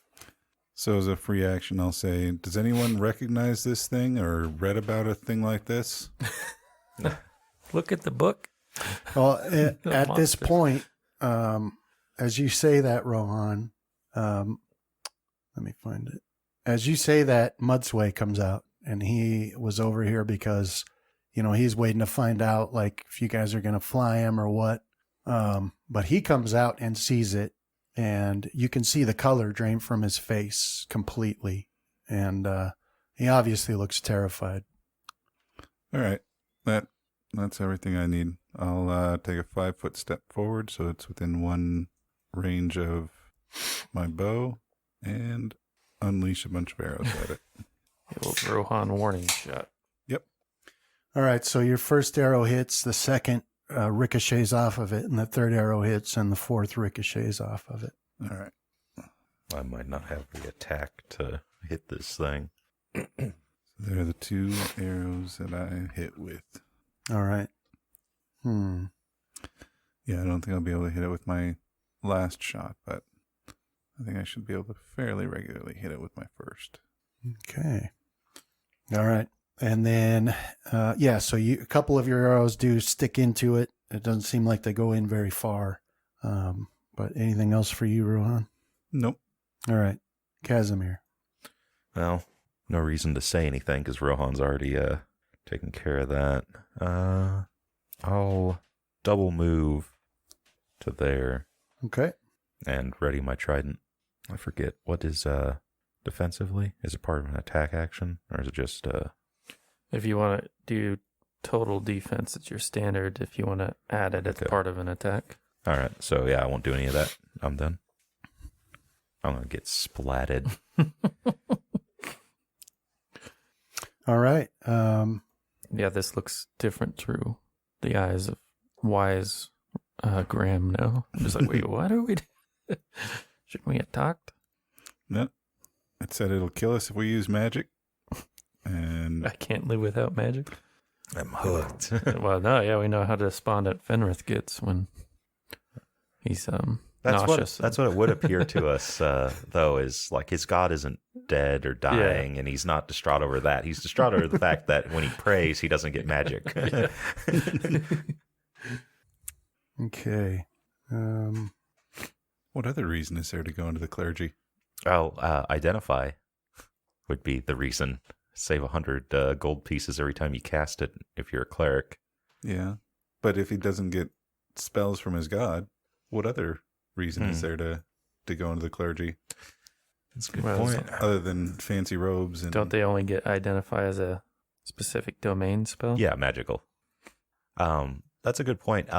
[SPEAKER 5] So as a free action, I'll say, does anyone recognize this thing or read about a thing like this?
[SPEAKER 4] Look at the book.
[SPEAKER 2] Well, at this
[SPEAKER 4] monster.
[SPEAKER 2] point, as you say that, Rohan, let me find it. As you say that, Mudsway comes out, and he was over here because, he's waiting to find out, like, if you guys are going to fly him or what. But he comes out and sees it, and you can see the color drain from his face completely. And he obviously looks terrified.
[SPEAKER 5] All right. That's everything I need. I'll take a 5-foot step forward so it's within one range of my bow and unleash a bunch of arrows at it.
[SPEAKER 4] The old Rohan warning shot.
[SPEAKER 5] Yep.
[SPEAKER 2] All right, so your first arrow hits, the second ricochets off of it, and the third arrow hits, and the fourth ricochets off of it.
[SPEAKER 5] All right.
[SPEAKER 3] I might not have the attack to hit this thing.
[SPEAKER 5] They're the 2 arrows that I hit with.
[SPEAKER 2] All right.
[SPEAKER 5] Yeah, I don't think I'll be able to hit it with my last shot, but I think I should be able to fairly regularly hit it with my first.
[SPEAKER 2] Okay. All right. And then, so a couple of your arrows do stick into it. It doesn't seem like they go in very far. But anything else for you, Rohan?
[SPEAKER 5] Nope.
[SPEAKER 2] All right. Casimir.
[SPEAKER 3] Well, no reason to say anything because Rohan's already taken care of that. I'll double move to there
[SPEAKER 2] Okay.
[SPEAKER 3] and ready my trident. I forget, what is defensively? Is it part of an attack action, or is it just
[SPEAKER 4] If you want to do total defense, it's your standard. If you want to add it, it's part of an attack.
[SPEAKER 3] All right, so yeah, I won't do any of that. I'm done. I'm going to get splatted.
[SPEAKER 2] All right.
[SPEAKER 4] Yeah, this looks different through the eyes of wise Graham now. I'm just like, wait, what are we doing? Shouldn't we have talked?
[SPEAKER 5] No. It said it'll kill us if we use magic. And
[SPEAKER 4] I can't live without magic.
[SPEAKER 3] I'm hooked.
[SPEAKER 4] Well, no, yeah, we know how despondent Fenrith gets when he's nauseous.
[SPEAKER 3] That's what it would appear to us, though, is like his god isn't dead or dying, and he's not distraught over that. He's distraught over the fact that when he prays, he doesn't get magic.
[SPEAKER 2] Okay.
[SPEAKER 5] what other reason is there to go into the clergy?
[SPEAKER 3] Identify would be the reason. Save 100 gold pieces every time you cast it if you're a cleric.
[SPEAKER 5] Yeah. But if he doesn't get spells from his god, what other reason is there to go into the clergy?
[SPEAKER 3] That's a good
[SPEAKER 4] Well,
[SPEAKER 3] point.
[SPEAKER 5] Other than fancy robes and
[SPEAKER 4] Don't they only get identify as a specific domain spell?
[SPEAKER 3] Yeah, magical. That's a good point.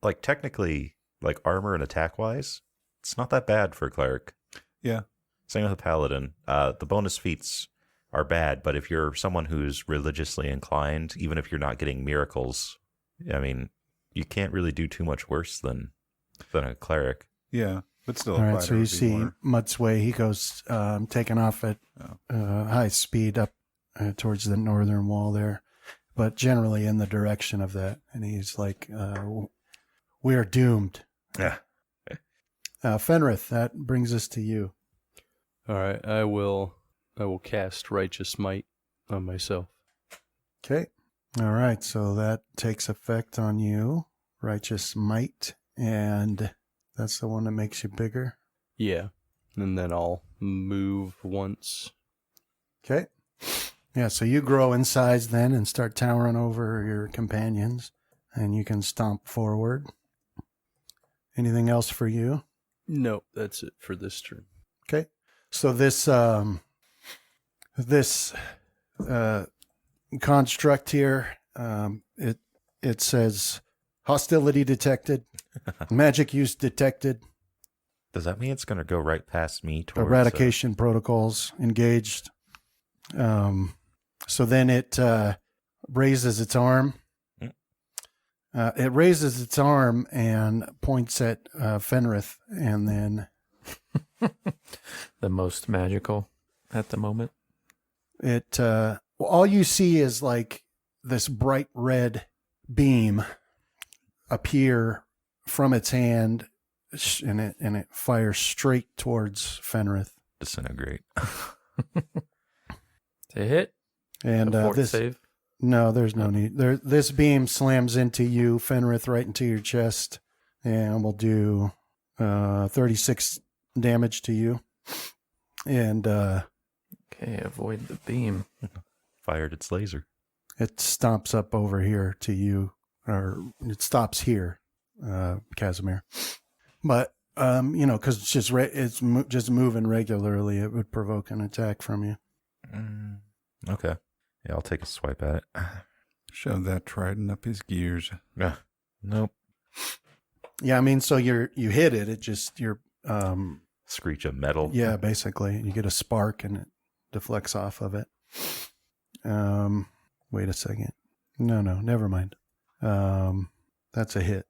[SPEAKER 3] Like technically, like armor and attack wise, it's not that bad for a cleric.
[SPEAKER 5] Yeah.
[SPEAKER 3] Same with a paladin. The bonus feats are bad, but if you're someone who's religiously inclined, even if you're not getting miracles, I mean, you can't really do too much worse than a cleric.
[SPEAKER 5] Yeah. But still,
[SPEAKER 2] All
[SPEAKER 5] a
[SPEAKER 2] right.
[SPEAKER 5] fighter
[SPEAKER 2] So you
[SPEAKER 5] would be
[SPEAKER 2] see
[SPEAKER 5] more.
[SPEAKER 2] Mudsway. He goes taking off at high speed up towards the northern wall there, but generally in the direction of that. And he's like, "We are doomed."
[SPEAKER 3] Yeah.
[SPEAKER 2] Fenrith, that brings us to you.
[SPEAKER 6] All right, I will cast Righteous Might on myself.
[SPEAKER 2] Okay. All right. So that takes effect on you. Righteous Might. And that's the one that makes you bigger.
[SPEAKER 6] Yeah, and then I'll move once.
[SPEAKER 2] Okay. Yeah. So you grow in size then and start towering over your companions, and you can stomp forward. Anything else for you?
[SPEAKER 6] No, that's it for this turn.
[SPEAKER 2] Okay. So this construct here, it says hostility detected, magic use detected.
[SPEAKER 3] Does that mean it's going to go right past me towards
[SPEAKER 2] Eradication protocols engaged. So then it raises its arm. It raises its arm and points at Fenrith, and then
[SPEAKER 4] The most magical at the moment.
[SPEAKER 2] it all you see is like this bright red beam appear from its hand, and it fires straight towards Fenrith.
[SPEAKER 3] disintegrate?
[SPEAKER 4] To hit?
[SPEAKER 2] And
[SPEAKER 4] A fort
[SPEAKER 2] this
[SPEAKER 4] save?
[SPEAKER 2] no, there's no need. This beam slams into you, Fenrith, right into your chest, and we'll do 36 damage to you. And
[SPEAKER 4] Okay, avoid the beam.
[SPEAKER 3] Fired its laser.
[SPEAKER 2] it stomps up over here to you, or it stops here, Casimir. But because it's just moving regularly, it would provoke an attack from you.
[SPEAKER 3] Okay. Yeah, I'll take a swipe at it.
[SPEAKER 5] Shove that trident up his gears.
[SPEAKER 3] Nope.
[SPEAKER 2] Yeah, I mean, so you hit it. It just
[SPEAKER 3] Screech of metal.
[SPEAKER 2] yeah, basically you get a spark and it deflects off of it. Wait a second. No, never mind. That's a hit.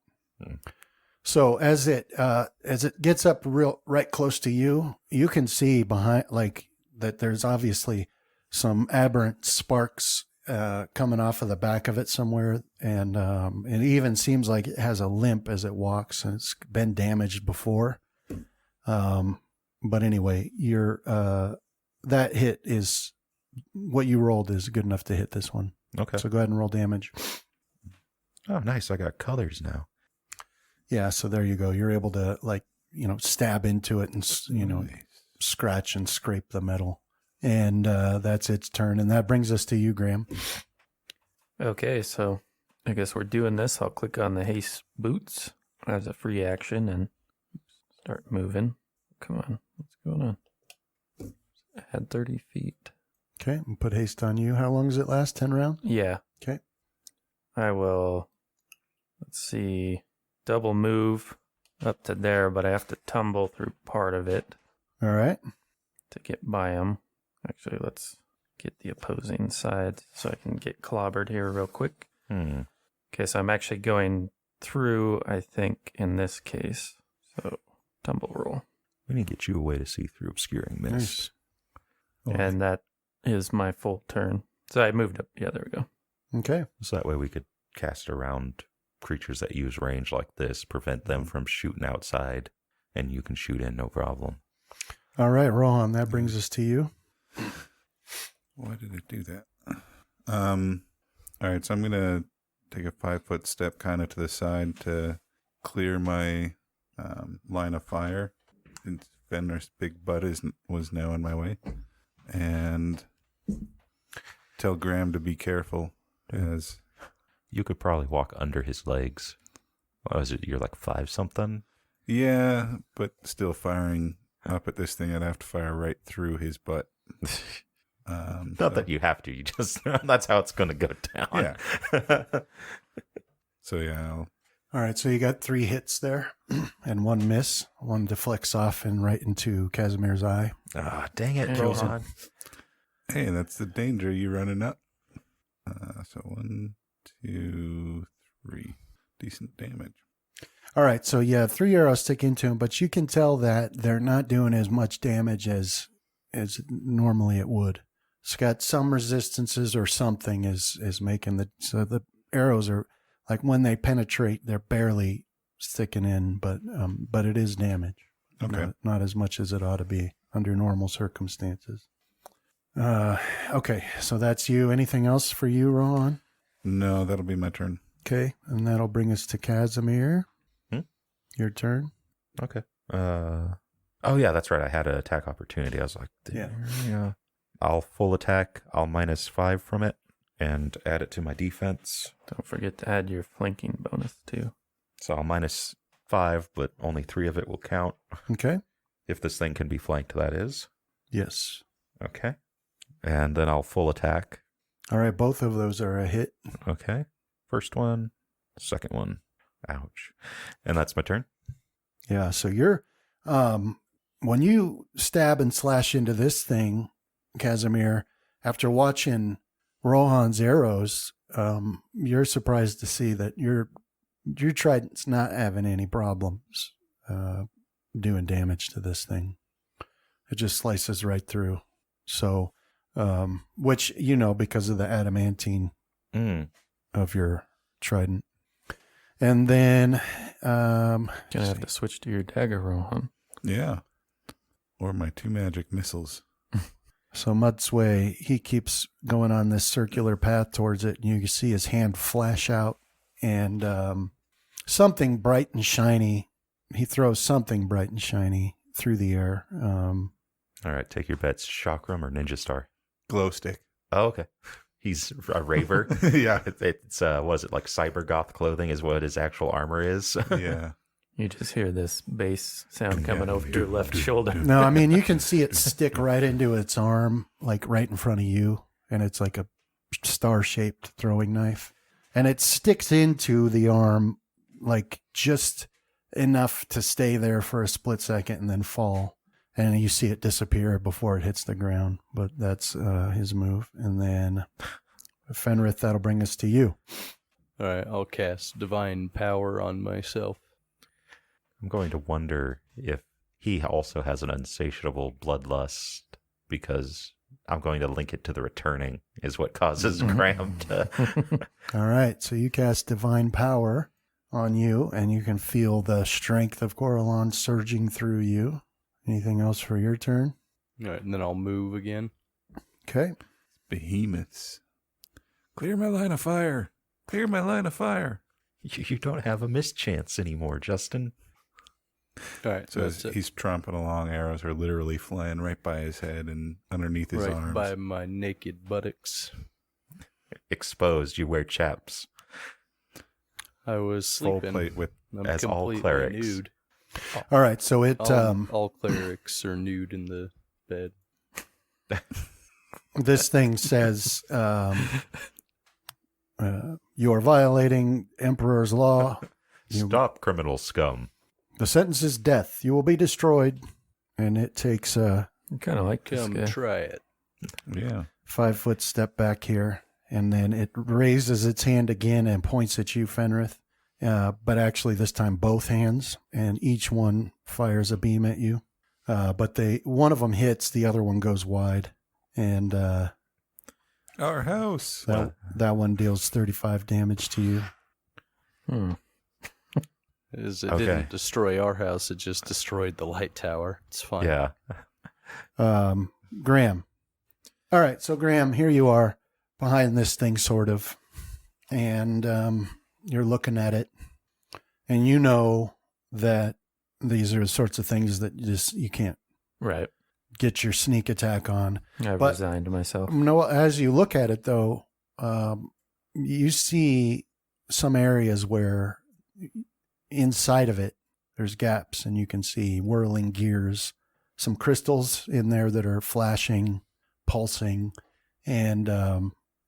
[SPEAKER 2] So as it gets up right close to you, you can see behind that there's obviously some aberrant sparks coming off of the back of it somewhere, and it even seems like it has a limp as it walks, and it's been damaged before. But anyway, that hit is what you rolled is good enough to hit this one.
[SPEAKER 3] Okay.
[SPEAKER 2] So go ahead and roll damage.
[SPEAKER 3] Oh, nice. I got colors now.
[SPEAKER 2] Yeah, so there you go. You're able to stab into it and scratch and scrape the metal. And that's its turn. And that brings us to you, Graham.
[SPEAKER 4] Okay, so I guess we're doing this. I'll click on the haste boots as a free action and start moving. Come on, what's going on? Add 30 feet.
[SPEAKER 2] Okay, and put haste on you. How long does it last? 10 rounds?
[SPEAKER 4] Yeah.
[SPEAKER 2] Okay.
[SPEAKER 4] I will, let's see, double move up to there, but I have to tumble through part of it
[SPEAKER 2] All right.
[SPEAKER 4] to get by him. Actually, let's get the opposing side so I can get clobbered here real quick. Okay, so I'm actually going through, I think, in this case. So, tumble roll.
[SPEAKER 3] We need to get you a way to see through obscuring mist.
[SPEAKER 2] Nice.
[SPEAKER 4] And that is my full turn. So I moved up. Yeah, there we go.
[SPEAKER 2] Okay.
[SPEAKER 3] So that way we could cast around creatures that use range like this, prevent them from shooting outside, and you can shoot in, no problem.
[SPEAKER 2] All right, Rohan, that brings us to you.
[SPEAKER 5] Why did it do that? All right, so I'm going to take a 5-foot step kind of to the side to clear my line of fire. Since Fenrir's big butt was now in my way. And tell Graham to be careful, as
[SPEAKER 3] You could probably walk under his legs. What was it? You're like 5-something?
[SPEAKER 5] yeah, but still firing up at this thing, I'd have to fire right through his butt.
[SPEAKER 3] Not that you have to. You just that's how it's going to go down.
[SPEAKER 5] Yeah. So yeah,
[SPEAKER 2] All right, so you got 3 hits there and 1 miss. 1 deflects off and right into Casimir's eye.
[SPEAKER 3] Ah, dang it,
[SPEAKER 4] Kills
[SPEAKER 3] Rohan.
[SPEAKER 5] hey, that's the danger you running up. So 1, 2, 3, decent damage.
[SPEAKER 2] All right, so yeah, 3 arrows stick into him, but you can tell that they're not doing as much damage as normally it would. It's got some resistances or something is making so the arrows are like when they penetrate, they're barely sticking in, but it is damage.
[SPEAKER 5] Okay.
[SPEAKER 2] Not as much as it ought to be under normal circumstances. Okay, so that's you. Anything else for you, Rohan?
[SPEAKER 5] No, that'll be my turn.
[SPEAKER 2] Okay, and that'll bring us to Casimir. Your turn.
[SPEAKER 3] Okay. Oh, yeah, that's right. I had an attack opportunity. I was like, yeah. I'll full attack. I'll -5 from it and add it to my defense.
[SPEAKER 4] Don't forget to add your flanking bonus, too.
[SPEAKER 3] So I'll -5, but only 3 of it will count.
[SPEAKER 2] Okay.
[SPEAKER 3] If this thing can be flanked, that is.
[SPEAKER 2] Yes.
[SPEAKER 3] Okay. And then I'll full attack.
[SPEAKER 2] All right, both of those are a hit.
[SPEAKER 3] Okay. First one, second one. Ouch. And that's my turn.
[SPEAKER 2] Yeah, so you're When you stab and slash into this thing, Casimir, after watching Rohan's arrows, you're surprised to see that your trident's not having any problems doing damage to this thing. It just slices right through. So, which, because of the adamantine of your trident. And then...
[SPEAKER 4] Gonna have to switch to your dagger, Rohan.
[SPEAKER 5] Yeah. Or my 2 magic missiles.
[SPEAKER 2] So Mudsway, he keeps going on this circular path towards it, and you can see his hand flash out, and something bright and shiny. He throws something bright and shiny through the air.
[SPEAKER 3] All right, take your bets. Chakram or Ninja Star?
[SPEAKER 5] Glow stick.
[SPEAKER 3] Oh, okay. He's a raver.
[SPEAKER 5] Yeah.
[SPEAKER 3] It's was it like cyber goth clothing is what his actual armor is?
[SPEAKER 5] Yeah.
[SPEAKER 4] You just hear this bass sound coming over your left shoulder.
[SPEAKER 2] No, I mean, you can see it stick right into its arm, like right in front of you, and it's like a star-shaped throwing knife. And it sticks into the arm, like just enough to stay there for a split second and then fall. And you see it disappear before it hits the ground. But that's his move. And then Fenrith, that'll bring us to you.
[SPEAKER 6] All right, I'll cast Divine Power on myself.
[SPEAKER 3] I'm going to wonder if he also has an insatiable bloodlust, because I'm going to link it to the returning is what causes Graham to...
[SPEAKER 2] All right, so you cast Divine Power on you, and you can feel the strength of Coralon surging through you. Anything else for your turn?
[SPEAKER 6] All right, and then I'll move again.
[SPEAKER 2] Okay.
[SPEAKER 5] Behemoths. Clear my line of fire. Clear my line of fire.
[SPEAKER 3] You don't have a mischance anymore, Justin.
[SPEAKER 6] All right,
[SPEAKER 5] So as he's tromping along, arrows are literally flying right by his head and underneath his
[SPEAKER 6] right
[SPEAKER 5] arms.
[SPEAKER 6] by my naked buttocks.
[SPEAKER 3] Exposed, you wear chaps.
[SPEAKER 6] I was
[SPEAKER 5] Full
[SPEAKER 6] sleeping.
[SPEAKER 5] plate with...
[SPEAKER 6] I'm
[SPEAKER 3] as all
[SPEAKER 6] completely
[SPEAKER 3] clerics.
[SPEAKER 6] nude.
[SPEAKER 2] All right, so it
[SPEAKER 6] All clerics are nude in the bed.
[SPEAKER 2] this thing says you are violating Emperor's law.
[SPEAKER 3] Stop, criminal scum.
[SPEAKER 2] The sentence is death. You will be destroyed. And it takes a
[SPEAKER 4] I kind of like this
[SPEAKER 6] Come
[SPEAKER 4] guy.
[SPEAKER 6] try it.
[SPEAKER 5] Yeah.
[SPEAKER 2] 5-foot step back here. And then it raises its hand again and points at you, Fenrith. But actually this time both hands. And each one fires a beam at you. But one of them hits, the other one goes wide. And
[SPEAKER 5] Our house.
[SPEAKER 2] that one deals 35 damage to you.
[SPEAKER 6] It
[SPEAKER 3] Okay.
[SPEAKER 6] didn't destroy our house, it just destroyed the light tower. It's fine.
[SPEAKER 3] Yeah.
[SPEAKER 2] Graham. All right, so Graham, here you are behind this thing, sort of, and you're looking at it, and you know that these are the sorts of things that you can't
[SPEAKER 4] Right.
[SPEAKER 2] get your sneak attack on.
[SPEAKER 4] I've
[SPEAKER 2] But-
[SPEAKER 4] resigned myself.
[SPEAKER 2] No, as you look at it, though, you see some areas where inside of it there's gaps, and you can see whirling gears, some crystals in there that are flashing, pulsing, and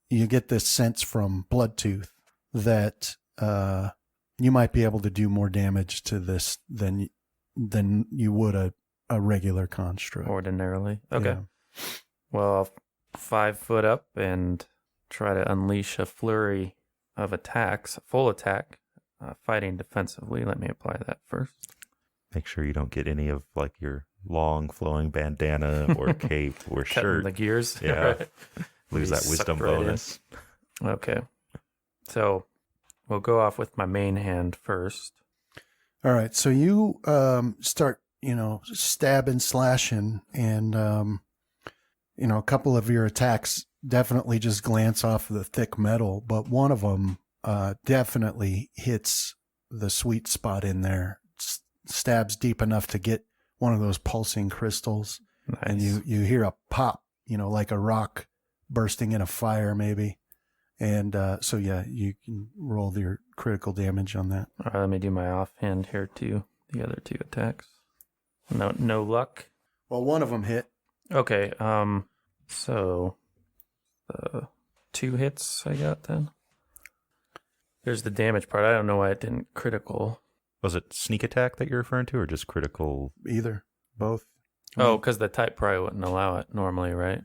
[SPEAKER 2] you get this sense from Bloodtooth that you might be able to do more damage to this than you would a regular construct.
[SPEAKER 4] Ordinarily. Okay.
[SPEAKER 2] Yeah.
[SPEAKER 4] Well, I'll 5 foot up and try to unleash a flurry of attacks, a full attack, fighting defensively. Let me apply that first.
[SPEAKER 3] Make sure you don't get any of like your long flowing bandana or cape or
[SPEAKER 4] Cutting
[SPEAKER 3] shirt.
[SPEAKER 4] the gears.
[SPEAKER 3] Yeah.
[SPEAKER 4] Right.
[SPEAKER 3] Lose
[SPEAKER 4] Be
[SPEAKER 3] that wisdom
[SPEAKER 4] sucked right in.
[SPEAKER 3] bonus.
[SPEAKER 4] Okay. So we'll go off with my main hand first.
[SPEAKER 2] All right, so you start, stabbing, slashing, and a couple of your attacks definitely just glance off of the thick metal, but one of them definitely hits the sweet spot in there, stabs deep enough to get one of those pulsing crystals,
[SPEAKER 4] Nice.
[SPEAKER 2] and you hear a pop, like a rock bursting in a fire maybe. And so, yeah, you can roll your critical damage on that.
[SPEAKER 4] All right, let me do my offhand here too. The other 2 attacks. No luck.
[SPEAKER 2] Well, one of them hit.
[SPEAKER 4] Okay. So 2 hits I got then. There's the damage part. I don't know why it didn't critical.
[SPEAKER 3] Was it sneak attack that you're referring to, or just critical?
[SPEAKER 2] Either, both.
[SPEAKER 4] Oh, because the type probably wouldn't allow it normally, right?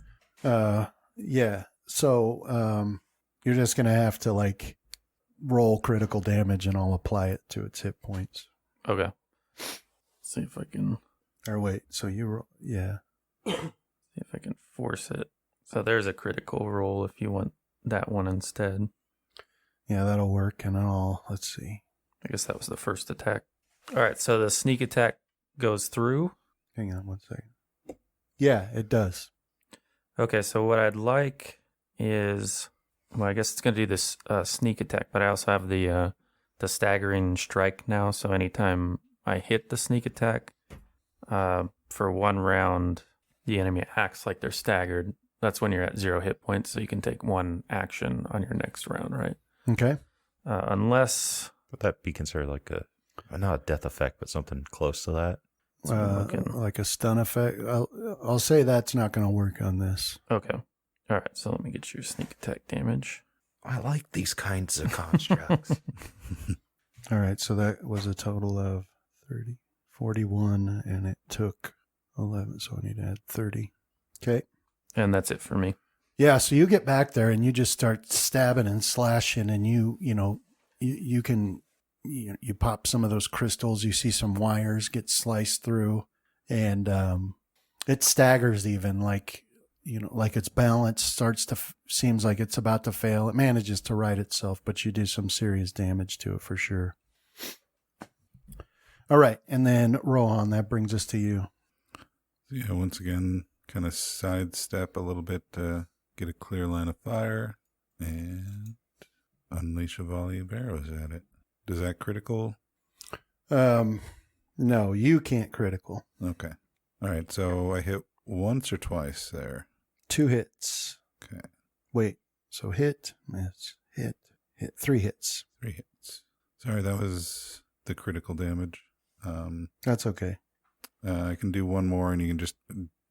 [SPEAKER 2] Yeah. So you're just gonna have to like roll critical damage, and I'll apply it to its hit points.
[SPEAKER 4] Okay. See if I can.
[SPEAKER 2] Or wait, so you roll? Yeah.
[SPEAKER 4] See if I can force it. So there's a critical roll if you want that one instead.
[SPEAKER 2] Yeah, that'll work. And let's see.
[SPEAKER 4] I guess that was the first attack. All right, so the sneak attack goes through.
[SPEAKER 2] Hang on one second. Yeah, it does.
[SPEAKER 4] Okay, so what I'd like is, well, I guess it's going to do this sneak attack, but I also have the staggering strike now. So anytime I hit the sneak attack, for 1 round, the enemy acts like they're staggered. That's when you're at 0 hit points, so you can take 1 action on your next round, right?
[SPEAKER 2] Okay.
[SPEAKER 4] Unless...
[SPEAKER 3] Would that be considered like not a death effect, but something close to that?
[SPEAKER 2] Like a stun effect. I'll say that's not going to work on this.
[SPEAKER 4] Okay. All right, so let me get your sneak attack damage.
[SPEAKER 3] I like these kinds of constructs.
[SPEAKER 2] All right, so that was a total of 30, 41, and it took 11, so I need to add 30. Okay.
[SPEAKER 4] And that's it for me.
[SPEAKER 2] Yeah, so you get back there and you just start stabbing and slashing, and you can you pop some of those crystals. You see some wires get sliced through, and it staggers even, like its balance starts to seems like it's about to fail. It manages to right itself, but you do some serious damage to it for sure. All right, and then Rohan, that brings us to you.
[SPEAKER 5] Yeah, once again, kind of sidestep a little bit to get a clear line of fire and unleash a volley of arrows at it. Does that critical?
[SPEAKER 2] No, you can't critical.
[SPEAKER 5] Okay. All right, so I hit once or twice there.
[SPEAKER 2] 2 hits.
[SPEAKER 5] Okay.
[SPEAKER 2] Wait, so hit, miss, hit, 3 hits.
[SPEAKER 5] 3 hits. Sorry, that was the critical damage.
[SPEAKER 2] That's okay.
[SPEAKER 5] I can do 1 more, and you can just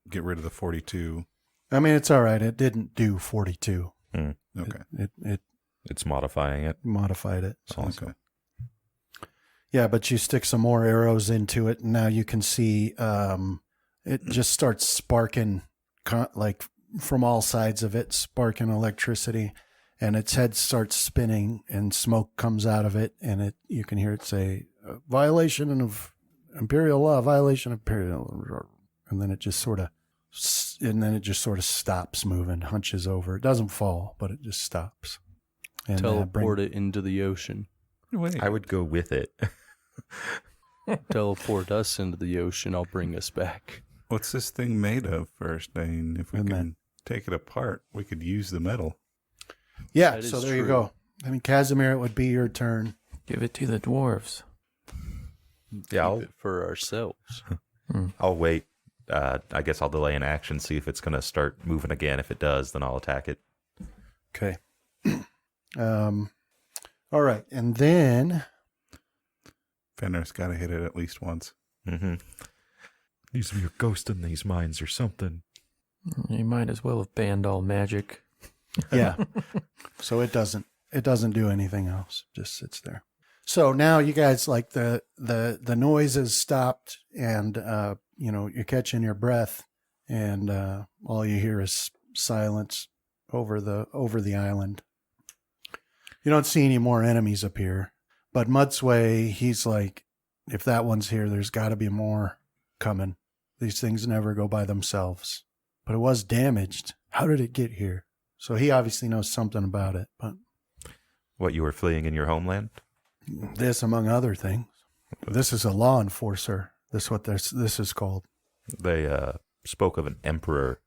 [SPEAKER 5] get rid of the 42.
[SPEAKER 2] I mean, it's all right. It didn't do 42.
[SPEAKER 5] Okay.
[SPEAKER 3] It's modifying it.
[SPEAKER 2] Modified it. So.
[SPEAKER 5] Okay.
[SPEAKER 2] Yeah, but you stick some more arrows into it, and now you can see it just starts sparking, like from all sides of it, sparking electricity, and its head starts spinning, and smoke comes out of it, and you can hear it say, "Violation of Imperial law, violation of Imperial," and then it just sort of stops moving, hunches over. It doesn't fall, but it just stops. And
[SPEAKER 6] Teleport it into the ocean.
[SPEAKER 5] Wait.
[SPEAKER 3] I would go with it.
[SPEAKER 6] Teleport us into the ocean. I'll bring us back.
[SPEAKER 5] What's this thing made of first? I mean, if we can take it apart, we could use the metal.
[SPEAKER 2] Yeah,
[SPEAKER 6] That
[SPEAKER 2] so
[SPEAKER 6] is
[SPEAKER 2] there you
[SPEAKER 6] true.
[SPEAKER 2] go. I mean, Casimir, it would be your turn.
[SPEAKER 4] Give it to the dwarves.
[SPEAKER 3] Yeah,
[SPEAKER 6] Keep it for ourselves.
[SPEAKER 3] I'll wait. I guess I'll delay an action, see if it's going to start moving again. If it does, then I'll attack it.
[SPEAKER 2] Okay. All right, and then
[SPEAKER 5] Fenrir's got to hit it at least once.
[SPEAKER 3] Mm-hmm. These are your ghost in these mines or something.
[SPEAKER 4] You might as well have banned all magic.
[SPEAKER 2] yeah. So it doesn't do anything else. Just sits there. So now you guys, like the noise has stopped, and you're catching your breath, and all you hear is silence over the island. You don't see any more enemies appear, but Mudsway, he's like, if that one's here, there's got to be more coming. These things never go by themselves. But it was damaged. How did it get here? So he obviously knows something about it. But
[SPEAKER 3] What, you were fleeing in your homeland?
[SPEAKER 2] this, among other things, this is a law enforcer. This is what this is called.
[SPEAKER 3] They spoke of an emperor.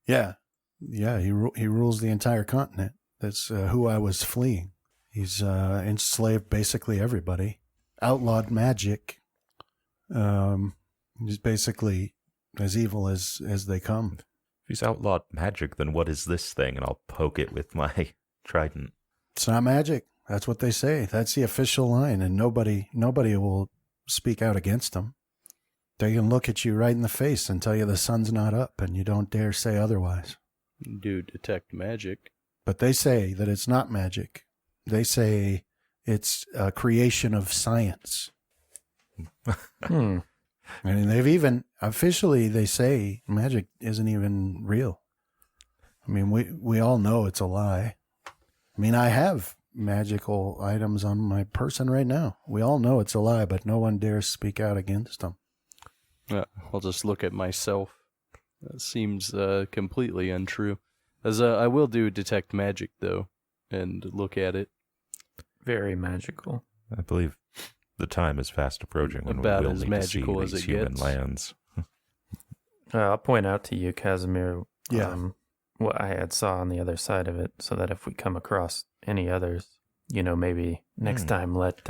[SPEAKER 2] Yeah. He rules the entire continent. That's who I was fleeing. He's enslaved basically everybody. Outlawed magic. He's basically as evil as they come.
[SPEAKER 3] If he's outlawed magic, then what is this thing? And I'll poke it with my trident.
[SPEAKER 2] It's not magic. That's what they say. That's the official line, and nobody will speak out against them. They can look at you right in the face and tell you the sun's not up, and you don't dare say otherwise.
[SPEAKER 6] Do detect magic.
[SPEAKER 2] But they say that it's not magic. They say it's a creation of science.
[SPEAKER 4] Hmm.
[SPEAKER 2] I mean, they've even officially they say magic isn't even real. I mean, we all know it's a lie. I mean, I have magical items on my person right now. We all know it's a lie, but no one dares speak out against them.
[SPEAKER 6] I'll just look at myself. That seems completely untrue. As I will do detect magic though, and look at it.
[SPEAKER 4] Very magical.
[SPEAKER 3] I believe the time is fast approaching when
[SPEAKER 6] About
[SPEAKER 3] we will
[SPEAKER 6] as
[SPEAKER 3] need to see
[SPEAKER 6] magical as
[SPEAKER 3] these
[SPEAKER 6] it
[SPEAKER 3] human
[SPEAKER 6] gets.
[SPEAKER 3] lands.
[SPEAKER 4] I'll point out to you, Casimir,
[SPEAKER 2] Yeah.
[SPEAKER 4] what I had saw on the other side of it, so that if we come across any others, maybe next time let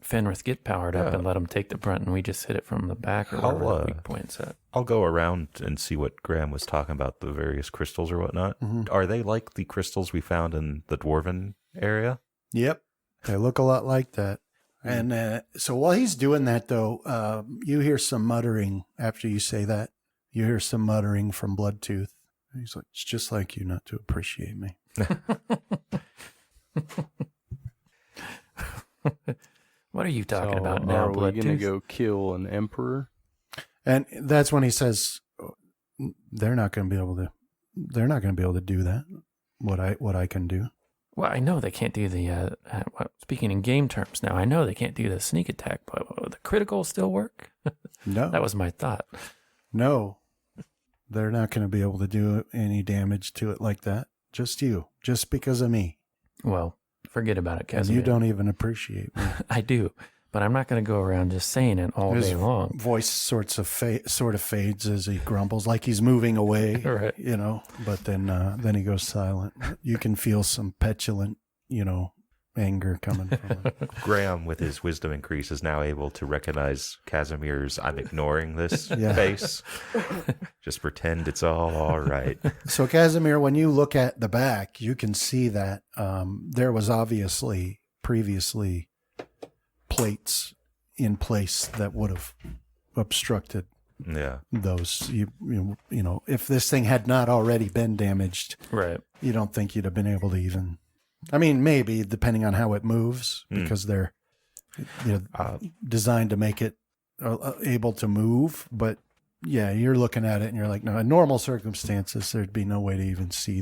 [SPEAKER 4] Fenrith get powered up
[SPEAKER 3] Yeah.
[SPEAKER 4] and let him take the brunt, and we just hit it from the back or
[SPEAKER 3] I'll,
[SPEAKER 4] wherever the weak point's at.
[SPEAKER 3] I'll go around and see what Graham was talking about, the various crystals or whatnot.
[SPEAKER 2] Mhm.
[SPEAKER 3] Are they like the crystals we found in the Dwarven area?
[SPEAKER 2] Yep. They look a lot like that. And so while he's doing that, though, you hear some muttering after you say that. You hear some muttering from Bloodtooth. He's like, it's just like you not to appreciate me.
[SPEAKER 4] What are you talking
[SPEAKER 6] So
[SPEAKER 4] about now,
[SPEAKER 6] are we going to
[SPEAKER 4] Bloodtooth?
[SPEAKER 6] go kill an emperor?
[SPEAKER 2] And that's when he says, they're not going to be able to do that. What I can do.
[SPEAKER 4] Well, I know they can't do the, speaking in game terms now, I know they can't do the sneak attack, but the critical still work?
[SPEAKER 2] No.
[SPEAKER 4] That was my thought.
[SPEAKER 2] No, they're not going to be able to do any damage to it like that. Just you. Just because of me.
[SPEAKER 4] Well, forget about it,
[SPEAKER 2] And
[SPEAKER 4] Casimir.
[SPEAKER 2] you don't even appreciate me.
[SPEAKER 4] I do, but I'm not going to go around just saying it all
[SPEAKER 2] His
[SPEAKER 4] day long.
[SPEAKER 2] voice sort of fades as he grumbles, like he's moving away,
[SPEAKER 4] Right.
[SPEAKER 2] But then he goes silent. You can feel some petulant, anger coming from him.
[SPEAKER 3] Graham, with his wisdom increase, is now able to recognize Casimir's "I'm ignoring this"
[SPEAKER 2] Yeah.
[SPEAKER 3] face. Just pretend it's all right.
[SPEAKER 2] So, Casimir, when you look at the back, you can see that there was obviously previously plates in place that would have obstructed
[SPEAKER 3] Yeah.
[SPEAKER 2] those. If this thing had not already been damaged,
[SPEAKER 4] Right.
[SPEAKER 2] you don't think you'd have been able to even. I mean, maybe depending on how it moves, because they're designed to make it able to move. But yeah, you're looking at it and you're like, no, in normal circumstances, there'd be no way to even see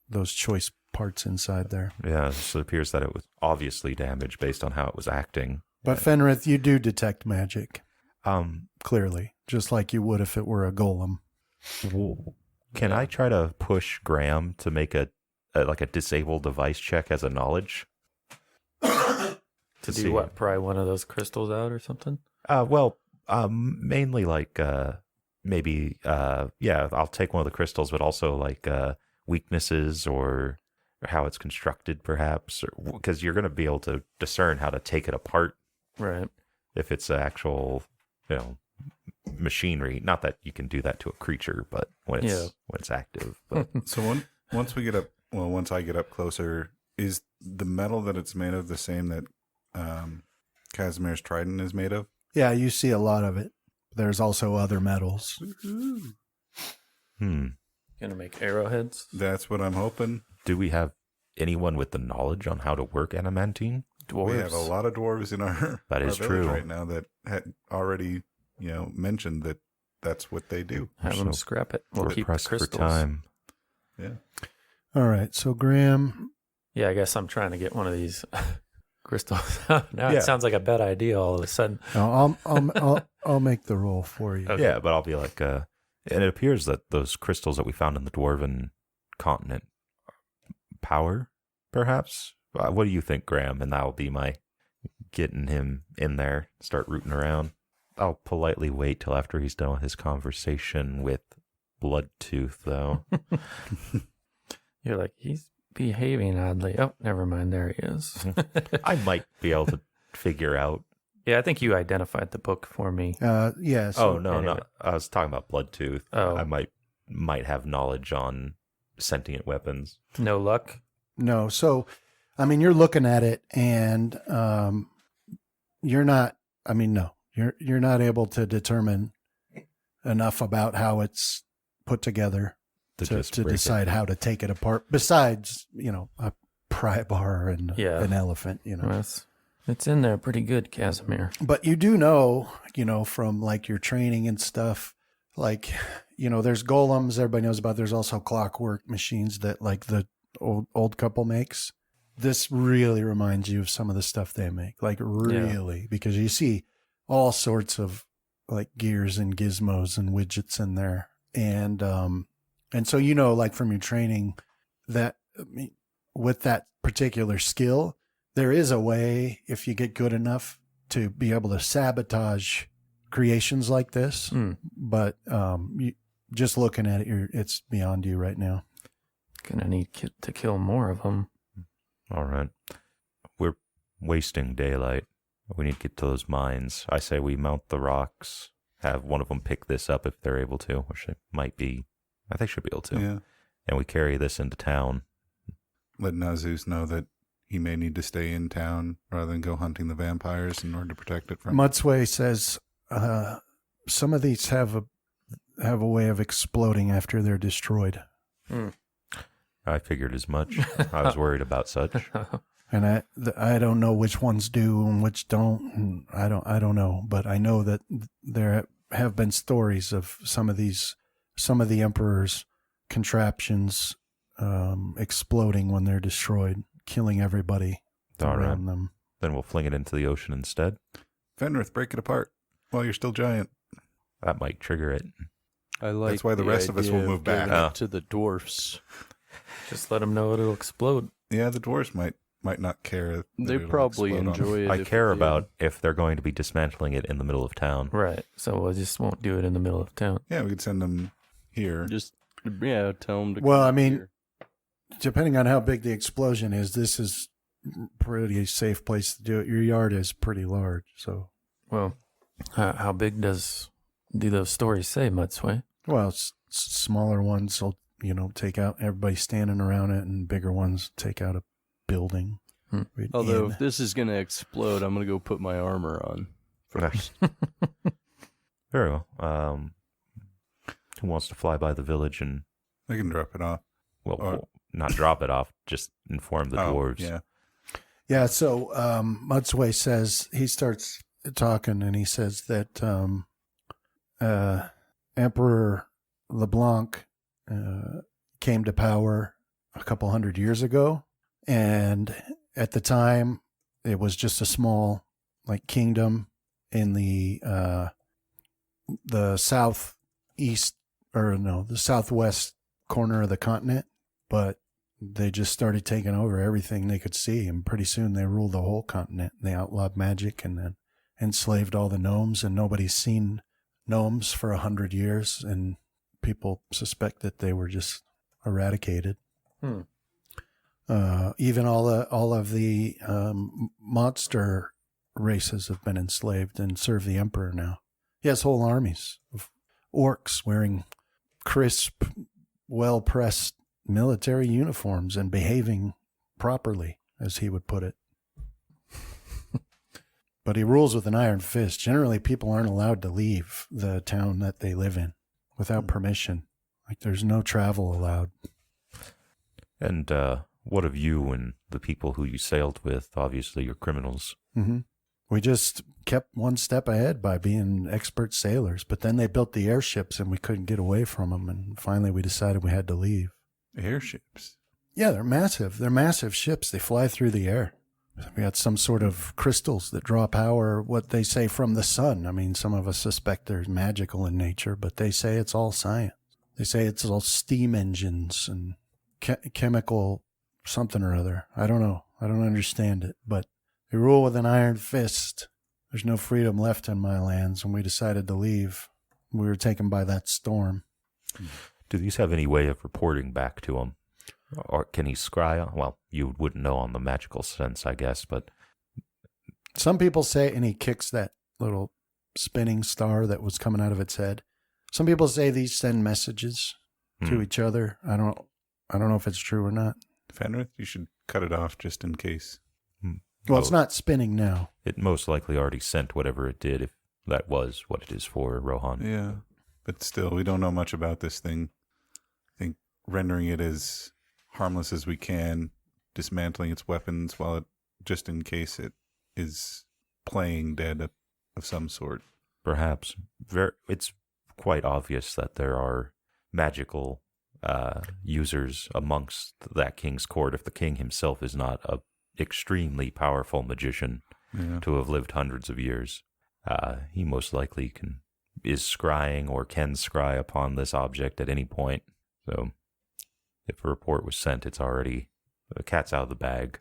[SPEAKER 2] those choice parts inside there.
[SPEAKER 3] Yeah, so it appears that it was obviously damaged based on how it was acting.
[SPEAKER 2] But Fenrith, you do detect magic
[SPEAKER 3] Um,
[SPEAKER 2] clearly, just like you would if it were a golem.
[SPEAKER 3] can I try to push Graham to make a disable device check as a knowledge?
[SPEAKER 4] To do what? Pry one of those crystals out or something?
[SPEAKER 3] Mainly maybe I'll take one of the crystals, but also weaknesses or how it's constructed, perhaps, because you're going to be able to discern how to take it apart.
[SPEAKER 4] Right.
[SPEAKER 3] If it's actual, machinery. Not that you can do that to a creature, but when it's active. But
[SPEAKER 5] So once I get up closer, is the metal that it's made of the same that Casimir's trident is made of?
[SPEAKER 2] Yeah, you see a lot of it. There's also other metals.
[SPEAKER 4] Gonna make arrowheads?
[SPEAKER 5] That's what I'm hoping.
[SPEAKER 3] do we have anyone with the knowledge on how to work adamantine?
[SPEAKER 4] Dwarves?
[SPEAKER 5] We have a lot of dwarves in our
[SPEAKER 3] That is
[SPEAKER 5] our village
[SPEAKER 3] true.
[SPEAKER 5] right now that had already mentioned that that's what they do.
[SPEAKER 4] Have them
[SPEAKER 3] So
[SPEAKER 4] scrap it. We'll
[SPEAKER 3] We're
[SPEAKER 4] keep the
[SPEAKER 3] pressed for
[SPEAKER 4] crystals.
[SPEAKER 3] time.
[SPEAKER 5] Yeah.
[SPEAKER 2] All right, so Graham,
[SPEAKER 4] Yeah, I guess I'm trying to get one of these crystals. Now
[SPEAKER 3] Yeah.
[SPEAKER 4] it sounds like a bad idea all of a sudden.
[SPEAKER 2] no, I'll make the roll for you.
[SPEAKER 4] Okay.
[SPEAKER 3] Yeah, but I'll be like, and it appears that those crystals that we found in the Dwarven continent, power, perhaps? What do you think, Graham? And that'll be my getting him in there, start rooting around. I'll politely wait till after he's done with his conversation with Bloodtooth, though.
[SPEAKER 4] You're like, he's behaving oddly. Oh, never mind. There he is.
[SPEAKER 3] I might be able to figure out.
[SPEAKER 4] Yeah, I think you identified the book for me.
[SPEAKER 2] Yeah. So,
[SPEAKER 3] Oh, no,
[SPEAKER 4] anyway.
[SPEAKER 3] no. I was talking about Bloodtooth.
[SPEAKER 4] Oh.
[SPEAKER 3] I might have knowledge on sentient weapons.
[SPEAKER 4] No luck.
[SPEAKER 2] No. So, I mean, you're looking at it, and you're not. I mean, no, you're not able to determine enough about how it's put together
[SPEAKER 3] To just
[SPEAKER 2] to
[SPEAKER 3] break it.
[SPEAKER 2] decide how to take it apart. Besides, a pry bar and
[SPEAKER 4] Yeah.
[SPEAKER 2] an elephant.
[SPEAKER 4] That's It's in there pretty good, Casimir.
[SPEAKER 2] But you do know, from like your training and stuff, like, there's golems everybody knows about. There's also clockwork machines that like the old couple makes. This really reminds you of some of the stuff they make, like really, because you see all sorts of like gears and gizmos and widgets in there. And so, like from your training that with that particular skill, there is a way, if you get good enough, to be able to sabotage creations like this. But just looking at it, it's beyond you right now.
[SPEAKER 4] Gonna need to kill more of them.
[SPEAKER 3] All right. We're wasting daylight. We need to get to those mines. I say we mount the rocks, have one of them pick this up if they're able to, which they might be. I think should be able to.
[SPEAKER 5] Yeah.
[SPEAKER 3] And we carry this into town.
[SPEAKER 5] Let Nazus know that he may need to stay in town rather than go hunting the vampires in order to protect it from.
[SPEAKER 2] Mudsway says some of these have a way of exploding after they're destroyed.
[SPEAKER 3] I figured as much. I was worried about such.
[SPEAKER 2] And I don't know which ones do and which don't. And I don't know, but I know that there have been stories of some of the Emperor's contraptions exploding when they're destroyed, killing everybody around them.
[SPEAKER 3] Then we'll fling it into the ocean instead.
[SPEAKER 5] Fenrith, break it apart while you're still giant.
[SPEAKER 3] That might trigger it.
[SPEAKER 5] That's why the rest of us will move back
[SPEAKER 6] to the dwarfs.
[SPEAKER 4] Just let them know it'll explode.
[SPEAKER 5] Yeah, the dwarves might not care.
[SPEAKER 6] They probably enjoy it.
[SPEAKER 3] I care about if they're going to be dismantling it in the middle of town.
[SPEAKER 4] Right. So I just won't do it in the middle of town.
[SPEAKER 5] Yeah, we could send them here.
[SPEAKER 6] Just tell them to.
[SPEAKER 2] Well,
[SPEAKER 6] come
[SPEAKER 2] I mean,
[SPEAKER 6] here.
[SPEAKER 2] depending on how big the explosion is, this is pretty safe place to do it. Your yard is pretty large, so.
[SPEAKER 4] Well, how big do those stories say, Mudsway?
[SPEAKER 2] Well, smaller ones will, take out everybody standing around it, and bigger ones take out a building. Right.
[SPEAKER 6] Although if this is going to explode, I'm going to go put my armor on first.
[SPEAKER 3] Very well. Who wants to fly by the village and...
[SPEAKER 5] They can drop it off.
[SPEAKER 3] Well, not drop it off, just inform the dwarves.
[SPEAKER 5] Yeah.
[SPEAKER 2] Yeah, so Mudsway says, he starts talking, and he says that Emperor LeBlanc came to power a couple 100 years ago, and at the time it was just a small kingdom in the southwest corner of the continent, but they just started taking over everything they could see, and pretty soon they ruled the whole continent. They outlawed magic and then enslaved all the gnomes, and nobody's seen gnomes for 100 years, and people suspect that they were just eradicated. Even all of the monster races have been enslaved and serve the emperor now. He has whole armies of orcs wearing crisp, well-pressed military uniforms and behaving properly, as he would put it. But he rules with an iron fist. Generally, people aren't allowed to leave the town that they live in without permission. There's no travel allowed.
[SPEAKER 3] And what of you and the people who you sailed with? Obviously, you're criminals.
[SPEAKER 2] Mm-hmm. We just kept one step ahead by being expert sailors, but then they built the airships and we couldn't get away from them, and finally we decided we had to leave.
[SPEAKER 5] Airships?
[SPEAKER 2] Yeah, they're massive. They're massive ships. They fly through the air. We got some sort of crystals that draw power, what they say, from the sun. I mean, some of us suspect they're magical in nature, but they say it's all science. They say it's all steam engines and chemical something or other. I don't know. I don't understand it, but they rule with an iron fist. There's no freedom left in my lands, and we decided to leave. We were taken by that storm.
[SPEAKER 3] Do these have any way of reporting back to him? Or can he scry? Well, you wouldn't know on the magical sense, I guess, but...
[SPEAKER 2] Some people say, and he kicks that little spinning star that was coming out of its head. Some people say these send messages to each other. I don't know if it's true or not.
[SPEAKER 5] Fenrith, you should cut it off just in case.
[SPEAKER 2] Well, it's not spinning now.
[SPEAKER 3] It most likely already sent whatever it did, if that was what it is for, Rohan.
[SPEAKER 5] Yeah, but still, we don't know much about this thing. I think rendering it as harmless as we can, dismantling its weapons just in case it is playing dead of some sort.
[SPEAKER 3] Perhaps. It's quite obvious that there are magical users amongst that king's court if the king himself is not a extremely powerful magician to have lived hundreds of years. He most likely is scrying or can scry upon this object at any point. So if a report was sent, it's already the cat's out of the bag.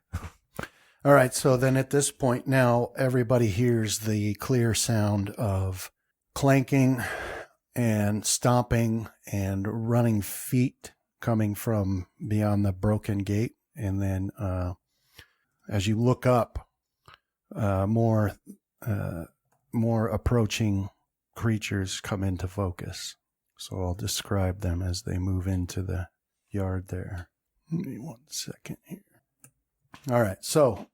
[SPEAKER 2] All right, so then at this point now, everybody hears the clear sound of clanking and stomping and running feet coming from beyond the broken gate. And then as you look up, more approaching creatures come into focus. So I'll describe them as they move into the yard there. Give me 1 second here. All right, so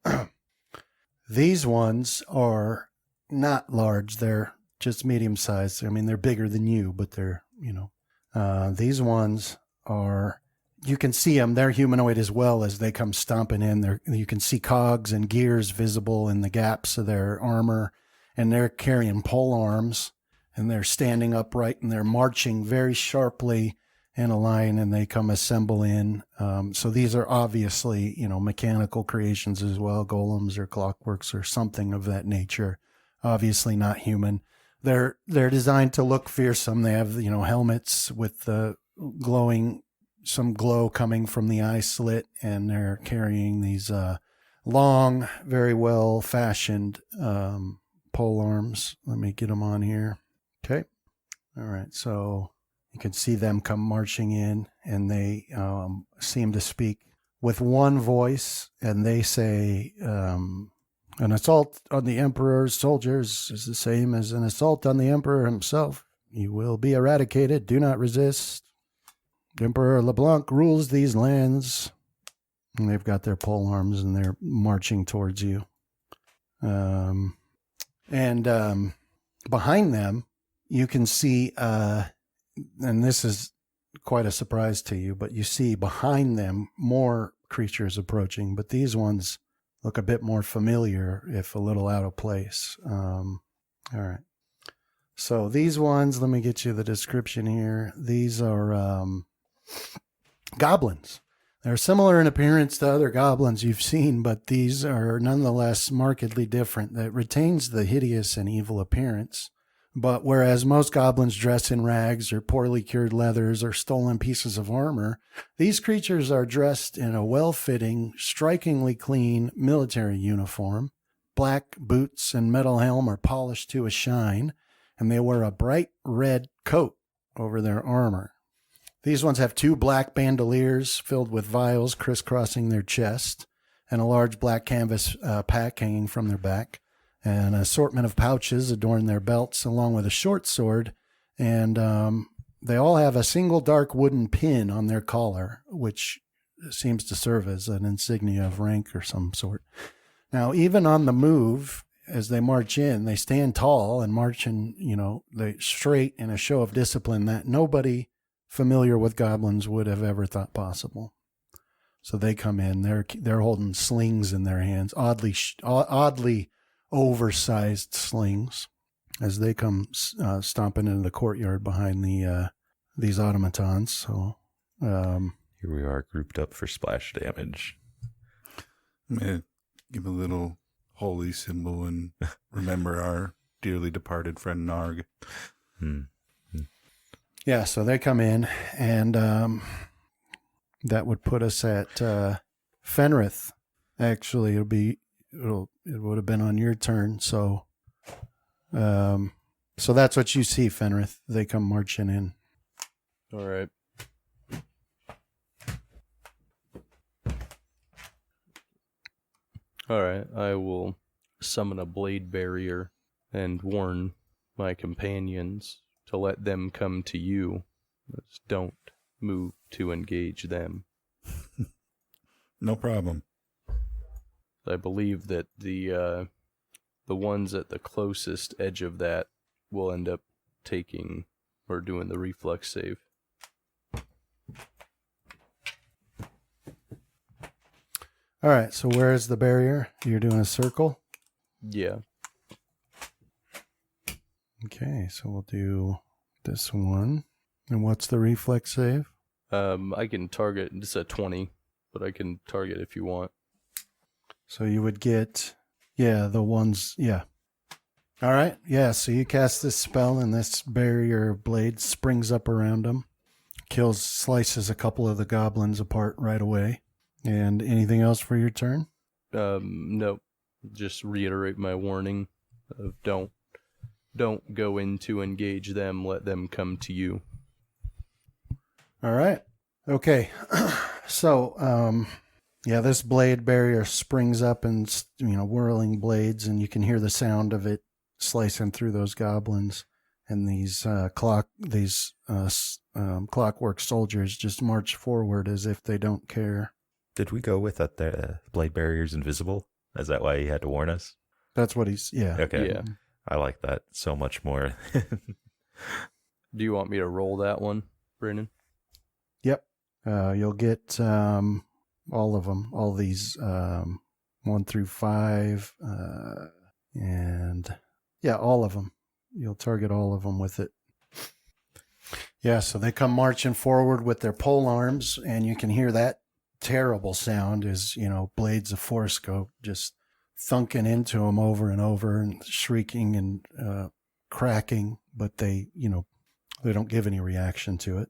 [SPEAKER 2] these ones are not large. They're just medium-sized. I mean, they're bigger than you, but they're, these ones are, you can see them. They're humanoid as well as they come stomping in. You can see cogs and gears visible in the gaps of their armor, and they're carrying pole arms, and they're standing upright, and they're marching very sharply in a line, and they come assemble in. So these are obviously, mechanical creations as well, golems or clockworks or something of that nature. Obviously not human. They're designed to look fearsome. They have, helmets with the some glow coming from the eye slit, and they're carrying these long, very well fashioned pole arms. Let me get them on here. Okay. All right. So you can see them come marching in, and they seem to speak with one voice, and they say, an assault on the Emperor's soldiers is the same as an assault on the Emperor himself. You will be eradicated. Do not resist. Emperor LeBlanc rules these lands. And they've got their pole arms, and they're marching towards you. And behind them, you can see, and this is quite a surprise to you, but you see behind them more creatures approaching, but these ones look a bit more familiar, if a little out of place. All right. So these ones, let me get you the description here. These are goblins. They're similar in appearance to other goblins you've seen, but these are nonetheless markedly different. That retains the hideous and evil appearance. But whereas most goblins dress in rags or poorly cured leathers or stolen pieces of armor, these creatures are dressed in a well-fitting, strikingly clean military uniform. Black boots and metal helm are polished to a shine, and they wear a bright red coat over their armor. These ones have 2 black bandoliers filled with vials crisscrossing their chest, and a large black canvas pack hanging from their back. An assortment of pouches adorn their belts, along with a short sword, and they all have a single dark wooden pin on their collar, which seems to serve as an insignia of rank or some sort. Now, even on the move, as they march in, they stand tall and march in, they straight in a show of discipline that nobody familiar with goblins would have ever thought possible. So they come in, they're holding slings in their hands, oddly oversized slings, as they come stomping into the courtyard behind these automatons. So
[SPEAKER 3] Here we are, grouped up for splash damage.
[SPEAKER 5] I'm gonna give a little holy symbol and remember our dearly departed friend Narg.
[SPEAKER 2] Yeah, so they come in, and that would put us at Fenrith. Actually, it would have been on your turn. So that's what you see, Fenrith. They come marching in.
[SPEAKER 6] All right. All right. I will summon a blade barrier and warn my companions to let them come to you. Just don't move to engage them.
[SPEAKER 5] No problem.
[SPEAKER 6] I believe that the ones at the closest edge of that will end up taking or doing the reflex save.
[SPEAKER 2] All right, so where is the barrier? You're doing a circle?
[SPEAKER 6] Yeah.
[SPEAKER 2] Okay, so we'll do this one. And what's the reflex save?
[SPEAKER 6] I can target. It's a 20, but I can target if you want.
[SPEAKER 2] So you would get, the ones, All right, so you cast this spell and this barrier blade springs up around them, slices a couple of the goblins apart right away. And anything else for your turn?
[SPEAKER 6] No. Just reiterate my warning of don't go in to engage them. Let them come to you.
[SPEAKER 2] All right. Okay. So, this blade barrier springs up and, whirling blades, and you can hear the sound of it slicing through those goblins. And these clockwork soldiers just march forward as if they don't care.
[SPEAKER 3] Did we go with that the blade barrier's invisible? Is that why he had to warn us?
[SPEAKER 2] That's what he's,
[SPEAKER 3] Okay.
[SPEAKER 6] Yeah.
[SPEAKER 3] I like that so much more.
[SPEAKER 6] Do you want me to roll that one, Brandon?
[SPEAKER 2] Yep. You'll get all of them, all these 1 through 5, and all of them. You'll target all of them with it. Yeah, so they come marching forward with their pole arms, and you can hear that terrible sound as, blades of force go just thunking into them over and over and shrieking and cracking, but they don't give any reaction to it.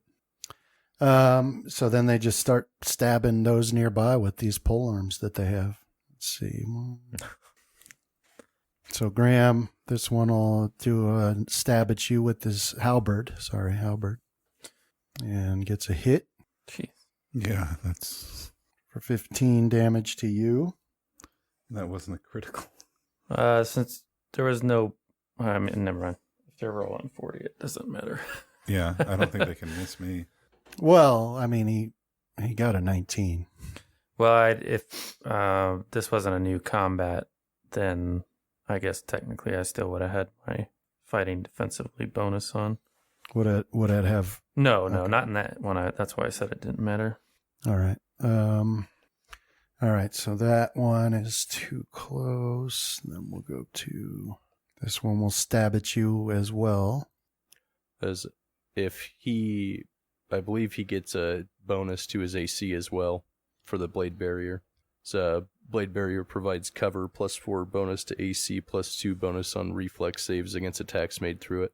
[SPEAKER 2] So then they just start stabbing those nearby with these pole arms that they have. Let's see. So Graham, this one will do a stab at you with this halberd. And gets a hit
[SPEAKER 4] Jeez.
[SPEAKER 5] Yeah, that's
[SPEAKER 2] for 15 damage to you.
[SPEAKER 5] that wasn't a critical.
[SPEAKER 4] Since there was no, never mind. If they're rolling 40, it doesn't matter.
[SPEAKER 5] Yeah, I don't think they can miss me.
[SPEAKER 2] Well, he got a 19.
[SPEAKER 4] Well, if this wasn't a new combat, then I guess technically I still would have had my fighting defensively bonus on.
[SPEAKER 2] Would it have?
[SPEAKER 4] No,
[SPEAKER 2] Okay.
[SPEAKER 4] not in that one. That's why I said it didn't matter.
[SPEAKER 2] All right. All right. So that one is too close. Then we'll go to this one. Will stab at you as well.
[SPEAKER 6] As if I believe he gets a bonus to his AC as well for the blade barrier. So blade barrier provides cover +4 bonus to AC +2 bonus on reflex saves against attacks made through it.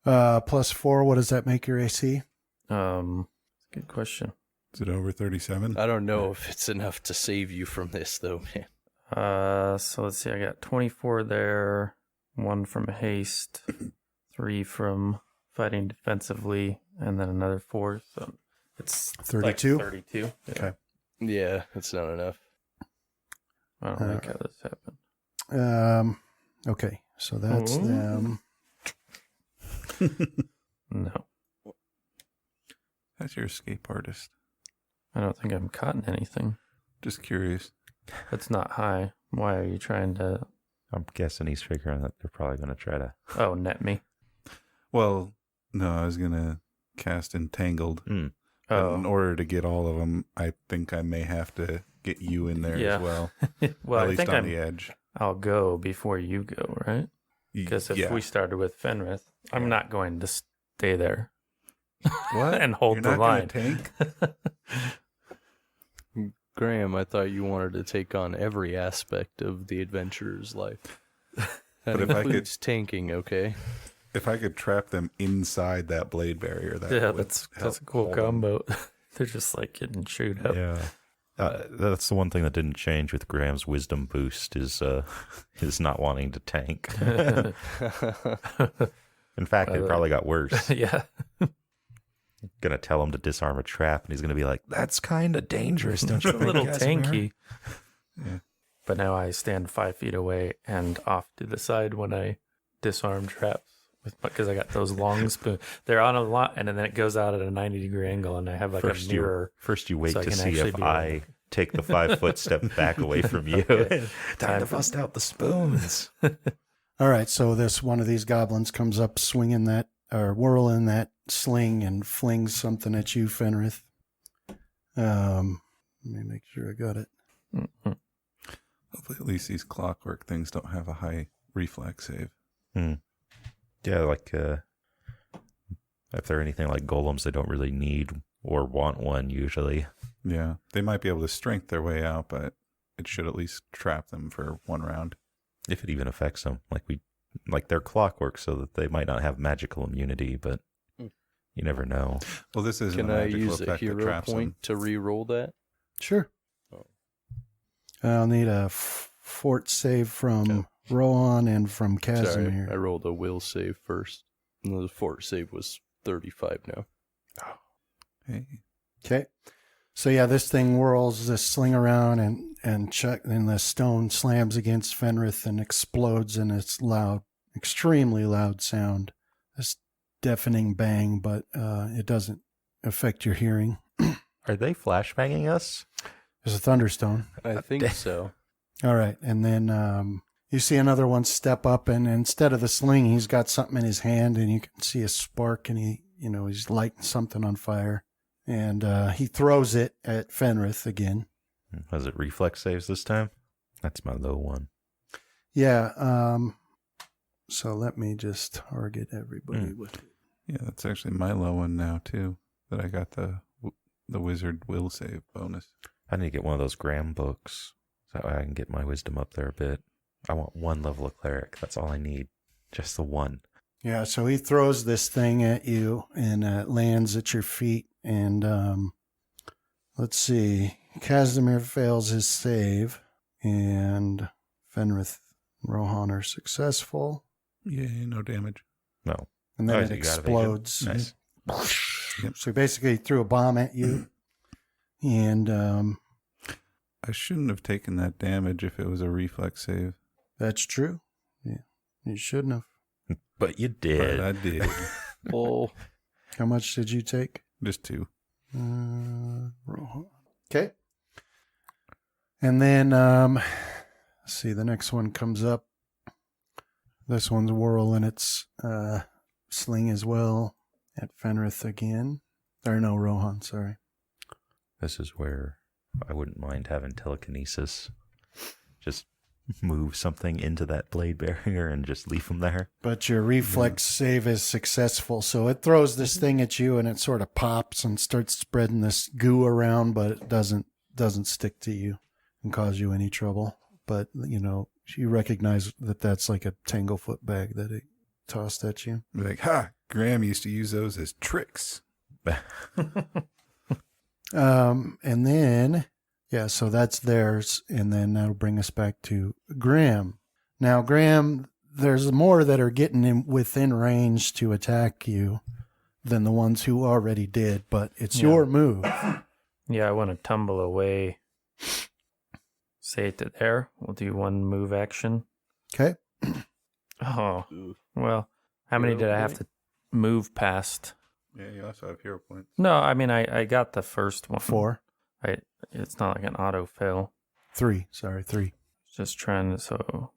[SPEAKER 2] +4. What does that make your AC?
[SPEAKER 4] Good question.
[SPEAKER 5] Is it over 37?
[SPEAKER 6] I don't know if it's enough to save you from this though, man.
[SPEAKER 4] So let's see. I got 24 there, 1 from haste, 3 from fighting defensively, and then another 4. So it's
[SPEAKER 2] 32?
[SPEAKER 4] Like 32. Yeah.
[SPEAKER 2] Okay.
[SPEAKER 6] Yeah, that's not enough.
[SPEAKER 4] I don't like how this happened.
[SPEAKER 2] Okay. So that's
[SPEAKER 4] Oh.
[SPEAKER 2] them.
[SPEAKER 4] No,
[SPEAKER 5] That's your escape artist.
[SPEAKER 4] I don't think I'm caught in anything.
[SPEAKER 5] Just curious.
[SPEAKER 4] It's not high. Why are you trying to?
[SPEAKER 3] I'm guessing he's figuring that they're probably going to try to.
[SPEAKER 4] Net me.
[SPEAKER 5] Well, no, I was going to cast Entangled.
[SPEAKER 3] Mm.
[SPEAKER 5] But in order to get all of them, I think I may have to get you in there as well.
[SPEAKER 4] Well,
[SPEAKER 5] At
[SPEAKER 4] I
[SPEAKER 5] least
[SPEAKER 4] think
[SPEAKER 5] on the edge.
[SPEAKER 4] I'll go before you go, right? Because if we started with Fenrith, I'm not going to stay there
[SPEAKER 5] What?
[SPEAKER 4] and hold
[SPEAKER 5] You're
[SPEAKER 4] the
[SPEAKER 5] not gonna
[SPEAKER 4] line.
[SPEAKER 5] tank?
[SPEAKER 6] Graham, I thought you wanted to take on every aspect of the adventurer's life. That
[SPEAKER 5] But if I
[SPEAKER 6] includes tanking, okay?
[SPEAKER 5] If I could trap them inside that blade barrier, that
[SPEAKER 4] Yeah,
[SPEAKER 5] would
[SPEAKER 4] that's
[SPEAKER 5] help
[SPEAKER 4] a cool
[SPEAKER 5] hold them.
[SPEAKER 4] combo. They're just like getting chewed up.
[SPEAKER 3] Yeah. That's the one thing that didn't change with Graham's wisdom boost is his not wanting to tank. In fact, it probably got worse.
[SPEAKER 4] Yeah.
[SPEAKER 3] Gonna tell him to disarm a trap, and he's gonna be like, "That's kind of dangerous, don't you
[SPEAKER 4] It's a
[SPEAKER 3] think,
[SPEAKER 4] little
[SPEAKER 3] Casimir?"
[SPEAKER 4] tanky.
[SPEAKER 5] Yeah.
[SPEAKER 4] But now I stand 5 feet away and off to the side when I disarm traps because I got those long spoons. They're on a lot, and then it goes out at a 90-degree angle, and I have like a mirror.
[SPEAKER 3] First you wait
[SPEAKER 4] so I
[SPEAKER 3] to
[SPEAKER 4] can
[SPEAKER 3] see
[SPEAKER 4] actually
[SPEAKER 3] if
[SPEAKER 4] be
[SPEAKER 3] I
[SPEAKER 4] like-
[SPEAKER 3] take the 5-foot step back away from you.
[SPEAKER 4] Okay.
[SPEAKER 3] Time to bust out the spoons.
[SPEAKER 2] All right. So one of these goblins comes up swinging that or whirling that sling and flings something at you, Fenrith. Let me make sure I got it.
[SPEAKER 4] Mhm.
[SPEAKER 5] Hopefully, at least these clockwork things don't have a high reflex save.
[SPEAKER 3] Yeah, like if they're anything like golems, they don't really need or want one usually.
[SPEAKER 5] Yeah, they might be able to strength their way out, but it should at least trap them for 1 round.
[SPEAKER 3] If it even affects them. Like they're clockwork, so that they might not have magical immunity, but you never know.
[SPEAKER 5] Well, this isn't
[SPEAKER 6] Can
[SPEAKER 5] a
[SPEAKER 6] I
[SPEAKER 5] magical
[SPEAKER 6] use a
[SPEAKER 5] effect that
[SPEAKER 6] hero
[SPEAKER 5] traps
[SPEAKER 6] point to re-roll that?
[SPEAKER 2] Sure.
[SPEAKER 6] Oh.
[SPEAKER 2] I'll need a fort save from Rohan and from
[SPEAKER 6] Sorry,
[SPEAKER 2] Casimir.
[SPEAKER 6] I rolled a will save first. And the fort save was 35 now.
[SPEAKER 5] Hey.
[SPEAKER 2] Okay. So yeah, this thing whirls this sling around and the stone slams against Fenrith and explodes in its loud, extremely loud sound. This deafening bang, but it doesn't affect your hearing.
[SPEAKER 3] Are they flashbanging us?
[SPEAKER 2] There's a thunderstone.
[SPEAKER 6] I think so.
[SPEAKER 2] All right, and then you see another one step up, and instead of the sling, he's got something in his hand, and you can see a spark, and he's lighting something on fire, and he throws it at Fenrith again.
[SPEAKER 3] Was it reflex saves this time? That's my low one.
[SPEAKER 2] Yeah. So let me just target everybody with it.
[SPEAKER 5] Yeah, that's actually my low one now too. That I got the wizard will save bonus.
[SPEAKER 3] I need to get one of those Graham books so I can get my wisdom up there a bit. I want 1 level of cleric. That's all I need. Just the 1.
[SPEAKER 2] Yeah. So he throws this thing at you, and it lands at your feet. And let's see. Casimir fails his save, and Fenrith and Rohan are successful.
[SPEAKER 5] Yay, no damage.
[SPEAKER 3] No.
[SPEAKER 2] And then
[SPEAKER 3] Oh,
[SPEAKER 2] it
[SPEAKER 3] so you got evasion?
[SPEAKER 2] explodes.
[SPEAKER 3] Nice.
[SPEAKER 5] Yep.
[SPEAKER 2] So he basically threw a bomb at you, and
[SPEAKER 5] I shouldn't have taken that damage if it was a reflex save.
[SPEAKER 2] that's true. Yeah, you shouldn't have.
[SPEAKER 3] But you did.
[SPEAKER 5] But I did.
[SPEAKER 6] Oh,
[SPEAKER 2] How much did you take?
[SPEAKER 5] Just 2.
[SPEAKER 2] Rohan. Okay. And then, let's see, the next one comes up. This one's whirling its sling as well at Fenrith again. Or no, Rohan, sorry.
[SPEAKER 3] This is where I wouldn't mind having telekinesis. Just move something into that blade barrier and just leave them there.
[SPEAKER 2] But your reflex save is successful, so it throws this thing at you, and it sort of pops and starts spreading this goo around, but it doesn't stick to you and cause you any trouble. But you recognize that that's like a tanglefoot bag that it tossed at you.
[SPEAKER 5] Be like, ha! Graham used to use those as tricks.
[SPEAKER 2] And then, so that's theirs, and then that'll bring us back to Graham. Now, Graham, there's more that are getting within range to attack you than the ones who already did, but it's your move.
[SPEAKER 4] Yeah, I want to tumble away. Say it to there. We'll do 1 move action.
[SPEAKER 2] Okay.
[SPEAKER 4] Oh, well, how many did I have to move past?
[SPEAKER 5] Yeah, you also have hero points.
[SPEAKER 4] No, I mean, I got the first one.
[SPEAKER 2] 4.
[SPEAKER 4] It's not like an auto fail.
[SPEAKER 2] 3. Sorry, 3.
[SPEAKER 4] Just trying to, so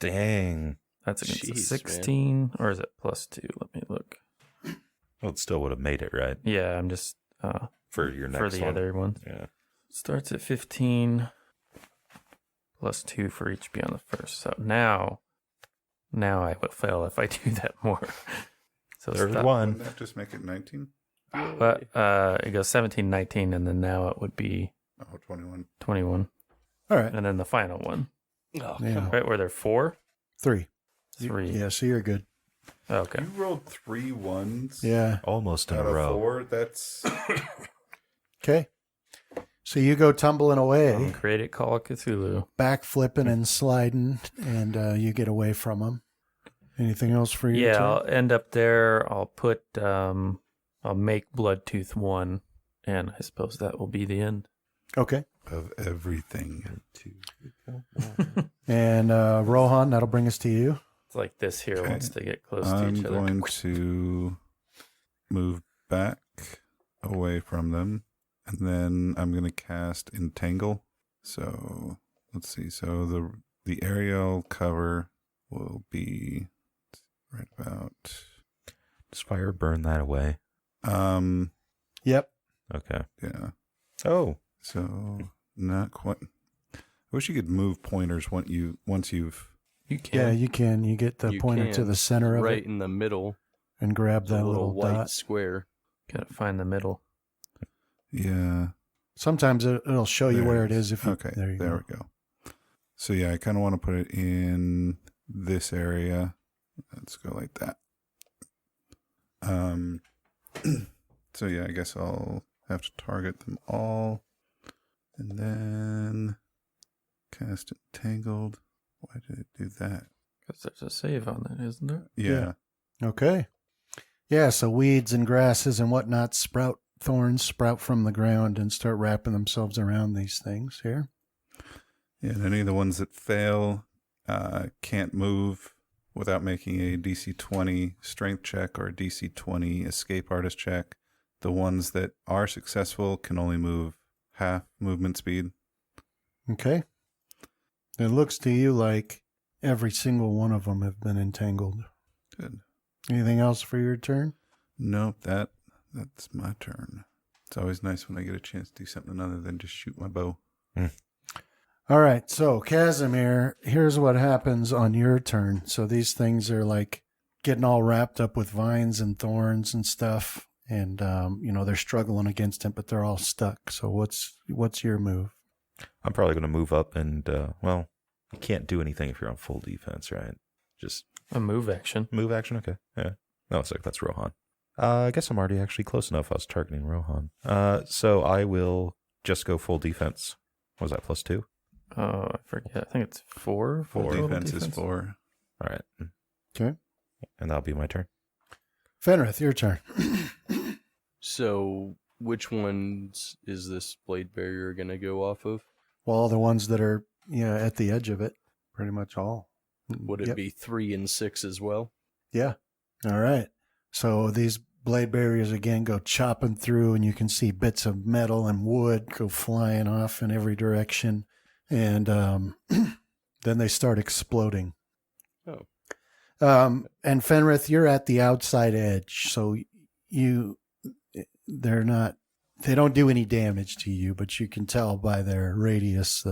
[SPEAKER 3] Dang.
[SPEAKER 4] that's against a
[SPEAKER 6] Jeez,
[SPEAKER 4] 16, or is it +2? Let me look.
[SPEAKER 3] Well, it still would have made it, right?
[SPEAKER 4] Yeah, I'm just,
[SPEAKER 3] For your next
[SPEAKER 4] for the
[SPEAKER 3] one.
[SPEAKER 4] other one.
[SPEAKER 3] Yeah.
[SPEAKER 4] Starts at 15, +2 for each beyond the first. So now I would fail if I do that more. So
[SPEAKER 3] There's
[SPEAKER 4] stop.
[SPEAKER 3] 1.
[SPEAKER 5] Wouldn't that just make it 19?
[SPEAKER 4] But it goes 17, 19, and then now it would be
[SPEAKER 5] Oh, 21.
[SPEAKER 4] 21.
[SPEAKER 2] All right.
[SPEAKER 4] And then the final one.
[SPEAKER 6] Oh,
[SPEAKER 2] Yeah.
[SPEAKER 4] Right, were there 4?
[SPEAKER 2] 3.
[SPEAKER 4] 3.
[SPEAKER 2] Yeah, so you're good.
[SPEAKER 4] Okay.
[SPEAKER 5] You rolled 3 1s
[SPEAKER 2] Yeah.
[SPEAKER 3] Almost in
[SPEAKER 5] out
[SPEAKER 3] a
[SPEAKER 5] of
[SPEAKER 3] row.
[SPEAKER 5] 4. That's
[SPEAKER 2] Okay. So you go tumbling away,
[SPEAKER 4] Created Call of Cthulhu.
[SPEAKER 2] back flipping and sliding, and you get away from them. Anything else for you?
[SPEAKER 4] Yeah,
[SPEAKER 2] Tim?
[SPEAKER 4] I'll end up there. I'll put, I'll make Bloodtooth 1, and I suppose that will be the end.
[SPEAKER 2] Okay.
[SPEAKER 5] of everything.
[SPEAKER 2] And Rohan, that'll bring us to you.
[SPEAKER 4] It's like this here
[SPEAKER 5] Okay.
[SPEAKER 4] wants to get close to
[SPEAKER 5] I'm
[SPEAKER 4] each other.
[SPEAKER 5] going to move back away from them, and then I'm going to cast Entangle. So let's see. So the aerial cover will be right about.
[SPEAKER 3] Does fire burn that away?
[SPEAKER 2] Yep.
[SPEAKER 3] Okay.
[SPEAKER 5] Yeah.
[SPEAKER 3] Oh.
[SPEAKER 5] So not quite. I wish you could move pointers once you've.
[SPEAKER 4] You can.
[SPEAKER 2] Yeah, you can. You get the
[SPEAKER 6] You
[SPEAKER 2] pointer to
[SPEAKER 6] can,
[SPEAKER 2] the center of
[SPEAKER 6] right
[SPEAKER 2] it
[SPEAKER 6] in the middle.
[SPEAKER 2] and grab
[SPEAKER 6] There's
[SPEAKER 2] that
[SPEAKER 6] a
[SPEAKER 2] little
[SPEAKER 6] white
[SPEAKER 2] dot.
[SPEAKER 6] square.
[SPEAKER 4] Gotta find the middle.
[SPEAKER 5] Yeah.
[SPEAKER 2] Sometimes it'll show you
[SPEAKER 5] There
[SPEAKER 2] where
[SPEAKER 5] it
[SPEAKER 2] it is. If you,
[SPEAKER 5] Okay.
[SPEAKER 2] there you go.
[SPEAKER 5] we go. So yeah, I kind of want to put it in this area. Let's go like that. So yeah, I guess I'll have to target them all, and then cast Entangled. Why did it do that?
[SPEAKER 4] Because there's a save on that, isn't there?
[SPEAKER 5] Yeah.
[SPEAKER 2] Okay. Yeah, so weeds and grasses and whatnot thorns sprout from the ground and start wrapping themselves around these things here.
[SPEAKER 5] Yeah, and any of the ones that fail can't move without making a DC 20 strength check or a DC 20 escape artist check. The ones that are successful can only move half movement speed.
[SPEAKER 2] Okay. It looks to you like every single one of them have been entangled.
[SPEAKER 5] Good.
[SPEAKER 2] Anything else for your turn?
[SPEAKER 5] Nope, that's my turn. It's always nice when I get a chance to do something other than just shoot my bow.
[SPEAKER 2] All right, so Casimir, here's what happens on your turn. So these things are like getting all wrapped up with vines and thorns and stuff, and they're struggling against it, but they're all stuck. So what's your move?
[SPEAKER 3] I'm probably going to move up and, you can't do anything if you're on full defense, right? Just
[SPEAKER 4] A move action.
[SPEAKER 3] move action? Okay. Yeah. No, it's like that's Rohan. I guess I'm already actually close enough. I was targeting Rohan. So I will just go full defense. What was that, +2?
[SPEAKER 4] Oh, I forget. I think it's 4.
[SPEAKER 5] Full
[SPEAKER 4] total
[SPEAKER 5] defense is 4.
[SPEAKER 3] All right.
[SPEAKER 2] Okay.
[SPEAKER 3] And that'll be my turn.
[SPEAKER 2] Fenrith, your turn.
[SPEAKER 6] So, which ones is this blade barrier going to go off of?
[SPEAKER 2] Well, all the ones that are at the edge of it, pretty much all.
[SPEAKER 6] Would it
[SPEAKER 2] Yep.
[SPEAKER 6] be 3 and 6 as well?
[SPEAKER 2] Yeah. All right. So these blade barriers again go chopping through, and you can see bits of metal and wood go flying off in every direction. And then they start exploding.
[SPEAKER 6] Oh.
[SPEAKER 2] And Fenrith, you're at the outside edge, so they don't do any damage to you, but you can tell by their radius,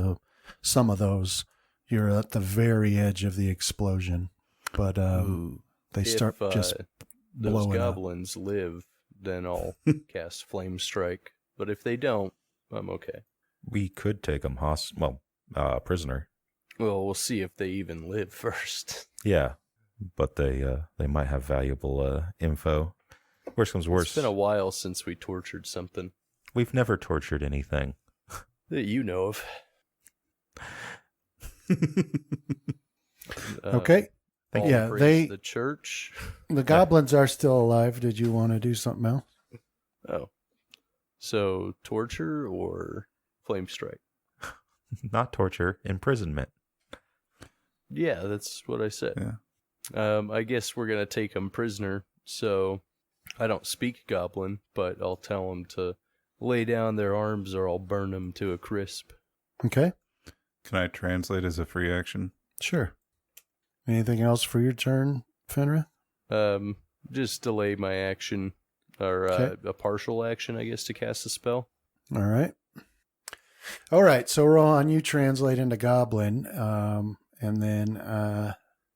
[SPEAKER 2] some of those, you're at the very edge of the explosion. But they start just
[SPEAKER 6] those
[SPEAKER 2] blowing up.
[SPEAKER 6] goblins live, then I'll cast Flame Strike. But if they don't, I'm okay.
[SPEAKER 3] We could take them prisoner.
[SPEAKER 6] Well, we'll see if they even live first.
[SPEAKER 3] Yeah, but they might have valuable info. Worst comes worst.
[SPEAKER 6] It's been a while since we tortured something
[SPEAKER 3] We've never tortured anything.
[SPEAKER 6] that you know of.
[SPEAKER 2] Okay.
[SPEAKER 6] All
[SPEAKER 2] Yeah,
[SPEAKER 6] praise the church.
[SPEAKER 2] The goblins are still alive. Did you want to do something else?
[SPEAKER 6] Oh, so torture or Flame Strike?
[SPEAKER 3] Not torture, imprisonment.
[SPEAKER 6] Yeah, that's what I said.
[SPEAKER 5] Yeah.
[SPEAKER 6] I guess we're gonna take them prisoner. So I don't speak Goblin, but I'll tell them to lay down their arms, or I'll burn them to a crisp.
[SPEAKER 2] Okay.
[SPEAKER 5] Can I translate as a free action?
[SPEAKER 2] Sure. Anything else for your turn, Fenrith?
[SPEAKER 6] Just delay my action, or
[SPEAKER 2] Okay.
[SPEAKER 6] a partial action, I guess, to cast a spell.
[SPEAKER 2] All right. All right. So, Ron, you translate into Goblin, and then,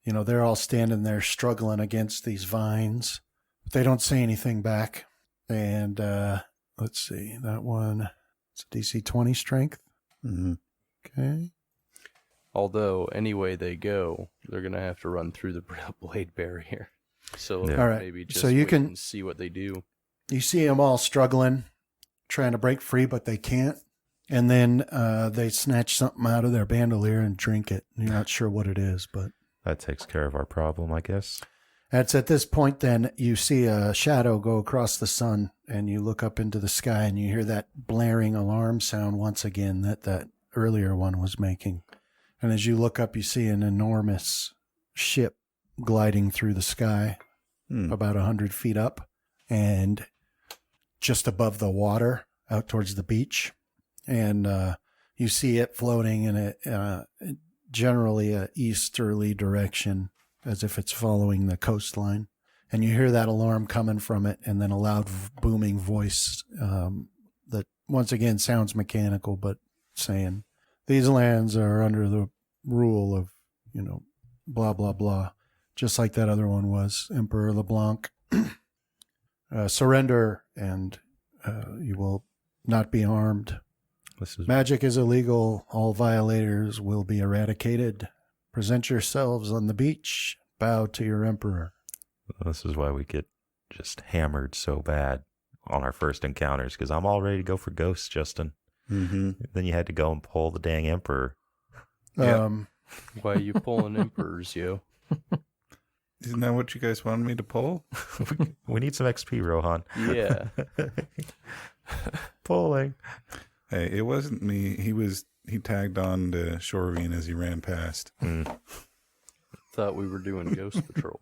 [SPEAKER 2] they're all standing there struggling against these vines. But they don't say anything back. And let's see. That one, it's a DC 20 strength.
[SPEAKER 5] Mm-hmm.
[SPEAKER 2] Okay.
[SPEAKER 6] Although, anyway they go, they're gonna have to run through the blade barrier. So
[SPEAKER 3] Yeah.
[SPEAKER 2] All right.
[SPEAKER 6] maybe just
[SPEAKER 2] So you
[SPEAKER 6] wait
[SPEAKER 2] can-
[SPEAKER 6] and see what they do.
[SPEAKER 2] You see them all struggling, trying to break free, but they can't. And then they snatch something out of their bandolier and drink it. You're not sure what it is, but
[SPEAKER 3] That takes care of our problem, I guess.
[SPEAKER 2] it's at this point then you see a shadow go across the sun, and you look up into the sky and you hear that blaring alarm sound once again that earlier one was making. And as you look up, you see an enormous ship gliding through the sky, about 100 feet up, and just above the water out towards the beach. And you see it floating in generally a easterly direction, as if it's following the coastline. And you hear that alarm coming from it, and then a loud booming voice that once again sounds mechanical, but saying these lands are under the rule of, blah, blah, blah, just like that other one was, Emperor LeBlanc. Surrender, and you will not be harmed. Magic is illegal. All violators will be eradicated. Present yourselves on the beach. Bow to your emperor.
[SPEAKER 3] This is why we get just hammered so bad on our first encounters, because I'm all ready to go for ghosts, Justin.
[SPEAKER 5] Mm-hmm.
[SPEAKER 3] Then you had to go and pull the dang emperor.
[SPEAKER 5] Yeah.
[SPEAKER 6] Why are you pulling emperors, yo?
[SPEAKER 5] Isn't that what you guys wanted me to pull?
[SPEAKER 3] We need some XP, Rohan.
[SPEAKER 6] Yeah.
[SPEAKER 3] Pulling.
[SPEAKER 5] Hey, it wasn't me. He tagged on to Shorevine as he ran past.
[SPEAKER 6] Thought we were doing ghost patrol.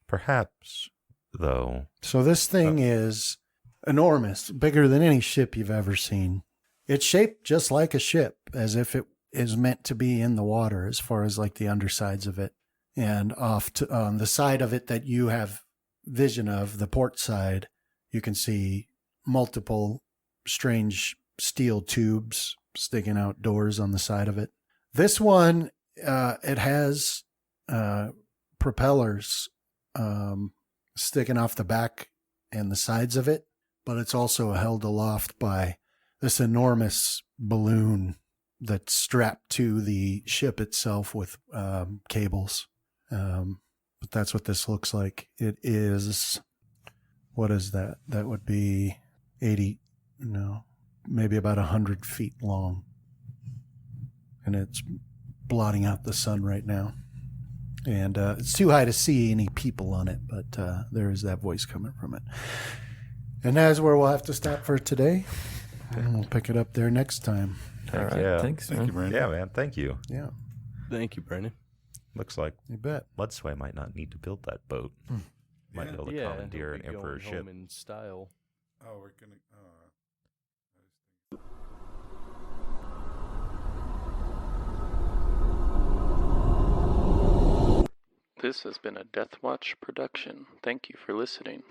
[SPEAKER 3] Perhaps, though.
[SPEAKER 2] So this thing is enormous, bigger than any ship you've ever seen. It's shaped just like a ship, as if it is meant to be in the water, as far as like the undersides of it. And off to on the side of it that you have vision of, the port side, you can see multiple strange steel tubes sticking out doors on the side of it. This one, it has propellers sticking off the back and the sides of it, but it's also held aloft by this enormous balloon that's strapped to the ship itself with cables. But that's what this looks like. It is, what is that? That would be maybe about 100 feet long. And it's blotting out the sun right now. And it's too high to see any people on it, but there is that voice coming from it. And that's where we'll have to stop for today. And we'll pick it up there next time.
[SPEAKER 4] All right.
[SPEAKER 3] Yeah.
[SPEAKER 4] Thanks,
[SPEAKER 5] Thank
[SPEAKER 4] man.
[SPEAKER 5] you, Brandon.
[SPEAKER 3] Yeah, man. Thank you.
[SPEAKER 2] Yeah,
[SPEAKER 6] Thank you, Brandon.
[SPEAKER 3] Looks like
[SPEAKER 2] you bet.
[SPEAKER 3] Mudsway might not need to build that boat. Might
[SPEAKER 5] Yeah.
[SPEAKER 3] be able to commandeer an
[SPEAKER 6] he'll be
[SPEAKER 3] emperor
[SPEAKER 6] going
[SPEAKER 3] ship.
[SPEAKER 6] home in style.
[SPEAKER 5] Oh, we're gonna.
[SPEAKER 4] This has been a Death Watch production. Thank you for listening.